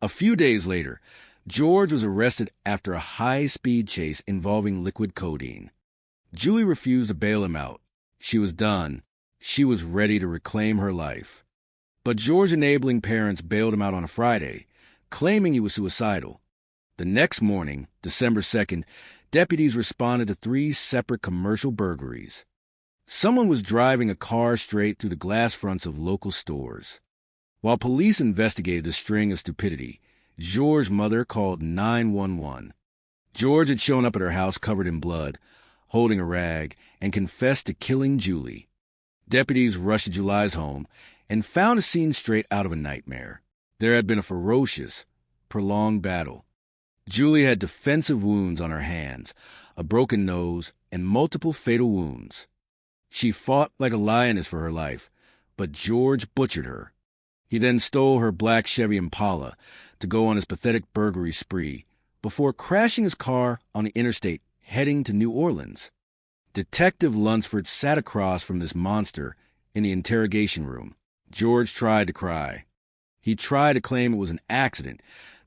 A few days later, George was arrested after a high-speed chase involving liquid codeine. Julie refused to bail him out. She was done. She was ready to reclaim her life. But George-enabling parents bailed him out on a Friday, claiming he was suicidal. The next morning, December 2nd, deputies responded to 3 separate commercial burglaries. Someone was driving a car straight through the glass fronts of local stores. While police investigated the string of stupidity, George's mother called 911. George had shown up at her house covered in blood, holding a rag, and confessed to killing Julie. Deputies rushed to Julie's home and found a scene straight out of a nightmare. There had been a ferocious, prolonged battle. Julie had defensive wounds on her hands, a broken nose, and multiple fatal wounds. She fought like a lioness for her life, but George butchered her. He then stole her black Chevy Impala to go on his pathetic burglary spree before crashing his car on the interstate heading to New Orleans. Detective Lunsford sat across from this monster in the interrogation room. George tried to cry. He tried to claim it was an accident,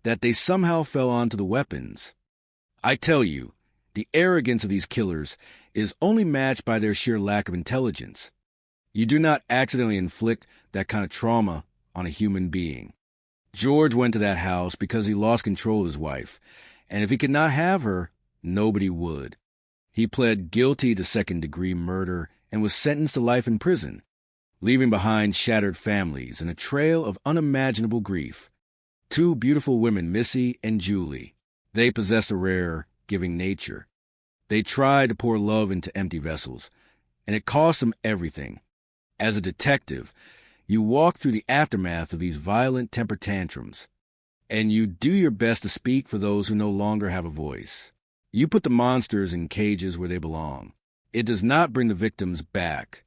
that they somehow fell onto the weapons. I tell you, the arrogance of these killers is only matched by their sheer lack of intelligence. You do not accidentally inflict that kind of trauma on a human being. George went to that house because he lost control of his wife, and if he could not have her, nobody would. He pled guilty to second-degree murder and was sentenced to life in prison, leaving behind shattered families and a trail of unimaginable grief. 2 beautiful women, Missy and Julie. They possessed a rare, giving nature. They tried to pour love into empty vessels, and it cost them everything. As a detective, you walk through the aftermath of these violent temper tantrums, and you do your best to speak for those who no longer have a voice. You put the monsters in cages where they belong. It does not bring the victims back,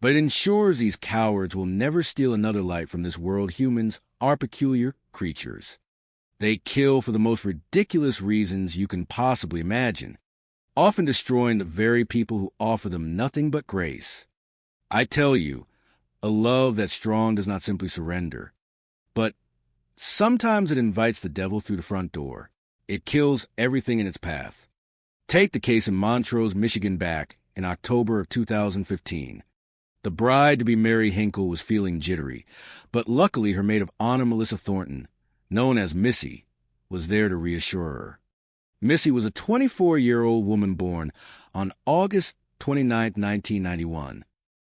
but it ensures these cowards will never steal another life from this world. Humans are peculiar creatures. They kill for the most ridiculous reasons you can possibly imagine, often destroying the very people who offer them nothing but grace. I tell you, a love that's strong does not simply surrender, but sometimes it invites the devil through the front door. It kills everything in its path. Take the case in Montrose, Michigan back in October of 2015. The bride-to-be Mary Hinkle was feeling jittery, but luckily her maid of honor, Melissa Thornton, known as Missy, was there to reassure her. Missy was a 24-year-old woman born on August 29, 1991.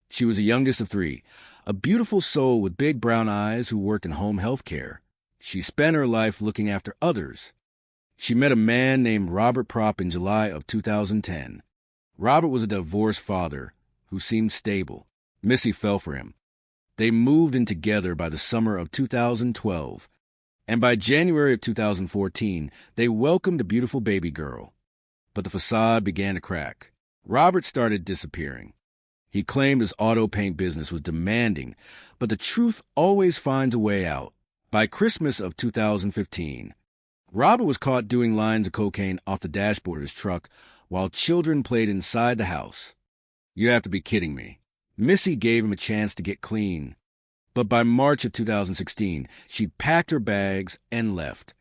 She was the youngest of 3, a beautiful soul with big brown eyes who worked in home health care. She spent her life looking after others. She met a man named Robert Propp in July of 2010. Robert was a divorced father who seemed stable. Missy fell for him. They moved in together by the summer of 2012, and by January of 2014, they welcomed a beautiful baby girl. But the facade began to crack. Robert started disappearing. He claimed his auto paint business was demanding, but the truth always finds a way out. By Christmas of 2015, Robert was caught doing lines of cocaine off the dashboard of his truck while children played inside the house. You have to be kidding me. Missy gave him a chance to get clean. But by March of 2016, she'd packed her bags and left.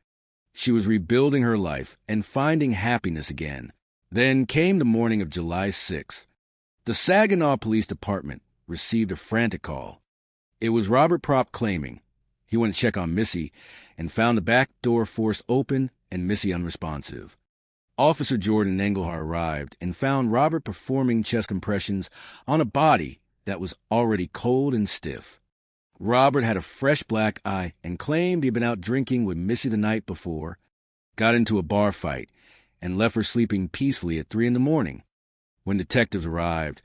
She was rebuilding her life and finding happiness again. Then came the morning of July 6th. The Saginaw Police Department received a frantic call. It was Robert Propp claiming he went to check on Missy and found the back door forced open and Missy unresponsive. Officer Jordan Engelhart arrived and found Robert performing chest compressions on a body that was already cold and stiff. Robert had a fresh black eye and claimed he'd been out drinking with Missy the night before, got into a bar fight, and left her sleeping peacefully at 3 a.m. When detectives arrived,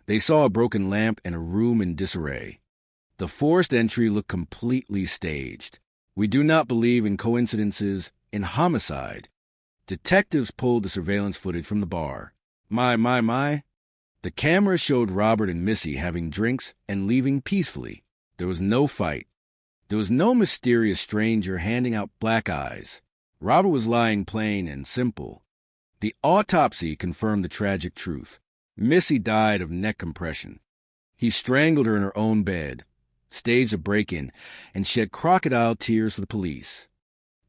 they saw a broken lamp and a room in disarray. The forced entry looked completely staged. We do not believe in coincidences in homicide. Detectives pulled the surveillance footage from the bar. My. The camera showed Robert and Missy having drinks and leaving peacefully. There was no fight. There was no mysterious stranger handing out black eyes. Robert was lying plain and simple. The autopsy confirmed the tragic truth. Missy died of neck compression. He strangled her in her own bed, staged a break-in, and shed crocodile tears for the police.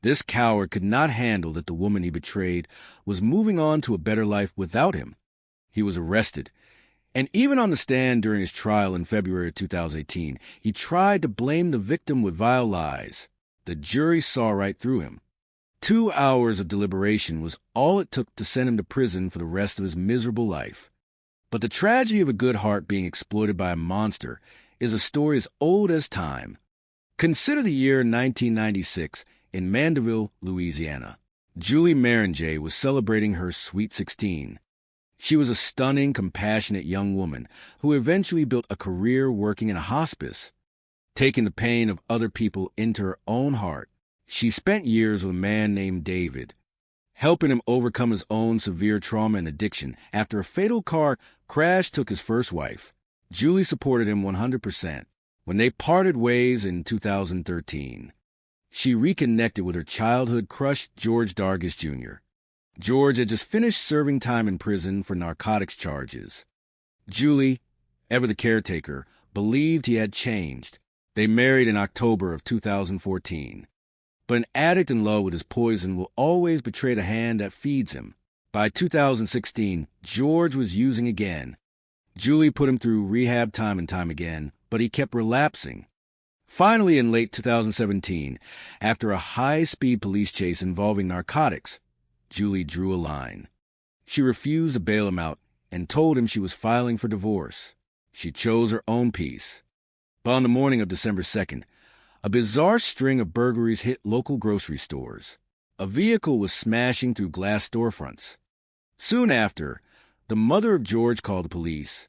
This coward could not handle that the woman he betrayed was moving on to a better life without him. He was arrested, and even on the stand during his trial in February of 2018, he tried to blame the victim with vile lies. The jury saw right through him. 2 hours of deliberation was all it took to send him to prison for the rest of his miserable life. But the tragedy of a good heart being exploited by a monster is a story as old as time. Consider the year 1996 in Mandeville, Louisiana. Julie Maringer was celebrating her Sweet 16. She was a stunning, compassionate young woman who eventually built a career working in a hospice, taking the pain of other people into her own heart. She spent years with a man named David, helping him overcome his own severe trauma and addiction after a fatal car crash took his first wife. Julie supported him 100%. When they parted ways in 2013, she reconnected with her childhood crush, George Dargis Jr. George had just finished serving time in prison for narcotics charges. Julie, ever the caretaker, believed he had changed. They married in October of 2014. But an addict in love with his poison will always betray the hand that feeds him. By 2016, George was using again. Julie put him through rehab time and time again, but he kept relapsing. Finally, in late 2017, after a high-speed police chase involving narcotics, Julie drew a line. She refused to bail him out and told him she was filing for divorce. She chose her own peace. But on the morning of December 2nd, a bizarre string of burglaries hit local grocery stores. A vehicle was smashing through glass storefronts. Soon after, the mother of George called the police.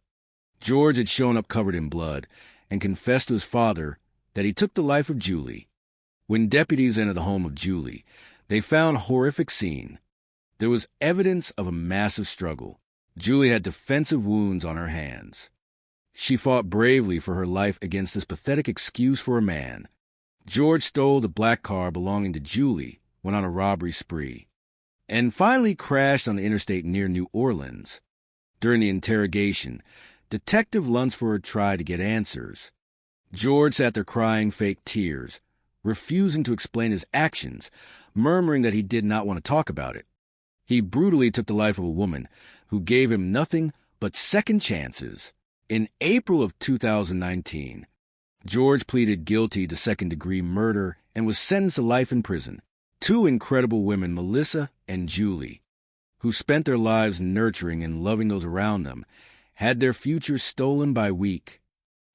George had shown up covered in blood and confessed to his father that he took the life of Julie. When deputies entered the home of Julie, they found a horrific scene. There was evidence of a massive struggle. Julie had defensive wounds on her hands. She fought bravely for her life against this pathetic excuse for a man. George stole the black car belonging to Julie, went on a robbery spree, and finally crashed on the interstate near New Orleans. During the interrogation, Detective Lunsford tried to get answers. George sat there crying fake tears, refusing to explain his actions, murmuring that he did not want to talk about it. He brutally took the life of a woman who gave him nothing but second chances. In April of 2019, George pleaded guilty to second-degree murder and was sentenced to life in prison. 2 incredible women, Melissa and Julie, who spent their lives nurturing and loving those around them, had their futures stolen by weak,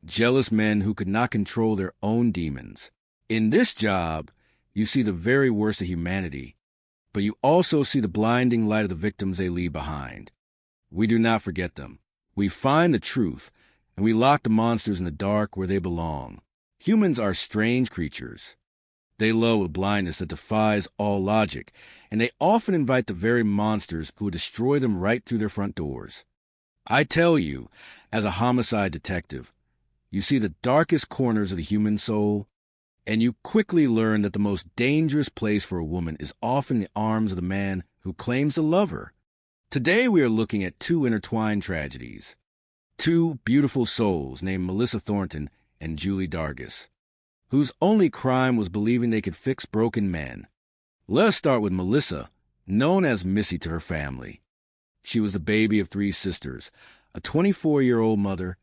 jealous men who could not control their own demons. In this job, you see the very worst of humanity, but you also see the blinding light of the victims they leave behind. We do not forget them. We find the truth, and we lock the monsters in the dark where they belong. Humans are strange creatures. They love a blindness that defies all logic, and they often invite the very monsters who would destroy them right through their front doors. I tell you, as a homicide detective, you see the darkest corners of the human soul, and you quickly learn that the most dangerous place for a woman is often the arms of the man who claims to love her. Today we are looking at two intertwined tragedies. Two beautiful souls named Melissa Thornton and Julie Dargis, whose only crime was believing they could fix broken men. Let us start with Melissa, known as Missy to her family. She was the baby of three sisters, a 24-year-old mother,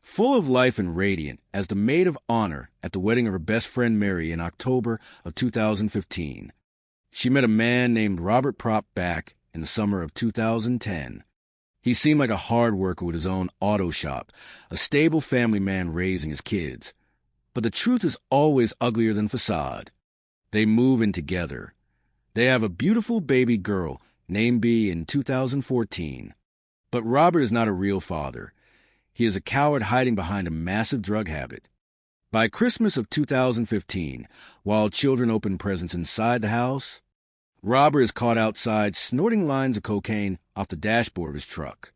full of life and radiant as the maid of honor at the wedding of her best friend Mary in October of 2015. She met a man named Robert Prop back in the summer of 2010. He seemed like a hard worker with his own auto shop, a stable family man raising his kids. But the truth is always uglier than facade. They move in together. They have a beautiful baby girl named B in 2014. But Robert is not a real father. He is a coward hiding behind a massive drug habit. By Christmas of 2015, while children open presents inside the house, Robert is caught outside snorting lines of cocaine off the dashboard of his truck.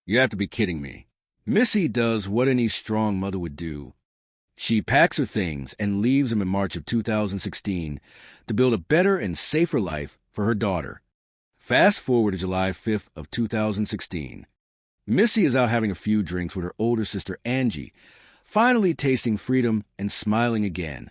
You have to be kidding me. Missy does what any strong mother would do. She packs her things and leaves him in March of 2016 to build a better and safer life for her daughter. Fast forward to July 5th of 2016. Missy is out having a few drinks with her older sister Angie, finally tasting freedom and smiling again.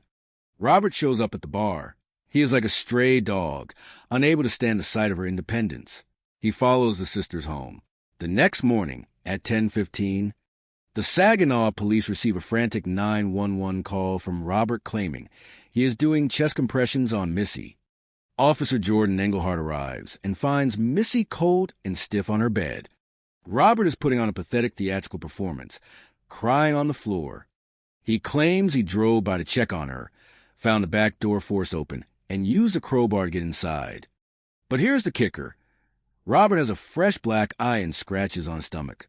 Robert shows up at the bar. He is like a stray dog, unable to stand the sight of her independence. He follows the sisters home. The next morning, at 10:15, the Saginaw police receive a frantic 911 call from Robert claiming he is doing chest compressions on Missy. Officer Jordan Engelhardt arrives and finds Missy cold and stiff on her bed. Robert is putting on a pathetic theatrical performance, crying on the floor. He claims he drove by to check on her, found the back door forced open, and used a crowbar to get inside. But here's the kicker. Robert has a fresh black eye and scratches on his stomach.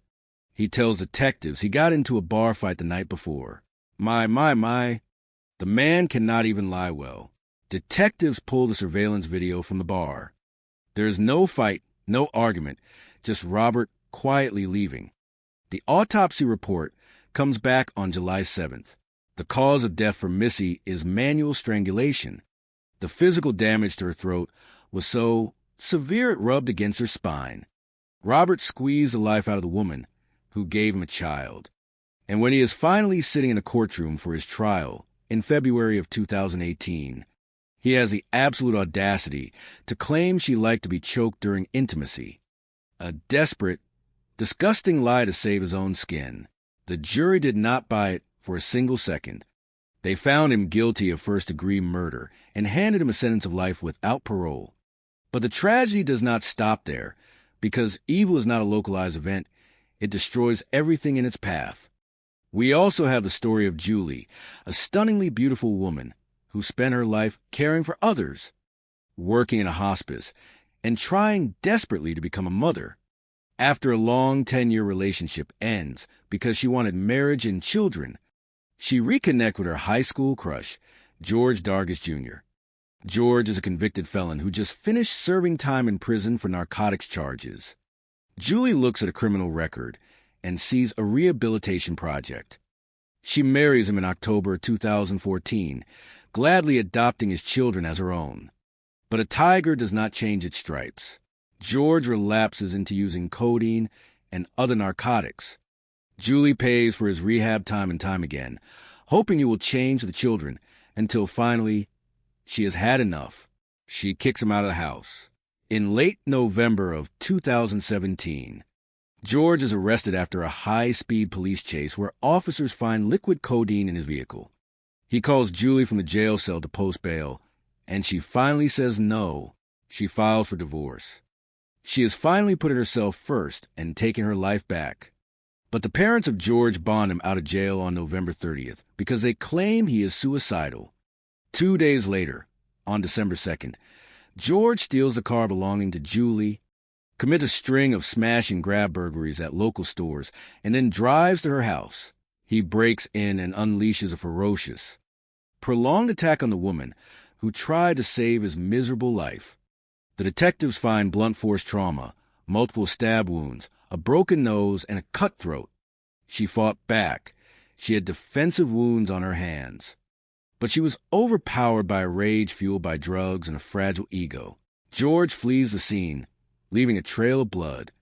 He tells detectives he got into a bar fight the night before. My. The man cannot even lie well. Detectives pull the surveillance video from the bar. There is no fight, no argument, just Robert quietly leaving. The autopsy report comes back on July 7th. The cause of death for Missy is manual strangulation. The physical damage to her throat was so severe it rubbed against her spine. Robert squeezed the life out of the woman who gave him a child. And when he is finally sitting in a courtroom for his trial in February of 2018, he has the absolute audacity to claim she liked to be choked during intimacy. A desperate, disgusting lie to save his own skin. The jury did not buy it for a single second. They found him guilty of first-degree murder and handed him a sentence of life without parole. But the tragedy does not stop there. Because evil is not a localized event, it destroys everything in its path. We also have the story of Julie, a stunningly beautiful woman who spent her life caring for others, working in a hospice, and trying desperately to become a mother. After a long 10-year relationship ends because she wanted marriage and children, she reconnects with her high school crush, George Dargis Jr. George is a convicted felon who just finished serving time in prison for narcotics charges. Julie looks at a criminal record and sees a rehabilitation project. She marries him in October 2014, gladly adopting his children as her own. But a tiger does not change its stripes. George relapses into using codeine and other narcotics. Julie pays for his rehab time and time again, hoping he will change the children, until finally she has had enough. She kicks him out of the house. In late November of 2017, George is arrested after a high-speed police chase where officers find liquid codeine in his vehicle. He calls Julie from the jail cell to post bail, and she finally says no. She files for divorce. She has finally put herself first and taken her life back. But the parents of George bond him out of jail on November 30th because they claim he is suicidal. 2 days later, on December 2nd, George steals the car belonging to Julie, commits a string of smash and grab burglaries at local stores, and then drives to her house. He breaks in and unleashes a ferocious, prolonged attack on the woman who tried to save his miserable life. The detectives find blunt force trauma, multiple stab wounds, a broken nose, and a cut throat. She fought back. She had defensive wounds on her hands. But she was overpowered by a rage fueled by drugs and a fragile ego. George flees the scene, leaving a trail of blood,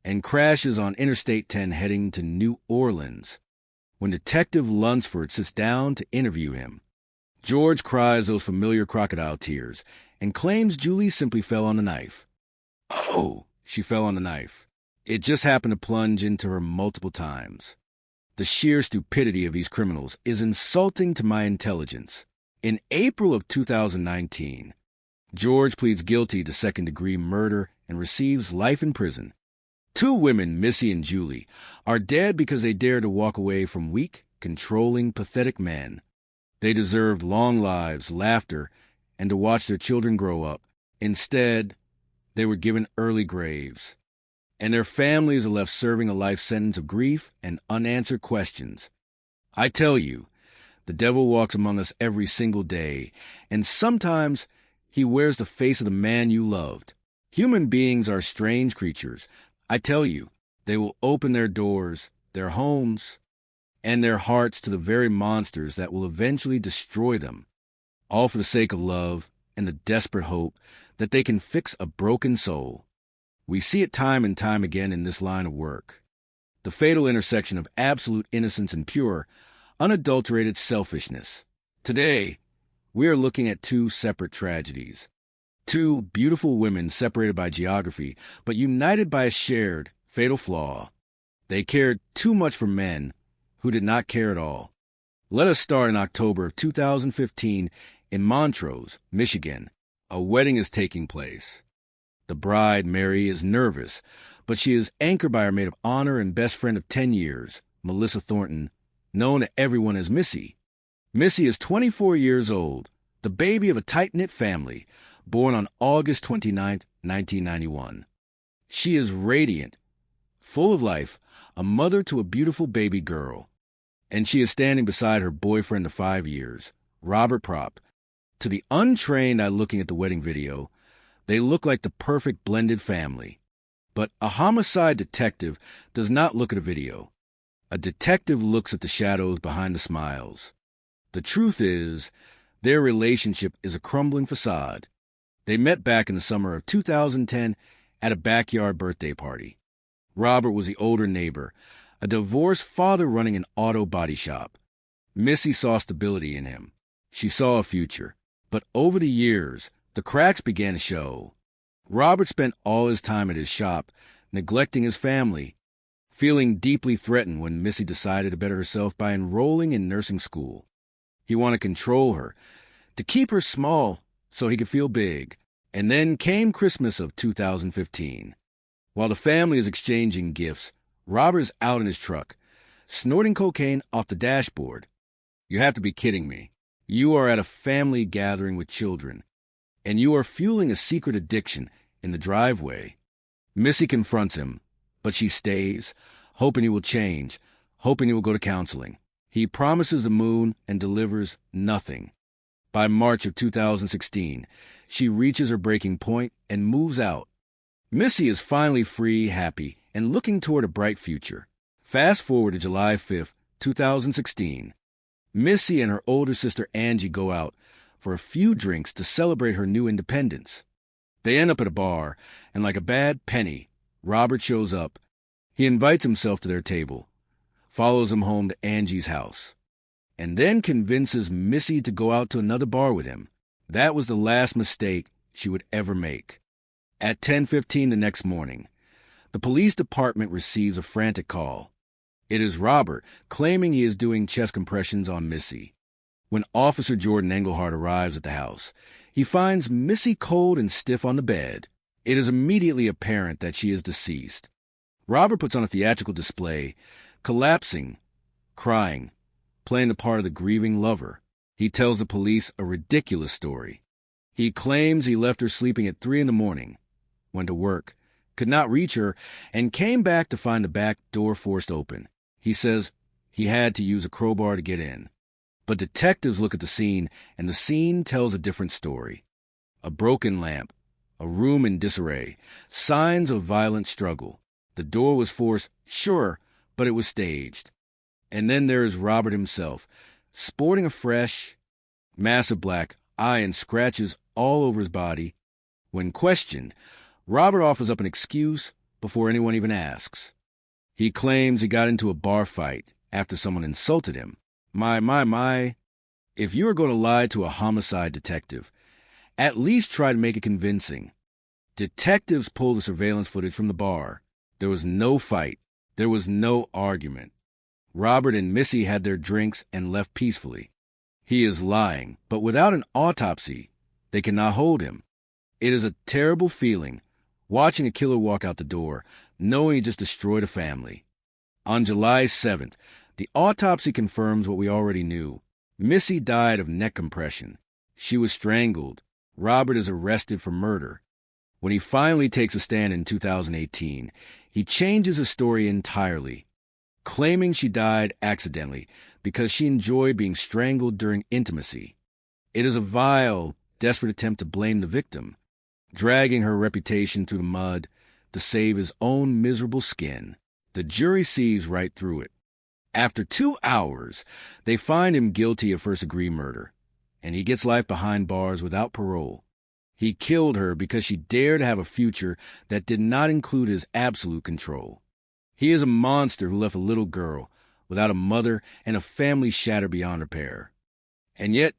and crashes on Interstate 10 heading to New Orleans. When Detective Lunsford sits down to interview him, George cries those familiar crocodile tears and claims Julie simply fell on the knife. Oh, she fell on the knife. It just happened to plunge into her multiple times. The sheer stupidity of these criminals is insulting to my intelligence. In April of 2019, George pleads guilty to second-degree murder and receives life in prison. 2 women, Missy and Julie, are dead because they dared to walk away from weak, controlling, pathetic men. They deserved long lives, laughter, and to watch their children grow up. Instead, they were given early graves, and their families are left serving a life sentence of grief and unanswered questions. I tell you, the devil walks among us every single day, and sometimes he wears the face of the man you loved. Human beings are strange creatures. I tell you, they will open their doors, their homes, and their hearts to the very monsters that will eventually destroy them, all for the sake of love and the desperate hope that they can fix a broken soul. We see it time and time again in this line of work. The fatal intersection of absolute innocence and pure, unadulterated selfishness. Today, we are looking at 2 separate tragedies. 2 beautiful women separated by geography, but united by a shared, fatal flaw. They cared too much for men who did not care at all. Let us start in October of 2015 in Montrose, Michigan. A wedding is taking place. The bride, Mary, is nervous, but she is anchored by her maid of honor and best friend of 10 years, Melissa Thornton, known to everyone as Missy. Missy is 24 years old, the baby of a tight-knit family, born on August 29, 1991. She is radiant, full of life, a mother to a beautiful baby girl. And she is standing beside her boyfriend of 5 years, Robert Propp. To the untrained eye looking at the wedding video, they look like the perfect blended family. But a homicide detective does not look at a video. A detective looks at the shadows behind the smiles. The truth is, their relationship is a crumbling facade. They met back in the summer of 2010 at a backyard birthday party. Robert was the older neighbor, a divorced father running an auto body shop. Missy saw stability in him. She saw a future. But over the years, the cracks began to show. Robert spent all his time at his shop, neglecting his family, feeling deeply threatened when Missy decided to better herself by enrolling in nursing school. He wanted to control her, to keep her small so he could feel big. And then came Christmas of 2015. While the family is exchanging gifts, Robert is out in his truck, snorting cocaine off the dashboard. You have to be kidding me. You are at a family gathering with children, and you are fueling a secret addiction in the driveway. Missy confronts him, but she stays, hoping he will change, hoping he will go to counseling. He promises the moon and delivers nothing. By March of 2016, she reaches her breaking point and moves out. Missy is finally free, happy, and looking toward a bright future. Fast forward to July 5th, 2016. Missy and her older sister Angie go out for a few drinks to celebrate her new independence. They end up at a bar, and like a bad penny, Robert shows up. He invites himself to their table, follows them home to Angie's house, and then convinces Missy to go out to another bar with him. That was the last mistake she would ever make. At 10:15 the next morning, the police department receives a frantic call. It is Robert claiming he is doing chest compressions on Missy. When Officer Jordan Engelhardt arrives at the house, he finds Missy cold and stiff on the bed. It is immediately apparent that she is deceased. Robert puts on a theatrical display, collapsing, crying, playing the part of the grieving lover. He tells the police a ridiculous story. He claims he left her sleeping at 3 a.m, went to work, could not reach her, and came back to find the back door forced open. He says he had to use a crowbar to get in. But detectives look at the scene, and the scene tells a different story. A broken lamp, a room in disarray, signs of violent struggle. The door was forced, sure, but it was staged. And then there is Robert himself, sporting a fresh, massive black eye and scratches all over his body. When questioned, Robert offers up an excuse before anyone even asks. He claims he got into a bar fight after someone insulted him. My. If you are going to lie to a homicide detective, at least try to make it convincing. Detectives pulled the surveillance footage from the bar. There was no fight. There was no argument. Robert and Missy had their drinks and left peacefully. He is lying, but without an autopsy, they cannot hold him. It is a terrible feeling, watching a killer walk out the door, knowing he just destroyed a family. On July 7th, the autopsy confirms what we already knew. Missy died of neck compression. She was strangled. Robert is arrested for murder. When he finally takes a stand in 2018, he changes his story entirely, claiming she died accidentally because she enjoyed being strangled during intimacy. It is a vile, desperate attempt to blame the victim, dragging her reputation through the mud to save his own miserable skin. The jury sees right through it. After 2 hours, they find him guilty of first-degree murder, and he gets life behind bars without parole. He killed her because she dared have a future that did not include his absolute control. He is a monster who left a little girl without a mother and a family shattered beyond repair. And yet,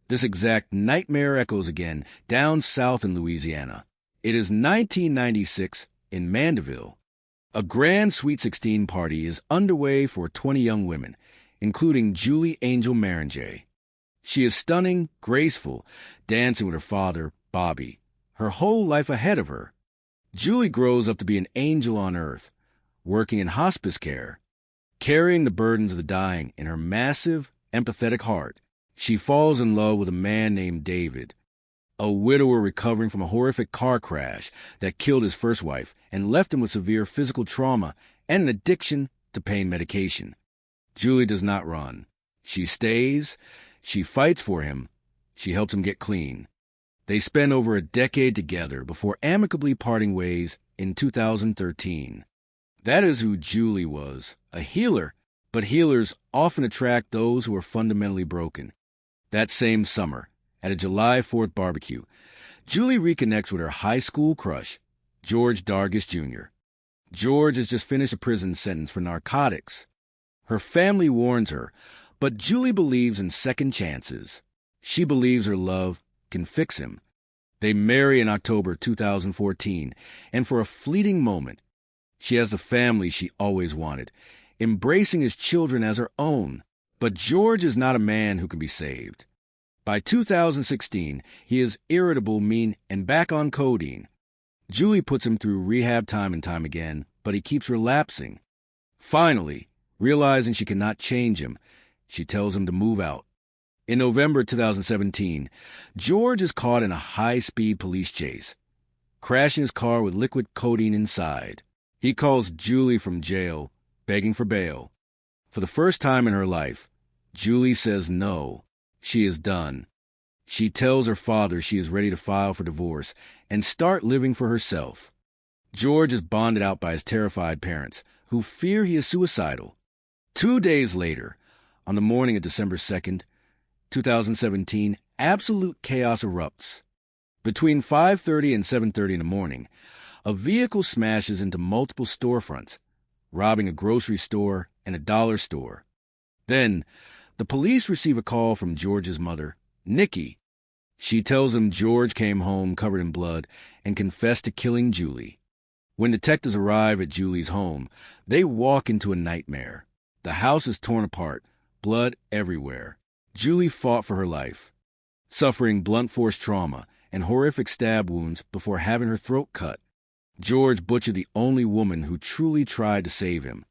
this exact nightmare echoes again down south in Louisiana. It is 1996 in Mandeville. A grand Sweet 16 party is underway for 20 young women, including Julie Angel Maringer. She is stunning, graceful, dancing with her father, Bobby, her whole life ahead of her. Julie grows up to be an angel on earth, working in hospice care. Carrying the burdens of the dying in her massive, empathetic heart, she falls in love with a man named David, a widower recovering from a horrific car crash that killed his first wife and left him with severe physical trauma and an addiction to pain medication. Julie does not run. She stays. She fights for him. She helps him get clean. They spend over a decade together before amicably parting ways in 2013. That is who Julie was, a healer, but healers often attract those who are fundamentally broken. That same summer, at a July 4th barbecue, Julie reconnects with her high school crush, George Dargis Jr. George has just finished a prison sentence for narcotics. Her family warns her, but Julie believes in second chances. She believes her love can fix him. They marry in October 2014, and for a fleeting moment, she has the family she always wanted, embracing his children as her own. But George is not a man who can be saved. By 2016, he is irritable, mean, and back on codeine. Julie puts him through rehab time and time again, but he keeps relapsing. Finally, realizing she cannot change him, she tells him to move out. In November 2017, George is caught in a high-speed police chase, crashing his car with liquid codeine inside. He calls Julie from jail, begging for bail. For the first time in her life, Julie says no. She is done. She tells her father she is ready to file for divorce and start living for herself. George is bonded out by his terrified parents, who fear he is suicidal. 2 days later, on the morning of December 2nd, 2017, absolute chaos erupts. Between 5:30 and 7:30 in the morning, a vehicle smashes into multiple storefronts, robbing a grocery store and a dollar store. Then, the police receive a call from George's mother, Nikki. She tells them George came home covered in blood and confessed to killing Julie. When detectives arrive at Julie's home, they walk into a nightmare. The house is torn apart, blood everywhere. Julie fought for her life, suffering blunt force trauma and horrific stab wounds before having her throat cut. George butchered the only woman who truly tried to save him.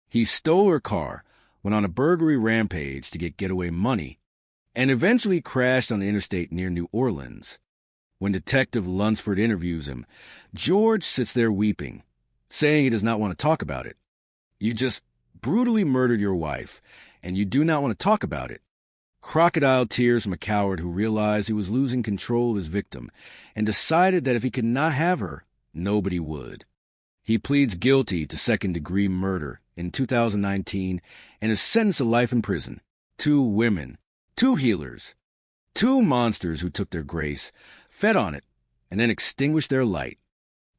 He stole her car, went on a burglary rampage to get getaway money, and eventually crashed on the interstate near New Orleans. When Detective Lunsford interviews him, George sits there weeping, saying he does not want to talk about it. You just brutally murdered your wife, and you do not want to talk about it. Crocodile tears from a coward who realized he was losing control of his victim and decided that if he could not have her, nobody would. He pleads guilty to second-degree murder in 2019 and is sentenced to life in prison. 2 women, 2 healers, Two monsters who took their grace, fed on it, and then extinguished their light.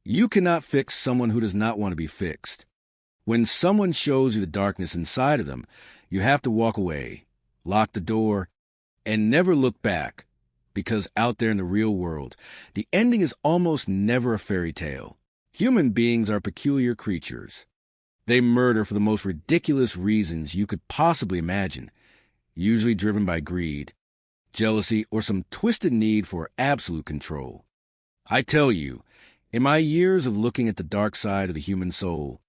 You cannot fix someone who does not want to be fixed. When someone shows you the darkness inside of them, you have to walk away, lock the door, and never look back, because out there in the real world, the ending is almost never a fairy tale. Human beings are peculiar creatures. They murder for the most ridiculous reasons you could possibly imagine, usually driven by greed, jealousy, or some twisted need for absolute control. I tell you, in my years of looking at the dark side of the human soul,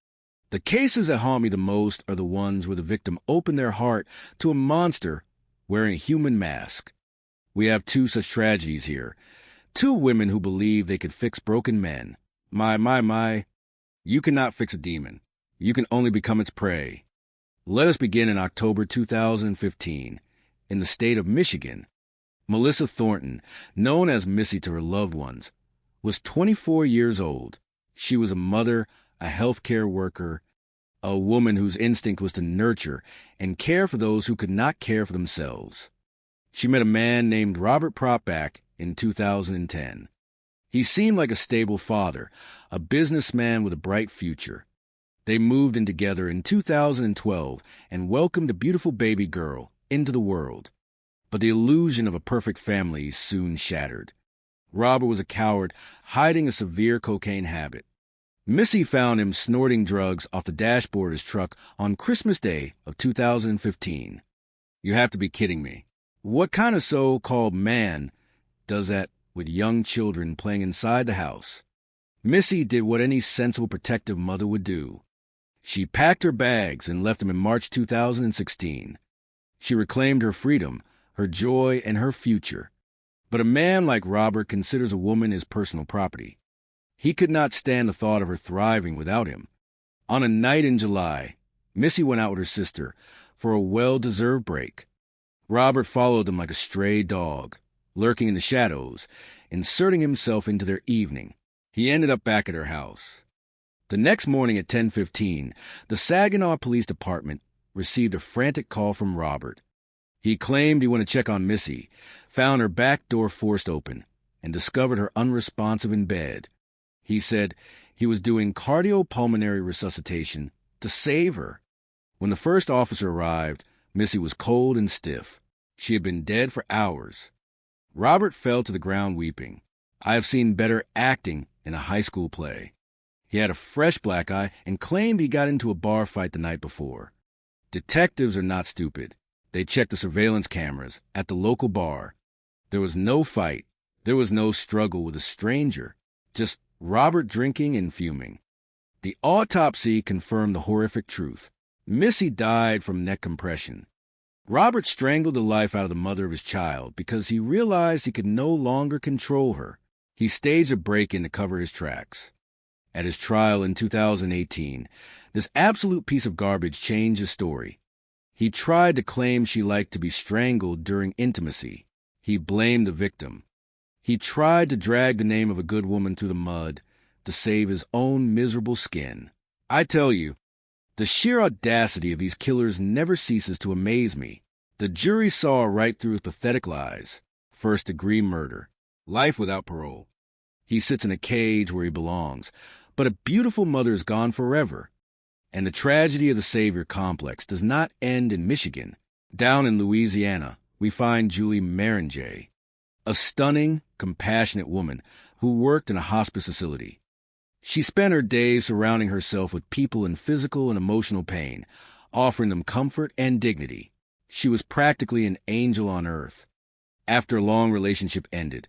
the cases that haunt me the most are the ones where the victim opened their heart to a monster wearing a human mask. We have two such tragedies here. Two women who believe they could fix broken men. My. You cannot fix a demon. You can only become its prey. Let us begin in October 2015. In the state of Michigan, Melissa Thornton, known as Missy to her loved ones, was 24 years old. She was a mother, a healthcare worker, a woman whose instinct was to nurture and care for those who could not care for themselves. She met a man named Robert Propback in 2010. He seemed like a stable father, a businessman with a bright future. They moved in together in 2012 and welcomed a beautiful baby girl into the world. But the illusion of a perfect family soon shattered. Robert was a coward, hiding a severe cocaine habit. Missy found him snorting drugs off the dashboard of his truck on Christmas Day of 2015. You have to be kidding me. What kind of so-called man does that with young children playing inside the house? Missy did what any sensible protective mother would do. She packed her bags and left him in March 2016. She reclaimed her freedom, her joy, and her future. But a man like Robert considers a woman his personal property. He could not stand the thought of her thriving without him. On a night in July, Missy went out with her sister for a well-deserved break. Robert followed them like a stray dog, lurking in the shadows, inserting himself into their evening. He ended up back at her house. The next morning at 10:15, the Saginaw Police Department received a frantic call from Robert. He claimed he wanted to check on Missy, found her back door forced open, and discovered her unresponsive in bed. He said he was doing cardiopulmonary resuscitation to save her. When the first officer arrived, Missy was cold and stiff. She had been dead for hours. Robert fell to the ground weeping. I have seen better acting in a high school play. He had a fresh black eye and claimed he got into a bar fight the night before. Detectives are not stupid. They checked the surveillance cameras at the local bar. There was no fight. There was no struggle with a stranger. Just Robert drinking and fuming. The autopsy confirmed the horrific truth. Missy died from neck compression. Robert strangled the life out of the mother of his child because he realized he could no longer control her. He staged a break-in to cover his tracks. At his trial in 2018, this absolute piece of garbage changed his story. He tried to claim she liked to be strangled during intimacy. He blamed the victim. He tried to drag the name of a good woman through the mud to save his own miserable skin. I tell you, the sheer audacity of these killers never ceases to amaze me. The jury saw right through his pathetic lies. First-degree murder. Life without parole. He sits in a cage where he belongs, but a beautiful mother is gone forever. And the tragedy of the Savior complex does not end in Michigan. Down in Louisiana, we find Julie Maringer, a stunning, compassionate woman who worked in a hospice facility. She spent her days surrounding herself with people in physical and emotional pain, offering them comfort and dignity. She was practically an angel on earth. After a long relationship ended,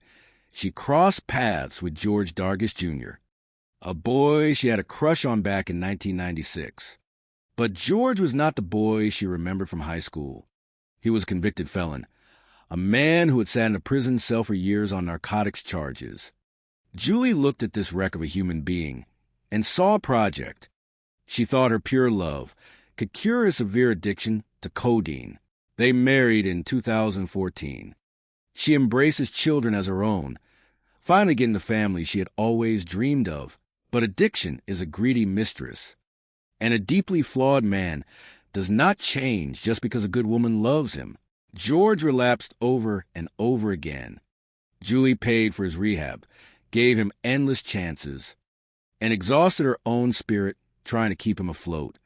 she crossed paths with George Dargis Jr., a boy she had a crush on back in 1996. But George was not the boy she remembered from high school. He was a convicted felon, a man who had sat in a prison cell for years on narcotics charges. Julie looked at this wreck of a human being and saw a project. She thought her pure love could cure his severe addiction to codeine. They married in 2014. She embraced his children as her own, finally getting the family she had always dreamed of. But addiction is a greedy mistress, and a deeply flawed man does not change just because a good woman loves him. George relapsed over and over again. Julie paid for his rehab, gave him endless chances, and exhausted her own spirit trying to keep him afloat.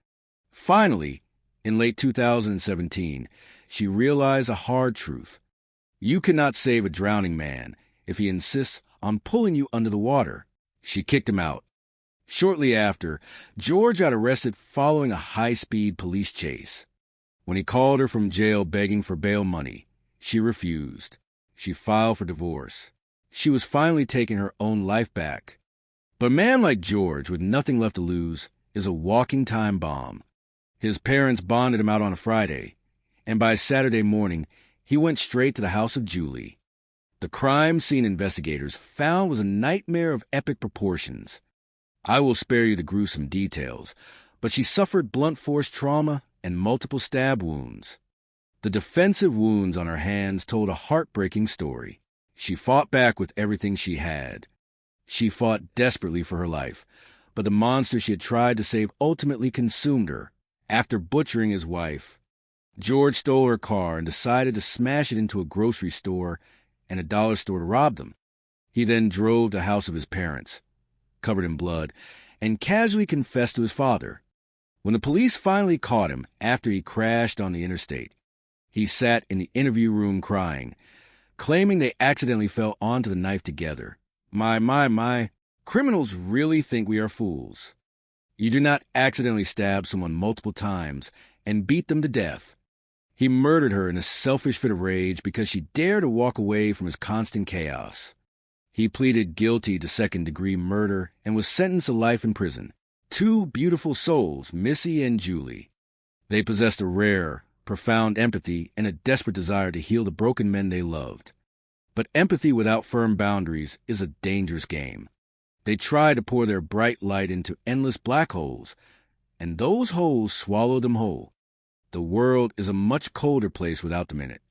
Finally, in late 2017, she realized a hard truth. You cannot save a drowning man if he insists on pulling you under the water. She kicked him out. Shortly after, George got arrested following a high-speed police chase. When he called her from jail begging for bail money, she refused. She filed for divorce. She was finally taking her own life back. But a man like George, with nothing left to lose, is a walking time bomb. His parents bonded him out on a Friday, and by Saturday morning, he went straight to the house of Julie. The crime scene investigators found was a nightmare of epic proportions. I will spare you the gruesome details, but she suffered blunt force trauma and multiple stab wounds. The defensive wounds on her hands told a heartbreaking story. She fought back with everything she had. She fought desperately for her life, but the monster she had tried to save ultimately consumed her. After butchering his wife, George stole her car and decided to smash it into a grocery store and a dollar store to rob them. He then drove to the house of his parents, covered in blood, and casually confessed to his father. When the police finally caught him after he crashed on the interstate, he sat in the interview room crying, claiming they accidentally fell onto the knife together. My, criminals really think we are fools. You do not accidentally stab someone multiple times and beat them to death. He murdered her in a selfish fit of rage because she dared to walk away from his constant chaos. He pleaded guilty to second-degree murder and was sentenced to life in prison. Two beautiful souls, Missy and Julie. They possessed a rare, profound empathy and a desperate desire to heal the broken men they loved. But empathy without firm boundaries is a dangerous game. They try to pour their bright light into endless black holes, and those holes swallow them whole. The world is a much colder place without them in it.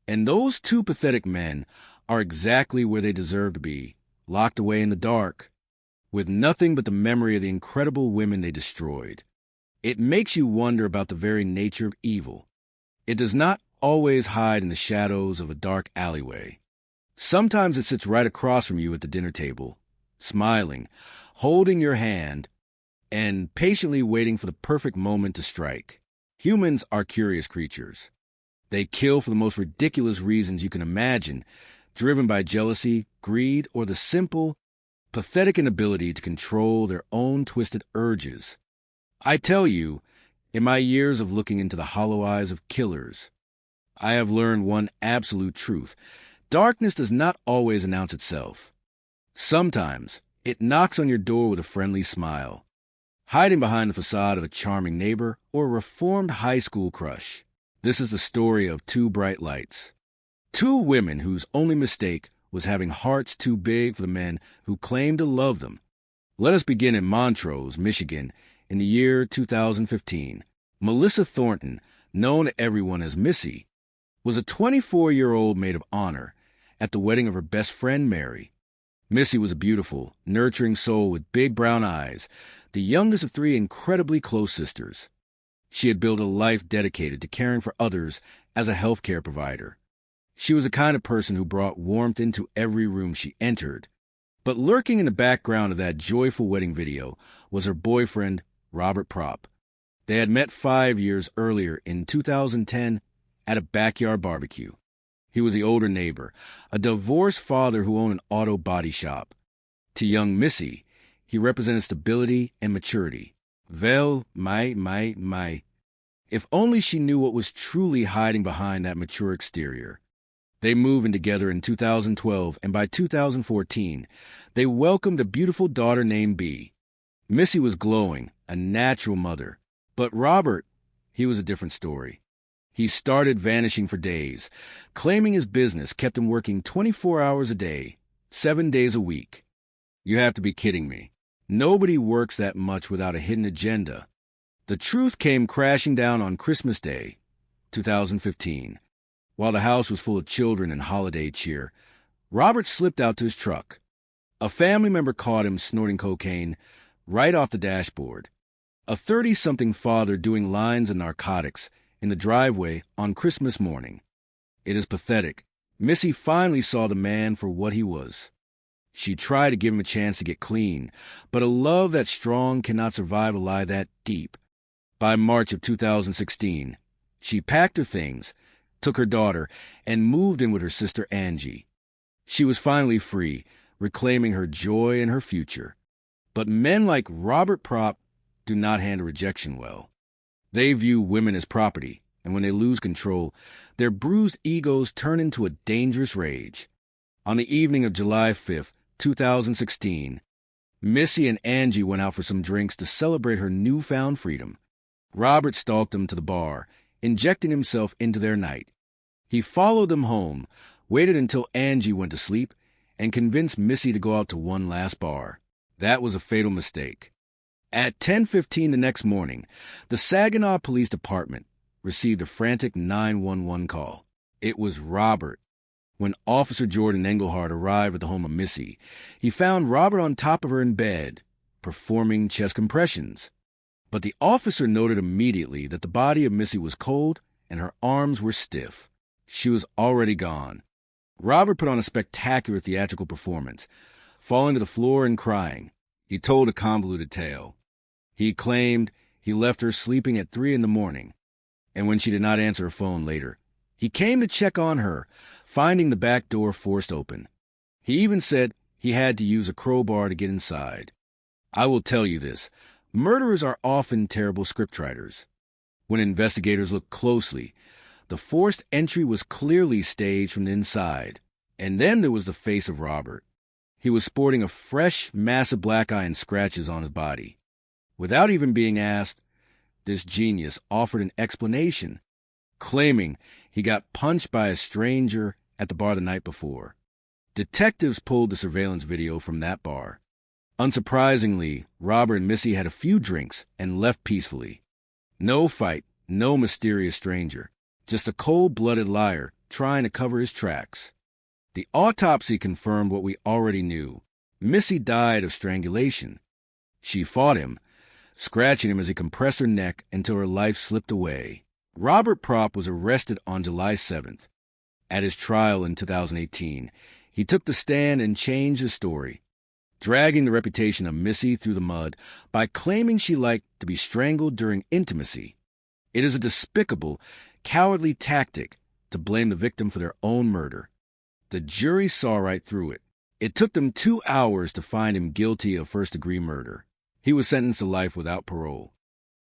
And those two pathetic men are exactly where they deserve to be, locked away in the dark, with nothing but the memory of the incredible women they destroyed. It makes you wonder about the very nature of evil. It does not always hide in the shadows of a dark alleyway. Sometimes it sits right across from you at the dinner table, smiling, holding your hand, and patiently waiting for the perfect moment to strike. Humans are curious creatures. They kill for the most ridiculous reasons you can imagine, driven by jealousy, greed, or the simple, pathetic inability to control their own twisted urges. I tell you, in my years of looking into the hollow eyes of killers, I have learned one absolute truth. Darkness does not always announce itself. Sometimes it knocks on your door with a friendly smile, hiding behind the facade of a charming neighbor or a reformed high school crush. This is the story of two bright lights. Two women whose only mistake was having hearts too big for the men who claimed to love them. Let us begin in Montrose, Michigan, in the year 2015. Melissa Thornton, known to everyone as Missy, was a 24-year-old maid of honor at the wedding of her best friend, Mary. Missy was a beautiful, nurturing soul with big brown eyes, the youngest of three incredibly close sisters. She had built a life dedicated to caring for others as a healthcare provider. She was the kind of person who brought warmth into every room she entered. But lurking in the background of that joyful wedding video was her boyfriend, Robert Propp. They had met 5 years earlier in 2010 at a backyard barbecue. He was the older neighbor, a divorced father who owned an auto body shop. To young Missy, he represented stability and maturity. Well, my. If only she knew what was truly hiding behind that mature exterior. They moved in together in 2012, and by 2014, they welcomed a beautiful daughter named Bee. Missy was glowing, a natural mother. But Robert, he was a different story. He started vanishing for days, claiming his business kept him working 24 hours a day, 7 days a week. You have to be kidding me. Nobody works that much without a hidden agenda. The truth came crashing down on Christmas Day, 2015. While the house was full of children and holiday cheer, Robert slipped out to his truck. A family member caught him snorting cocaine right off the dashboard. A 30-something father doing lines of narcotics in the driveway on Christmas morning. It is pathetic. Missy finally saw the man for what he was. She tried to give him a chance to get clean, but a love that strong cannot survive a lie that deep. By March of 2016, she packed her things, took her daughter, and moved in with her sister Angie. She was finally free, reclaiming her joy and her future. But men like Robert Propp do not handle rejection well. They view women as property, and when they lose control, their bruised egos turn into a dangerous rage. On the evening of July 5th, 2016, Missy and Angie went out for some drinks to celebrate her newfound freedom. Robert stalked them to the bar, injecting himself into their night. He followed them home, waited until Angie went to sleep, and convinced Missy to go out to one last bar. That was a fatal mistake. At 10:15 the next morning, the Saginaw Police Department received a frantic 911 call. It was Robert. When Officer Jordan Engelhardt arrived at the home of Missy, he found Robert on top of her in bed, performing chest compressions. But the officer noted immediately that the body of Missy was cold and her arms were stiff. She was already gone. Robert put on a spectacular theatrical performance, falling to the floor and crying. He told a convoluted tale. He claimed he left her sleeping at 3 a.m, and when she did not answer her phone later, he came to check on her, finding the back door forced open. He even said he had to use a crowbar to get inside. I will tell you this. Murderers are often terrible scriptwriters. When investigators looked closely, the forced entry was clearly staged from the inside. And then there was the face of Robert. He was sporting a fresh, massive black eye and scratches on his body. Without even being asked, this genius offered an explanation, claiming he got punched by a stranger at the bar the night before. Detectives pulled the surveillance video from that bar. Unsurprisingly, Robert and Missy had a few drinks and left peacefully. No fight, no mysterious stranger, just a cold-blooded liar trying to cover his tracks. The autopsy confirmed what we already knew. Missy died of strangulation. She fought him, scratching him as he compressed her neck until her life slipped away. Robert Propp was arrested on July 7th. At his trial in 2018, he took the stand and changed his story, dragging the reputation of Missy through the mud by claiming she liked to be strangled during intimacy. It is a despicable, cowardly tactic to blame the victim for their own murder. The jury saw right through it. It took them 2 hours to find him guilty of first-degree murder. He was sentenced to life without parole.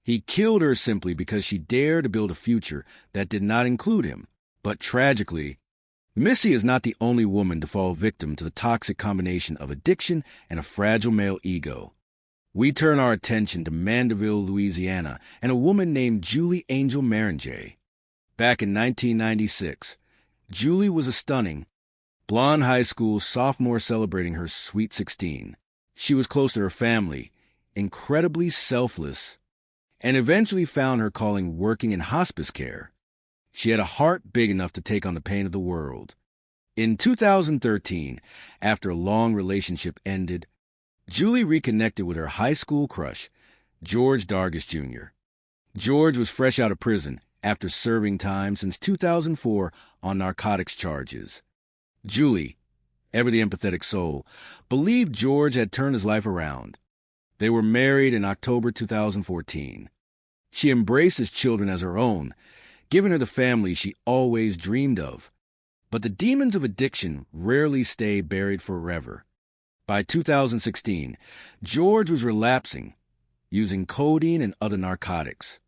He killed her simply because she dared to build a future that did not include him. But tragically, Missy is not the only woman to fall victim to the toxic combination of addiction and a fragile male ego. We turn our attention to Mandeville, Louisiana, and a woman named Julie Angel Marringer. Back in 1996, Julie was a stunning, blonde high school sophomore celebrating her sweet 16. She was close to her family, incredibly selfless, and eventually found her calling working in hospice care. She had a heart big enough to take on the pain of the world. In 2013, after a long relationship ended, Julie reconnected with her high school crush, George Dargis Jr. George was fresh out of prison after serving time since 2004 on narcotics charges. Julie, ever the empathetic soul, believed George had turned his life around. They were married in October 2014. She embraced his children as her own, giving her the family she always dreamed of. But the demons of addiction rarely stay buried forever. By 2016, George was relapsing, using codeine and other narcotics.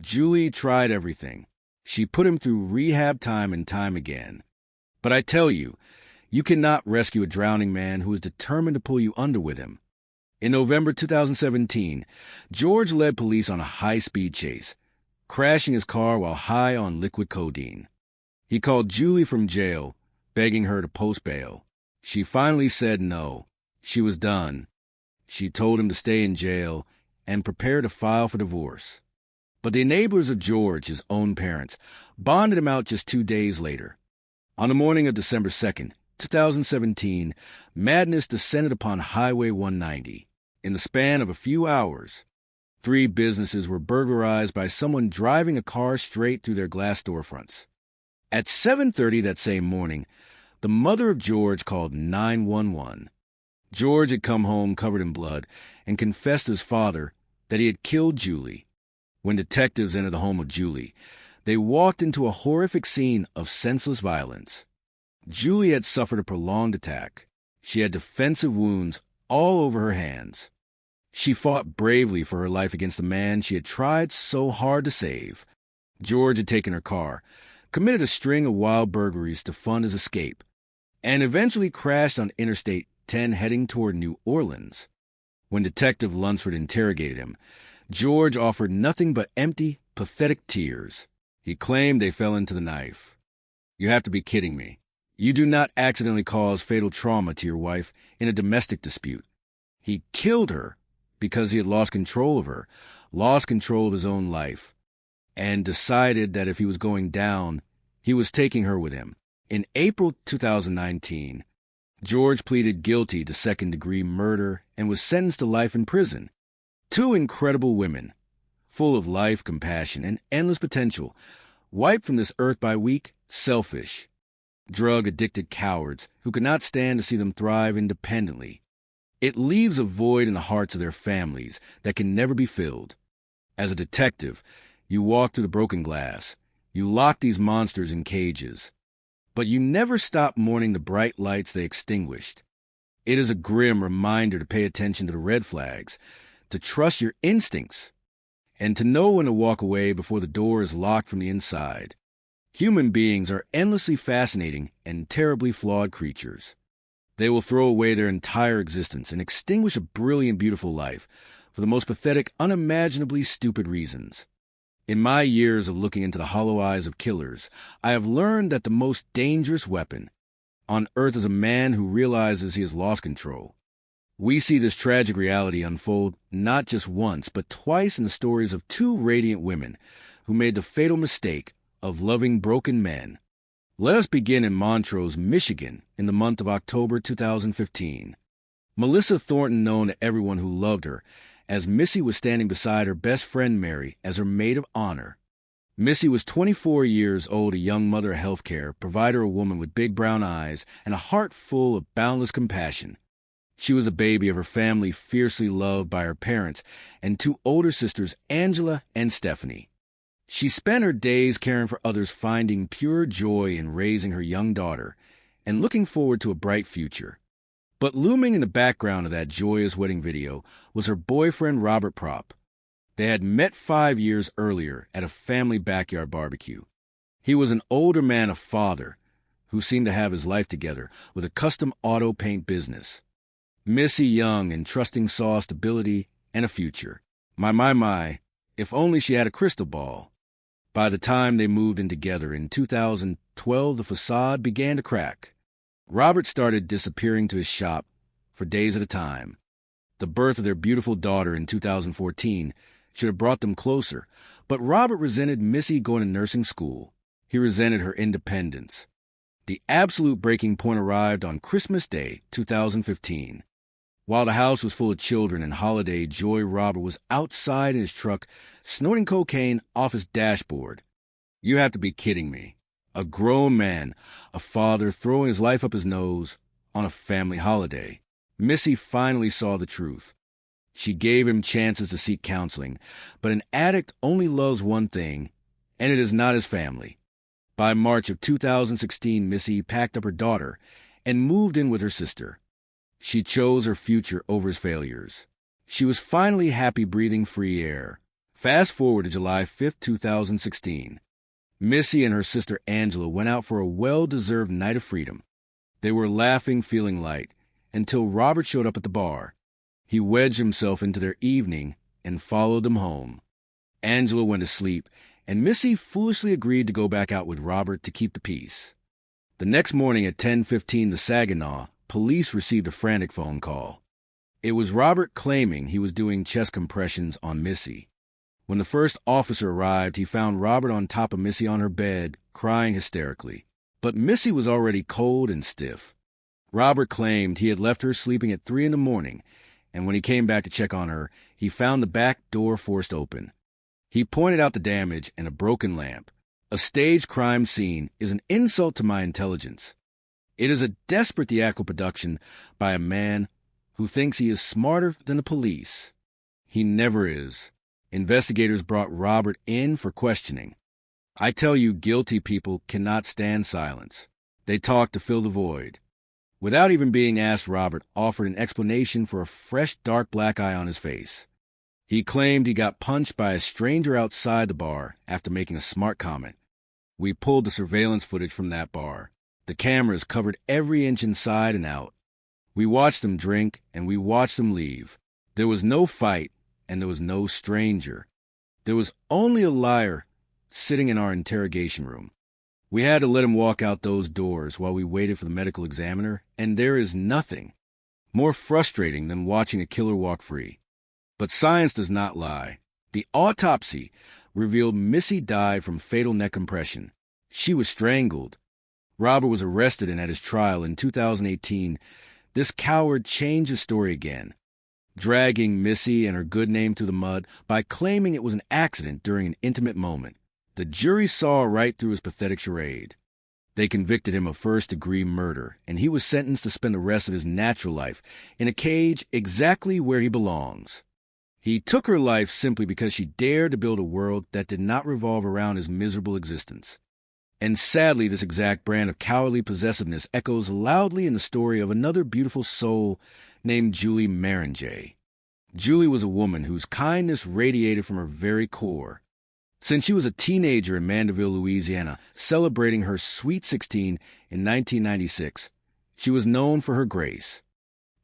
Julie tried everything. She put him through rehab time and time again. But I tell you, you cannot rescue a drowning man who is determined to pull you under with him. In November 2017, George led police on a high-speed chase, crashing his car while high on liquid codeine. He called Julie from jail, begging her to post bail. She finally said no. She was done. She told him to stay in jail and prepare to file for divorce. But the enablers of George, his own parents, bonded him out just 2 days later. On the morning of December 2nd, 2017, madness descended upon Highway 190. In the span of a few hours, 3 businesses were burglarized by someone driving a car straight through their glass storefronts. At 7:30 that same morning, the mother of George called 911. George had come home covered in blood and confessed to his father that he had killed Julie. When detectives entered the home of Julie, they walked into a horrific scene of senseless violence. Julie had suffered a prolonged attack. She had defensive wounds all over her hands. She fought bravely for her life against the man she had tried so hard to save. George had taken her car, committed a string of wild burglaries to fund his escape, and eventually crashed on Interstate 10 heading toward New Orleans. When Detective Lunsford interrogated him, George offered nothing but empty, pathetic tears. He claimed they fell into the knife. "You have to be kidding me. You do not accidentally cause fatal trauma to your wife in a domestic dispute. He killed her because he had lost control of her, lost control of his own life, and decided that if he was going down, he was taking her with him." In April 2019, George pleaded guilty to second-degree murder and was sentenced to life in prison. Two incredible women, full of life, compassion, and endless potential, wiped from this earth by weak, selfish, drug-addicted cowards who could not stand to see them thrive independently. It leaves a void in the hearts of their families that can never be filled. As a detective, you walk through the broken glass. You lock these monsters in cages. But you never stop mourning the bright lights they extinguished. It is a grim reminder to pay attention to the red flags, to trust your instincts, and to know when to walk away before the door is locked from the inside. Human beings are endlessly fascinating and terribly flawed creatures. They will throw away their entire existence and extinguish a brilliant, beautiful life for the most pathetic, unimaginably stupid reasons. In my years of looking into the hollow eyes of killers, I have learned that the most dangerous weapon on earth is a man who realizes he has lost control. We see this tragic reality unfold not just once, but twice in the stories of two radiant women who made the fatal mistake of loving broken men. Let us begin in Montrose, Michigan, in the month of October 2015. Melissa Thornton, known to everyone who loved her, as Missy, was standing beside her best friend Mary as her maid of honor. Missy was 24 years old, a young mother of healthcare, provider, a woman with big brown eyes and a heart full of boundless compassion. She was a baby of her family, fiercely loved by her parents and two older sisters, Angela and Stephanie. She spent her days caring for others, finding pure joy in raising her young daughter and looking forward to a bright future. But looming in the background of that joyous wedding video was her boyfriend, Robert Propp. They had met 5 years earlier at a family backyard barbecue. He was an older man, a father, who seemed to have his life together with a custom auto paint business. Missy, young and trusting, saw stability and a future. My, if only she had a crystal ball. By the time they moved in together in 2012, the facade began to crack. Robert started disappearing to his shop for days at a time. The birth of their beautiful daughter in 2014 should have brought them closer, but Robert resented Missy going to nursing school. He resented her independence. The absolute breaking point arrived on Christmas Day, 2015. While the house was full of children and holiday joy, Robert was outside in his truck, snorting cocaine off his dashboard. You have to be kidding me. A grown man, a father, throwing his life up his nose on a family holiday. Missy finally saw the truth. She gave him chances to seek counseling, but an addict only loves one thing, and it is not his family. By March of 2016, Missy packed up her daughter and moved in with her sister. She chose her future over his failures. She was finally happy breathing free air. Fast forward to July 5th, 2016. Missy and her sister Angela went out for a well-deserved night of freedom. They were laughing, feeling light, until Robert showed up at the bar. He wedged himself into their evening and followed them home. Angela went to sleep, and Missy foolishly agreed to go back out with Robert to keep the peace. The next morning at 10:15 to Saginaw, police received a frantic phone call. It was Robert claiming he was doing chest compressions on Missy. When the first officer arrived, he found Robert on top of Missy on her bed, crying hysterically. But Missy was already cold and stiff. Robert claimed he had left her sleeping at 3 a.m, and when he came back to check on her, he found the back door forced open. He pointed out the damage and a broken lamp. A stage crime scene is an insult to my intelligence. It is a desperate theatrical production by a man who thinks he is smarter than the police. He never is. Investigators brought Robert in for questioning. I tell you, guilty people cannot stand silence. They talk to fill the void. Without even being asked, Robert offered an explanation for a fresh dark black eye on his face. He claimed he got punched by a stranger outside the bar after making a smart comment. We pulled the surveillance footage from that bar. The cameras covered every inch inside and out. We watched them drink, and we watched them leave. There was no fight, and there was no stranger. There was only a liar sitting in our interrogation room. We had to let him walk out those doors while we waited for the medical examiner, and there is nothing more frustrating than watching a killer walk free. But science does not lie. The autopsy revealed Missy died from fatal neck compression. She was strangled. Robert was arrested, and at his trial in 2018, this coward changed his story again, dragging Missy and her good name through the mud by claiming it was an accident during an intimate moment. The jury saw right through his pathetic charade. They convicted him of first-degree murder, and he was sentenced to spend the rest of his natural life in a cage exactly where he belongs. He took her life simply because she dared to build a world that did not revolve around his miserable existence. And sadly, this exact brand of cowardly possessiveness echoes loudly in the story of another beautiful soul named Julie Marengay. Julie was a woman whose kindness radiated from her very core. Since she was a teenager in Mandeville, Louisiana, celebrating her Sweet 16 in 1996, she was known for her grace.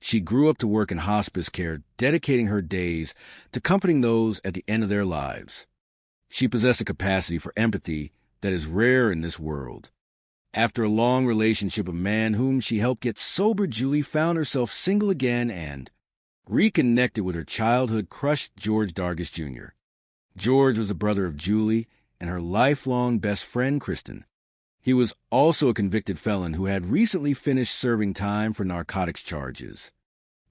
She grew up to work in hospice care, dedicating her days to comforting those at the end of their lives. She possessed a capacity for empathy that is rare in this world. After a long relationship with a man whom she helped get sober, Julie found herself single again and reconnected with her childhood crush, George Dargis Jr. George was the brother of Julie and her lifelong best friend, Kristen. He was also a convicted felon who had recently finished serving time for narcotics charges.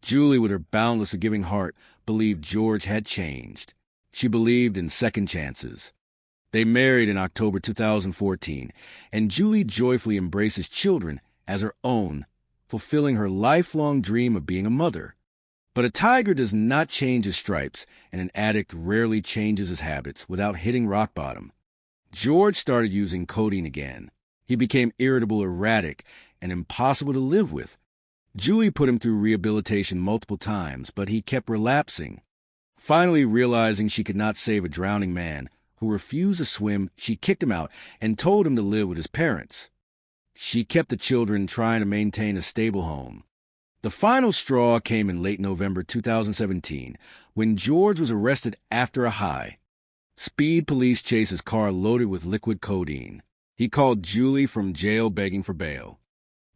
Julie, with her boundless forgiving heart, believed George had changed. She believed in second chances. They married in October 2014, and Julie joyfully embraces children as her own, fulfilling her lifelong dream of being a mother. But a tiger does not change his stripes, and an addict rarely changes his habits without hitting rock bottom. George started using codeine again. He became irritable, erratic, and impossible to live with. Julie put him through rehabilitation multiple times, but he kept relapsing. Finally, realizing she could not save a drowning man who refused to swim, she kicked him out and told him to live with his parents. She kept the children, trying to maintain a stable home. The final straw came in late November 2017, when George was arrested after a high. Speed police chased his car loaded with liquid codeine. He called Julie from jail begging for bail.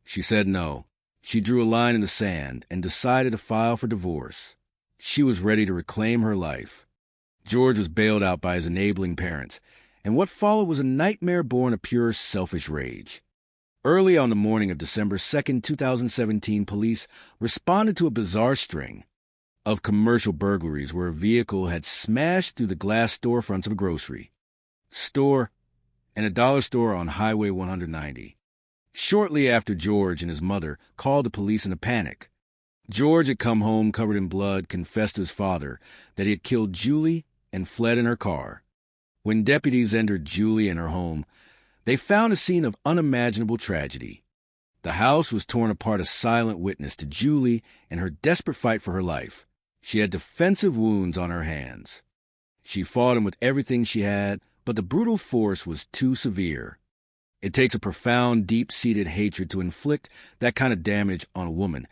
She said no. She drew a line in the sand and decided to file for divorce. She was ready to reclaim her life. George was bailed out by his enabling parents, and what followed was a nightmare born of pure selfish rage. Early on the morning of December 2nd, 2017, police responded to a bizarre string of commercial burglaries where a vehicle had smashed through the glass storefronts of a grocery store and a dollar store on Highway 190. Shortly after, George and his mother called the police in a panic. George had come home covered in blood, confessed to his father that he had killed Julie and fled in her car. When deputies entered Julie and her home, they found a scene of unimaginable tragedy. The house was torn apart, a silent witness to Julie and her desperate fight for her life. She had defensive wounds on her hands. She fought him with everything she had, but the brutal force was too severe. It takes a profound, deep-seated hatred to inflict that kind of damage on a woman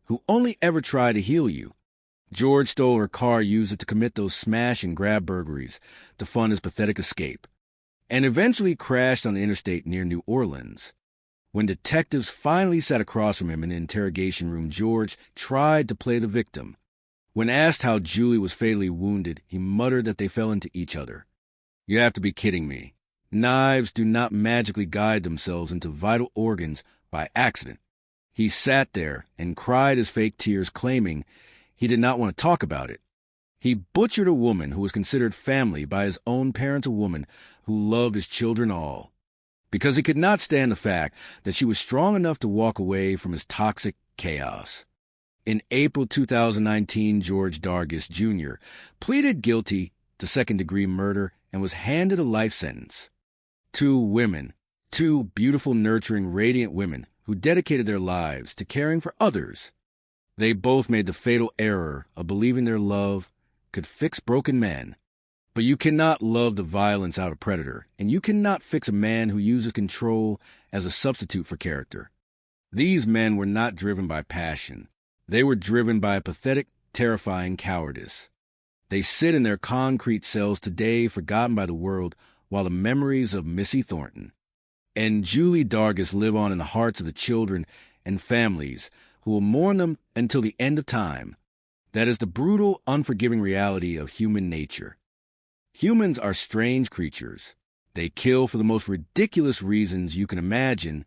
who only ever tried to heal you. George stole her car, used it to commit those smash-and-grab burglaries to fund his pathetic escape, and eventually crashed on the interstate near New Orleans. When detectives finally sat across from him in the interrogation room, George tried to play the victim. When asked how Julie was fatally wounded, he muttered that they fell into each other. You have to be kidding me. Knives do not magically guide themselves into vital organs by accident. He sat there and cried his fake tears, claiming he did not want to talk about it. He butchered a woman who was considered family by his own parents, a woman who loved his children all, because he could not stand the fact that she was strong enough to walk away from his toxic chaos. In April 2019, George Dargis Jr. pleaded guilty to second-degree murder and was handed a life sentence. Two women, two beautiful, nurturing, radiant women who dedicated their lives to caring for others. They both made the fatal error of believing their love could fix broken men. But you cannot love the violence out of Predator, and you cannot fix a man who uses control as a substitute for character. These men were not driven by passion. They were driven by a pathetic, terrifying cowardice. They sit in their concrete cells today, forgotten by the world, while the memories of Missy Thornton and Julie Dargis live on in the hearts of the children and families who will mourn them until the end of time. That is the brutal, unforgiving reality of human nature. Humans are strange creatures. They kill for the most ridiculous reasons you can imagine,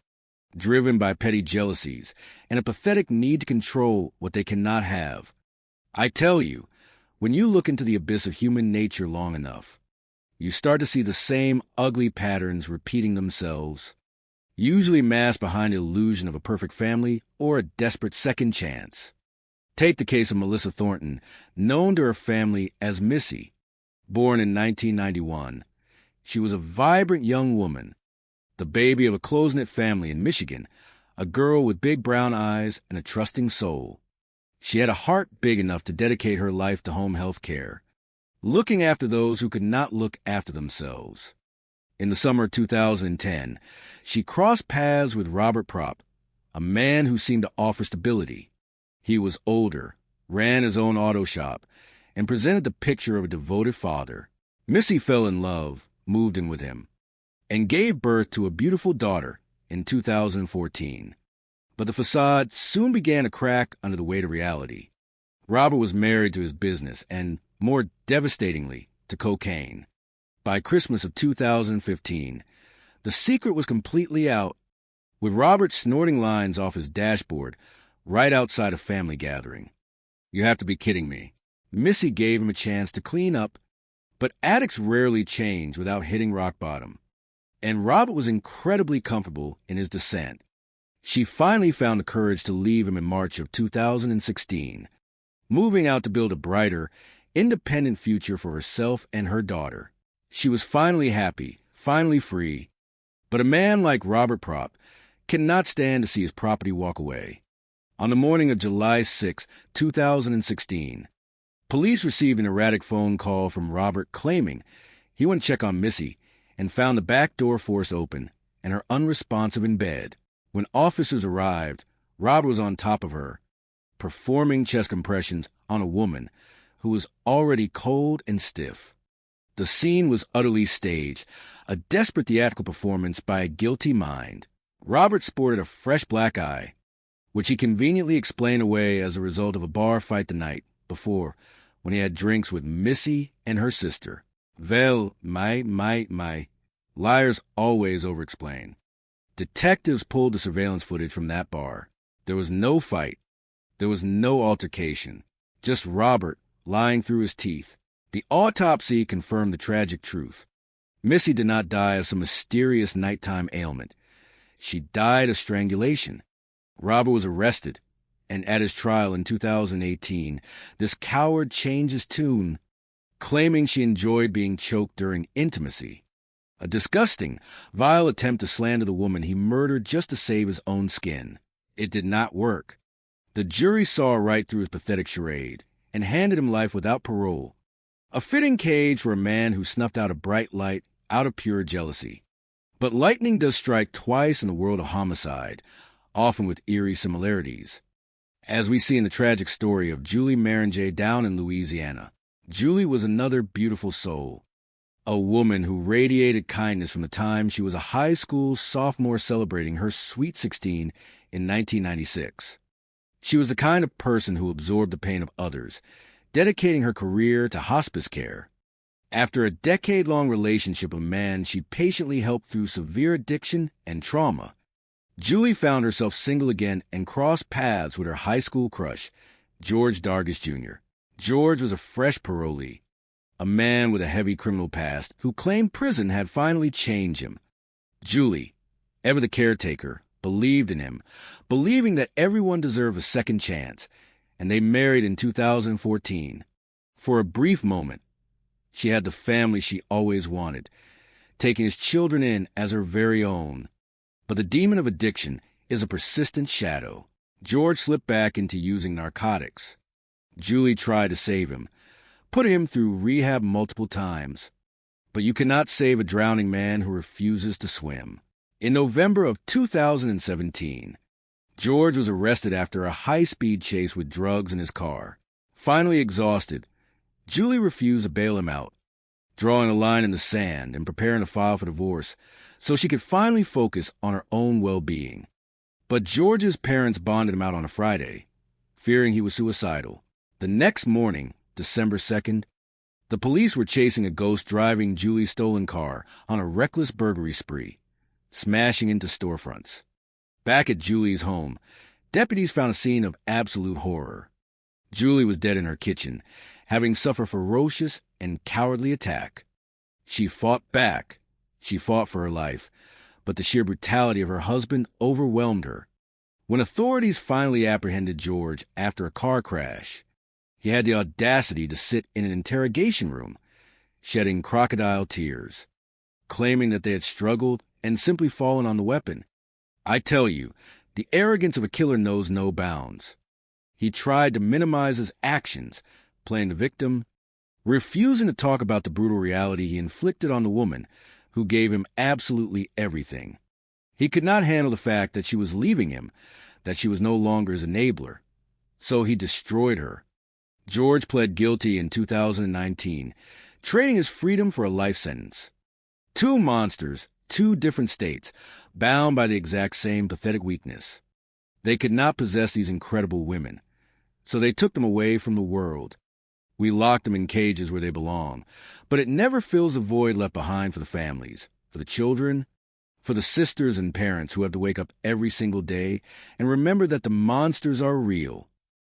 driven by petty jealousies and a pathetic need to control what they cannot have. I tell you, when you look into the abyss of human nature long enough, you start to see the same ugly patterns repeating themselves, usually masked behind the illusion of a perfect family or a desperate second chance. Take the case of Melissa Thornton, known to her family as Missy. Born in 1991, she was a vibrant young woman, the baby of a close-knit family in Michigan, a girl with big brown eyes and a trusting soul. She had a heart big enough to dedicate her life to home health care, looking after those who could not look after themselves. In the summer of 2010, she crossed paths with Robert Propp, a man who seemed to offer stability. He was older, ran his own auto shop, and presented the picture of a devoted father. Missy fell in love, moved in with him, and gave birth to a beautiful daughter in 2014. But the facade soon began to crack under the weight of reality. Robert was married to his business and, more devastatingly, to cocaine. By Christmas of 2015, the secret was completely out, with Robert snorting lines off his dashboard right outside a family gathering. You have to be kidding me. Missy gave him a chance to clean up, but addicts rarely change without hitting rock bottom. And Robert was incredibly comfortable in his descent. She finally found the courage to leave him in March of 2016, moving out to build a brighter, independent future for herself and her daughter. She was finally happy, finally free. But a man like Robert Propp cannot stand to see his property walk away. On the morning of July 6, 2016, police received an erratic phone call from Robert claiming he went to check on Missy and found the back door forced open and her unresponsive in bed. When officers arrived, Robert was on top of her, performing chest compressions on a woman who was already cold and stiff. The scene was utterly staged, a desperate theatrical performance by a guilty mind. Robert sported a fresh black eye, which he conveniently explained away as a result of a bar fight the night before, when he had drinks with Missy and her sister. Well, my. Liars always over-explain. Detectives pulled the surveillance footage from that bar. There was no fight. There was no altercation. Just Robert lying through his teeth. The autopsy confirmed the tragic truth. Missy did not die of some mysterious nighttime ailment. She died of strangulation. Robert was arrested, and at his trial in 2018, this coward changed his tune, claiming she enjoyed being choked during intimacy. A disgusting, vile attempt to slander the woman he murdered just to save his own skin. It did not work. The jury saw right through his pathetic charade and handed him life without parole. A fitting cage for a man who snuffed out a bright light out of pure jealousy. But lightning does strike twice in the world of homicide, often with eerie similarities. As we see in the tragic story of Julie Maringer down in Louisiana. Julie was another beautiful soul, a woman who radiated kindness from the time she was a high school sophomore celebrating her Sweet 16 in 1996. She was the kind of person who absorbed the pain of others, dedicating her career to hospice care. After a decade-long relationship with a man she patiently helped through severe addiction and trauma, Julie found herself single again and crossed paths with her high school crush, George Dargis Jr. George was a fresh parolee, a man with a heavy criminal past who claimed prison had finally changed him. Julie, ever the caretaker, believed in him, believing that everyone deserved a second chance, and they married in 2014. For a brief moment, she had the family she always wanted, taking his children in as her very own. But the demon of addiction is a persistent shadow. George slipped back into using narcotics. Julie tried to save him, putting him through rehab multiple times. But you cannot save a drowning man who refuses to swim. In November of 2017, George was arrested after a high-speed chase with drugs in his car. Finally exhausted, Julie refused to bail him out, drawing a line in the sand and preparing to file for divorce so she could finally focus on her own well-being. But George's parents bonded him out on a Friday, fearing he was suicidal. The next morning, December 2nd, the police were chasing a ghost driving Julie's stolen car on a reckless burglary spree, smashing into storefronts. Back at Julie's home, deputies found a scene of absolute horror. Julie was dead in her kitchen, having suffered a ferocious and cowardly attack. She fought back. She fought for her life, but the sheer brutality of her husband overwhelmed her. When authorities finally apprehended George after a car crash, he had the audacity to sit in an interrogation room, shedding crocodile tears, claiming that they had struggled and simply fallen on the weapon. I tell you, the arrogance of a killer knows no bounds. He tried to minimize his actions, playing the victim, refusing to talk about the brutal reality he inflicted on the woman who gave him absolutely everything. He could not handle the fact that she was leaving him, that she was no longer his enabler. So he destroyed her. George pled guilty in 2019, trading his freedom for a life sentence. Two monsters, two different states, bound by the exact same pathetic weakness. They could not possess these incredible women, so they took them away from the world. We locked them in cages where they belong, but it never fills the void left behind for the families, for the children, for the sisters and parents who have to wake up every single day and remember that the monsters are real.